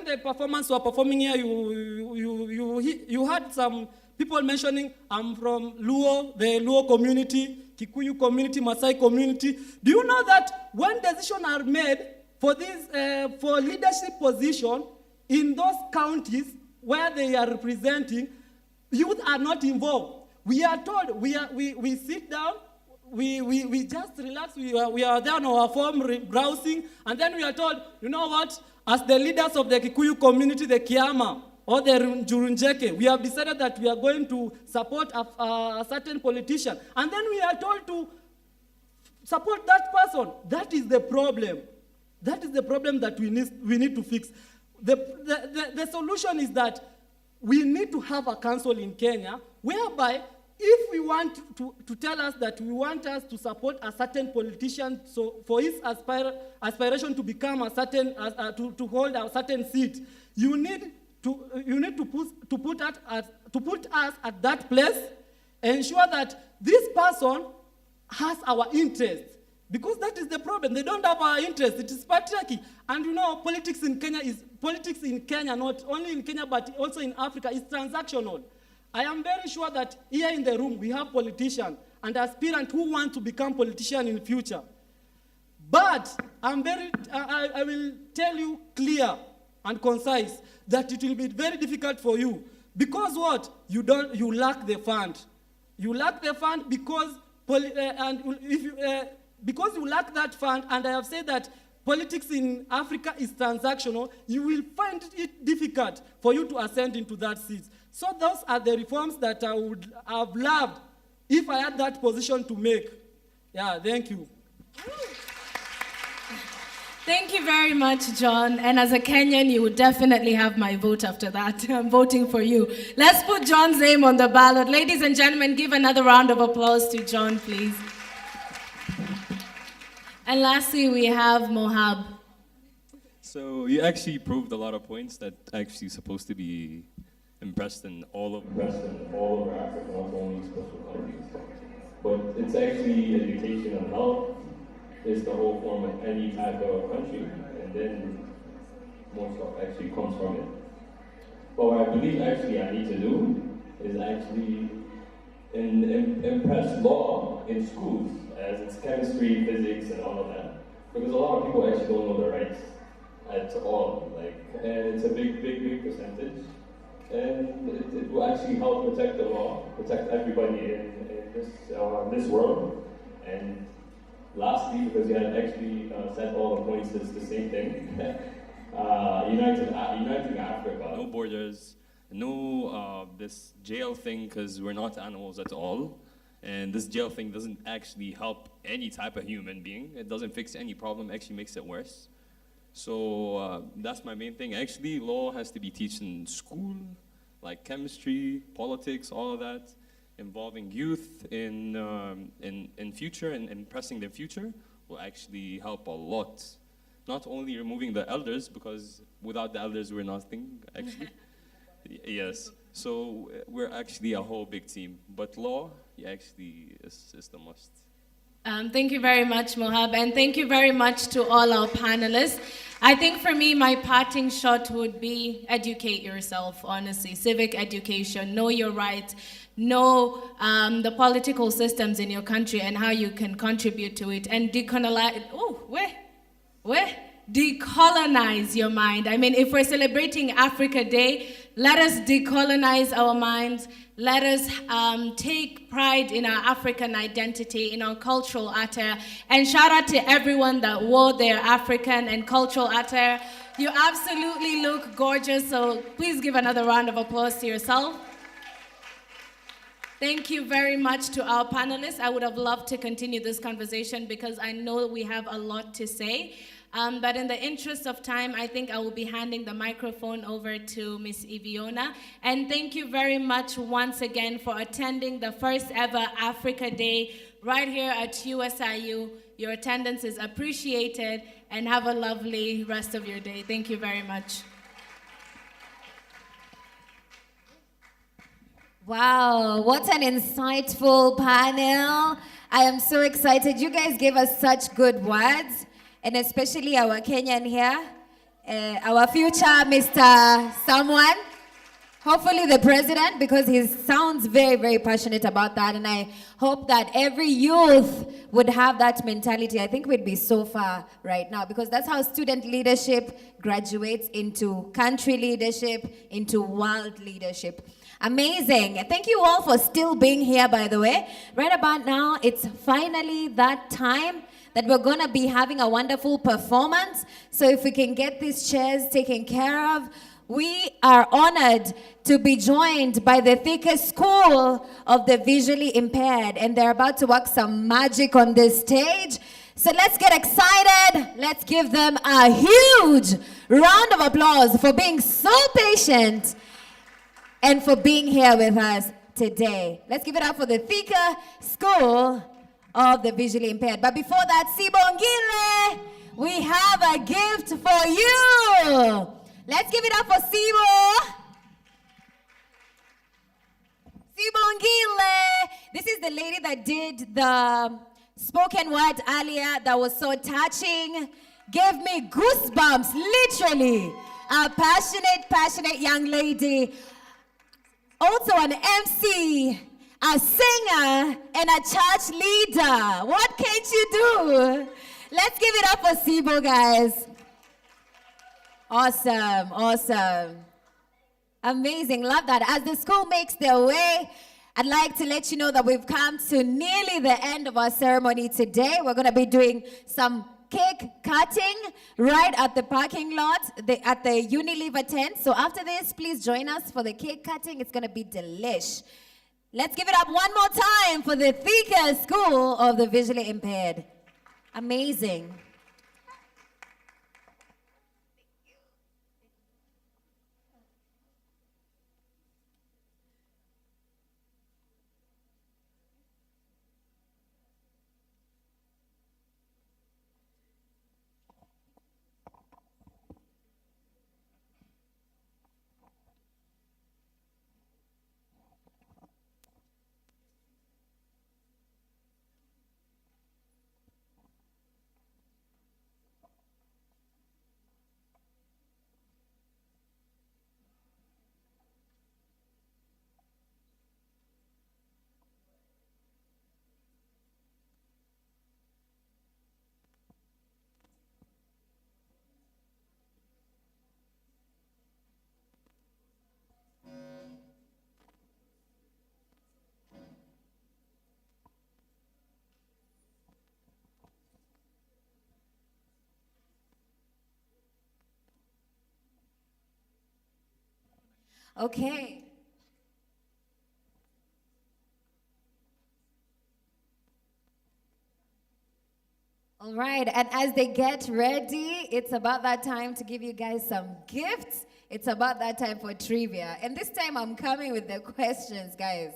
the performance were performing here, you had some people mentioning, I'm from Luo, the Luo community, Kikuyu community, Maasai community. Do you know that when decisions are made for this, for leadership position in those counties where they are representing, youth are not involved? We are told, we sit down, we just relax, we are there on our form browsing, and then we are told, you know what, as the leaders of the Kikuyu community, the Kiama, or the Jurunjeke, we have decided that we are going to support a certain politician. And then we are told to support that person. That is the problem. That is the problem that we need to fix. The solution is that we need to have a council in Kenya whereby if we want to tell us that we want us to support a certain politician, so for his aspiration to become a certain, to hold a certain seat, you need to put us at that place, ensure that this person has our interest. Because that is the problem. They don't have our interest. It is patriarchy. And you know, politics in Kenya, not only in Kenya, but also in Africa, is transactional. I am very sure that here in the room, we have politicians and aspirants who want to become politicians in the future. But I will tell you clear and concise that it will be very difficult for you. Because what? You lack the fund. You lack the fund because, because you lack that fund, and I have said that politics in Africa is transactional, you will find it difficult for you to ascend into that seat. So those are the reforms that I would have loved if I had that position to make. Yeah, thank you. Thank you very much, John. And as a Kenyan, you would definitely have my vote after that. I'm voting for you. Let's put John's name on the ballot. Ladies and gentlemen, give another round of applause to John, please. And lastly, we have Mohab. So you actually proved a lot of points that actually supposed to be impressed in all over Africa, not only special countries. But it's actually education and health is the whole form of any type of country, and then more stuff actually comes from it. But what I believe actually I need to do is actually impress law in schools, as it's chemistry, physics, and all of that. Because a lot of people actually don't know their rights at all. And it's a big percentage. And it will actually help protect the law, protect everybody in this world. And lastly, because you had actually said all the points, it's the same thing. Uniting Africa. No borders, no this jail thing, because we're not animals at all. And this jail thing doesn't actually help any type of human being. It doesn't fix any problem, actually makes it worse. So that's my main thing. Actually, law has to be taught in school, like chemistry, politics, all of that, involving youth in future and impressing the future will actually help a lot. Not only removing the elders, because without the elders we're nothing, actually. Yes. So we're actually a whole big team. But law, actually, is the must. Thank you very much, Mohab, and thank you very much to all our panelists. I think for me, my parting shot would be educate yourself, honestly. Civic education, know your rights, know the political systems in your country and how you can contribute to it, and decolonize your mind. I mean, if we're celebrating Africa Day, let us decolonize our minds. Let us take pride in our African identity, in our cultural attire. And shout out to everyone that wore their African and cultural attire. You absolutely look gorgeous, so please give another round of applause to yourself. Thank you very much to our panelists. I would have loved to continue this conversation because I know we have a lot to say. But in the interest of time, I think I will be handing the microphone over to Ms. Iviona. And thank you very much once again for attending the first ever Africa Day right here at USIU. Your attendance is appreciated, and have a lovely rest of your day. Thank you very much. Wow, what an insightful panel. I am so excited. You guys gave us such good words, and especially our Kenyan here, our future Mr. Someone, hopefully the president, because he sounds very, very passionate about that, and I hope that every youth would have that mentality. I think we'd be so far right now, because that's how student leadership graduates into country leadership, into world leadership. Amazing. Thank you all for still being here, by the way. Right about now, it's finally that time that we're going to be having a wonderful performance. So if we can get these chairs taken care of, we are honored to be joined by the thickest school of the visually impaired, and they're about to work some magic on this stage. So let's get excited. Let's give them a huge round of applause for being so patient and for being here with us today. Let's give it up for the Thika School of the Visually Impaired. But before that, Sibongile, we have a gift for you. Let's give it up for Sibo. Sibongile. This is the lady that did the spoken word earlier that was so touching. Gave me goosebumps, literally. A passionate young lady. Also an MC, a singer, and a church leader. What can't you do? Let's give it up for Sibo, guys. Awesome. Amazing, love that. As the school makes their way, I'd like to let you know that we've come to nearly the end of our ceremony today. We're going to be doing some cake cutting right at the parking lot, at the Unilever tent. So after this, please join us for the cake cutting. It's going to be delish. Let's give it up one more time for the Thika School of the Visually Impaired. Amazing. Okay. All right, and as they get ready, it's about that time to give you guys some gifts. It's about that time for trivia. And this time I'm coming with the questions, guys.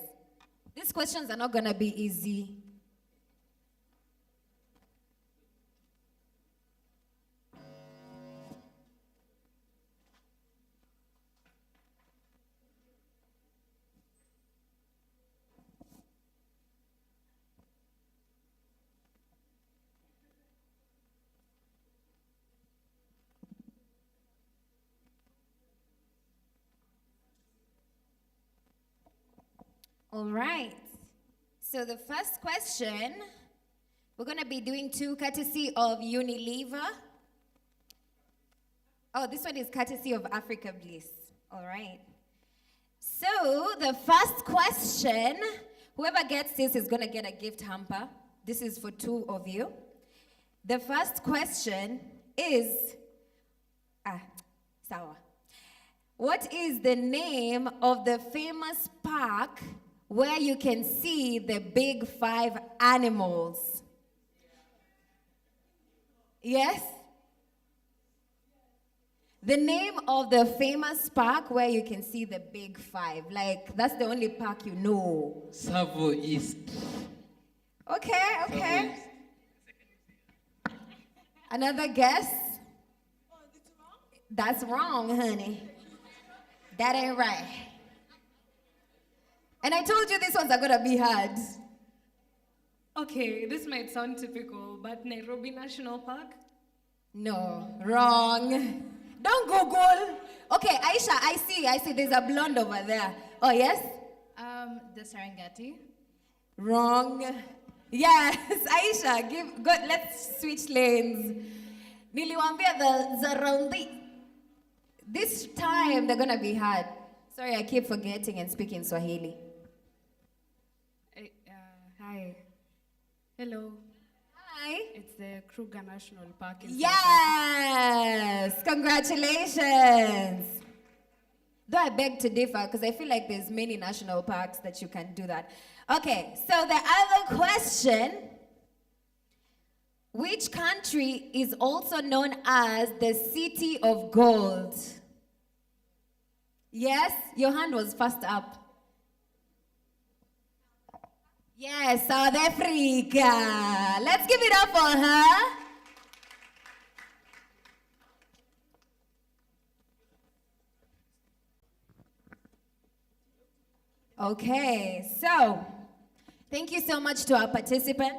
These questions are not going to be easy. All right. So the first question, we're going to be doing two courtesy of Unilever. Oh, this one is courtesy of Africa Bliss. All right. So the first question, whoever gets this is going to get a gift hamper. This is for two of you. The first question is, sawa. What is the name of the famous park where you can see the big 5 animals? Yes? The name of the famous park where you can see the big 5. Like, that's the only park you know. Savo East. Okay. Another guess? That's wrong, honey. That ain't right. And I told you these ones are gonna be hard. Okay, this might sound typical, but Nairobi National Park? No, wrong. Don't Google. Okay, Aisha, I see. There's a blonde over there. Oh, yes? The Serengeti. Wrong. Yes, Aisha, let's switch lanes. Niliwambia the Zaroundi. This time they're gonna be hard. Sorry, I keep forgetting and speaking Swahili. Hi. Hello. Hi. It's the Kruger National Park in Yes! Congratulations! Though I beg to differ, because I feel like there's many national parks that you can do that. Okay, so the other question, which country is also known as the City of Gold? Yes, your hand was first up. Yes, South Africa. Let's give it up for her. Okay, so thank you so much to our participant.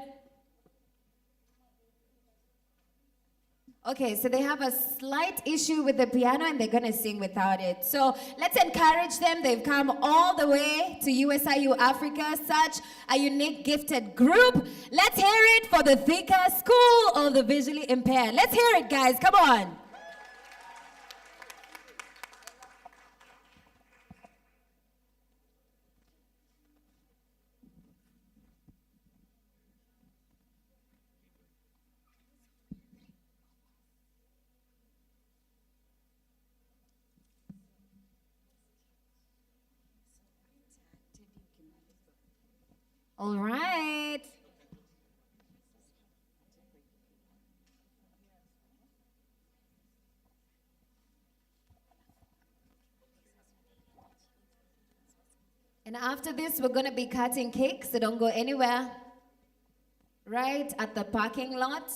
Okay, so they have a slight issue with the piano and they're gonna sing without it. So let's encourage them. They've come all the way to USIU Africa, such a unique, gifted group. Let's hear it for the Thika School of the Visually Impaired. Let's hear it, guys, come on. All right. And after this, we're going to be cutting cake, so don't go anywhere. Right at the parking lot,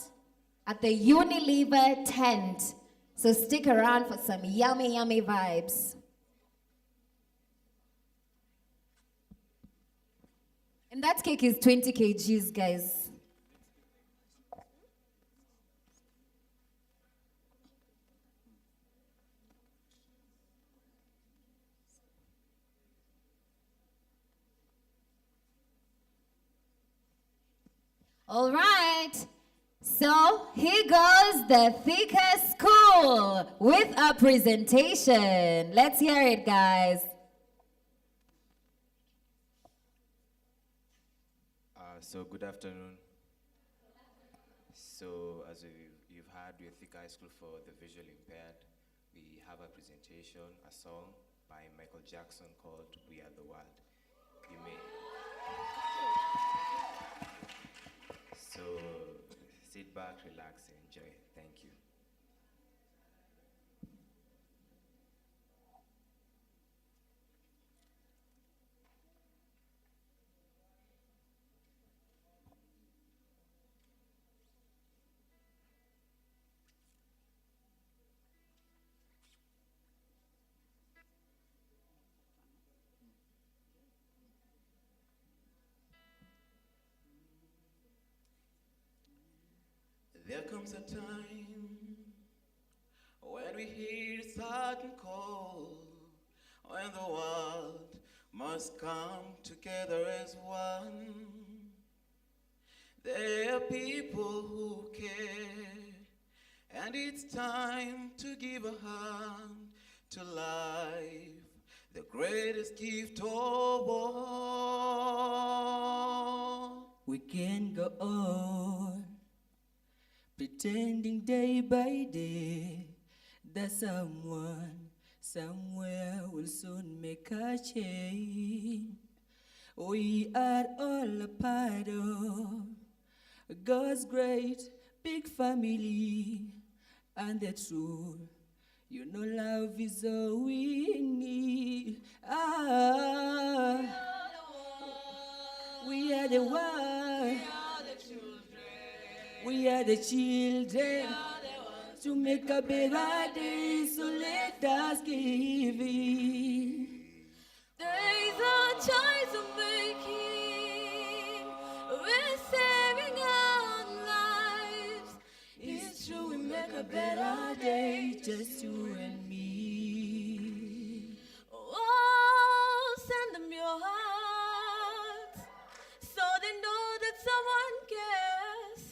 at the Unilever tent. So stick around for some yummy, yummy vibes. And that cake is 20 kgs, guys. All right. So here goes the Thika School with a presentation. Let's hear it, guys. So good afternoon. So as you've heard, we're Thika High School for the Visually Impaired. We have a presentation, a song by Michael Jackson called We Are the World. You may. So sit back, relax, and enjoy. Thank you. There comes a time when we hear certain call, when the world must come together as one. There are people who care, and it's time to give a hand to life, the greatest gift of all. We can't go on pretending day by day that someone somewhere will soon make a change. We are all a part of God's great big family, and the truth, you know, love is all we need. We are the one. We are the children. To make a better day, so let us give it. There is a choice of making. We're saving our lives. It's true, we make a better day, just you and me. Oh, send them your heart, so they know that someone cares,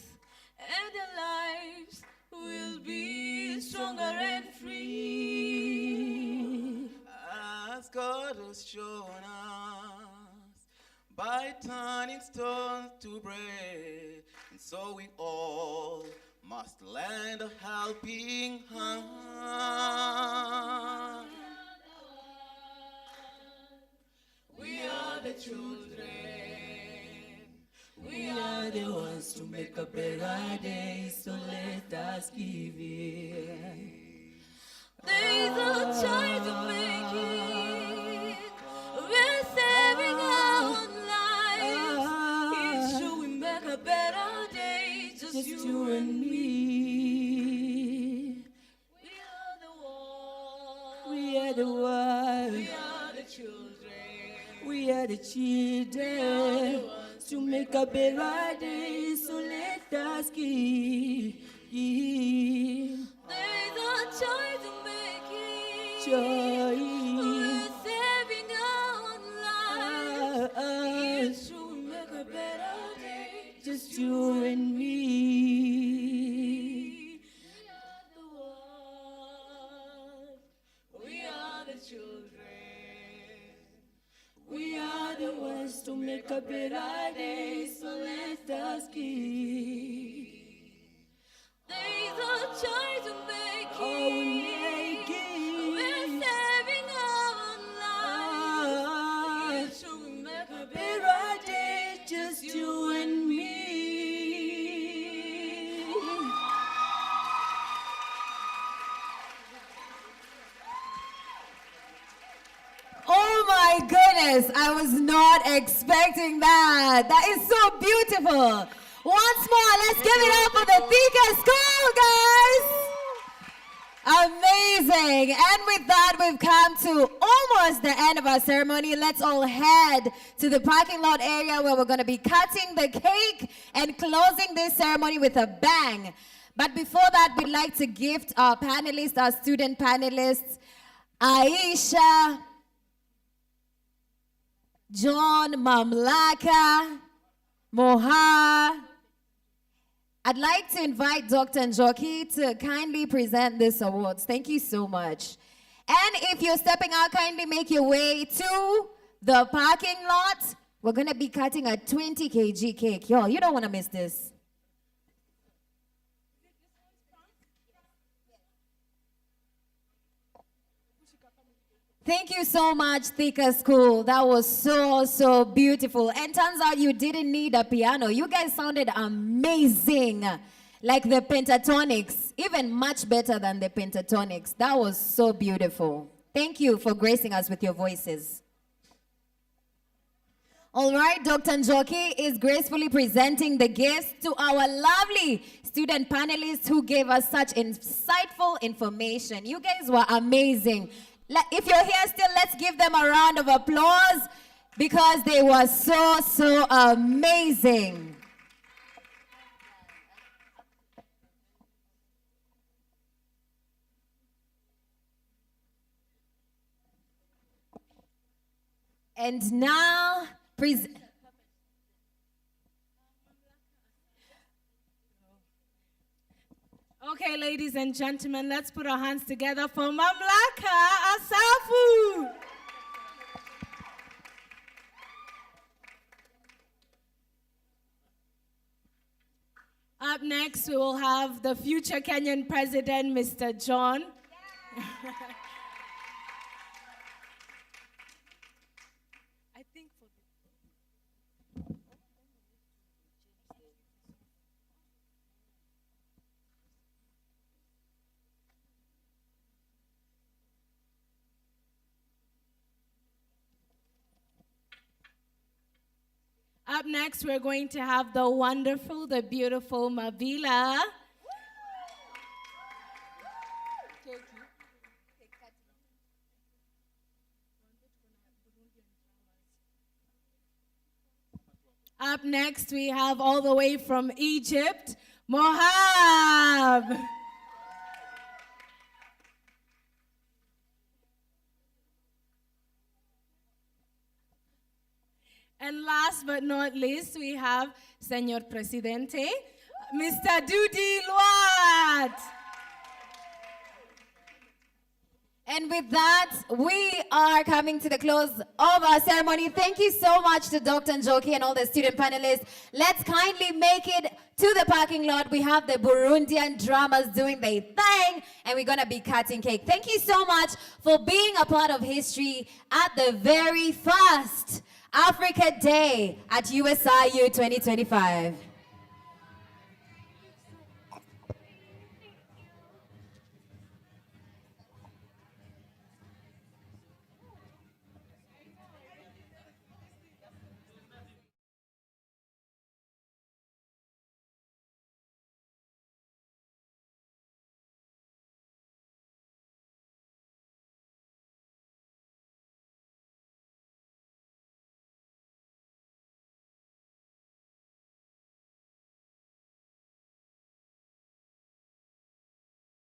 and their lives will be stronger and free. As God has shown us by turning stones to bread, and so we all must lend a helping hand. We are the children. We are the ones to make a better day, so let us give it. There is a choice of making. We're saving our lives. It's true, we make a better day, just you and me. We are the one. We are the one. We are the children. We are the children. To make a better day, so let us give. There is a choice of making. Choice. We're saving our lives. It's true, we make a better day, Just you and me. we are the children. We are the ones to make a better day, so let us give. There is a choice of making. Oh, make it. We're saving our lives. It's true, we make a Better day, just you and me. Oh my goodness, I was not expecting that. That is so beautiful. Once more, let's give it up for the Thika School, guys. Amazing. And with that, we've come to almost the end of our ceremony. Let's all head to the parking lot area where we're going to be cutting the cake and closing this ceremony with a bang. But before that, we'd like to gift our panelists, our student panelists, Aisha, John, Mamlaka, Moha. I'd like to invite Dr. Njoki to kindly present these awards. Thank you so much. And if you're stepping out, kindly make your way to the parking lot. We're going to be cutting a 20 kg cake. Yo, you don't want to miss this. Thank you so much, Thika School. That was so beautiful. And turns out you didn't need a piano. You guys sounded amazing. Like the Pentatonics. Even much better than the Pentatonics. That was so beautiful. Thank you for gracing us with your voices. All right, Dr. Njoki is gracefully presenting the gifts to our lovely student panelists who gave us such insightful information. You guys were amazing. If you're here still, let's give them a round of applause because they were so amazing. And now, Okay, ladies and gentlemen, let's put our hands together for Mamlaka Asafu. Up next, we will have the future Kenyan president, Mr. John. Up next, we're going to have the wonderful, the beautiful Mavila. Up next, we have all the way from Egypt, Mohab. And last but not least, we have Señor Presidente, Mr. Dudi Luat. And with that, we are coming to the close of our ceremony. Thank you so much to Dr. Njoki and all the student panelists. Let's kindly make it to the parking lot. We have the Burundian drummers doing their thing, and we're going to be cutting cake. Thank you so much for being a part of history at the very first Africa Day at USIU 2025.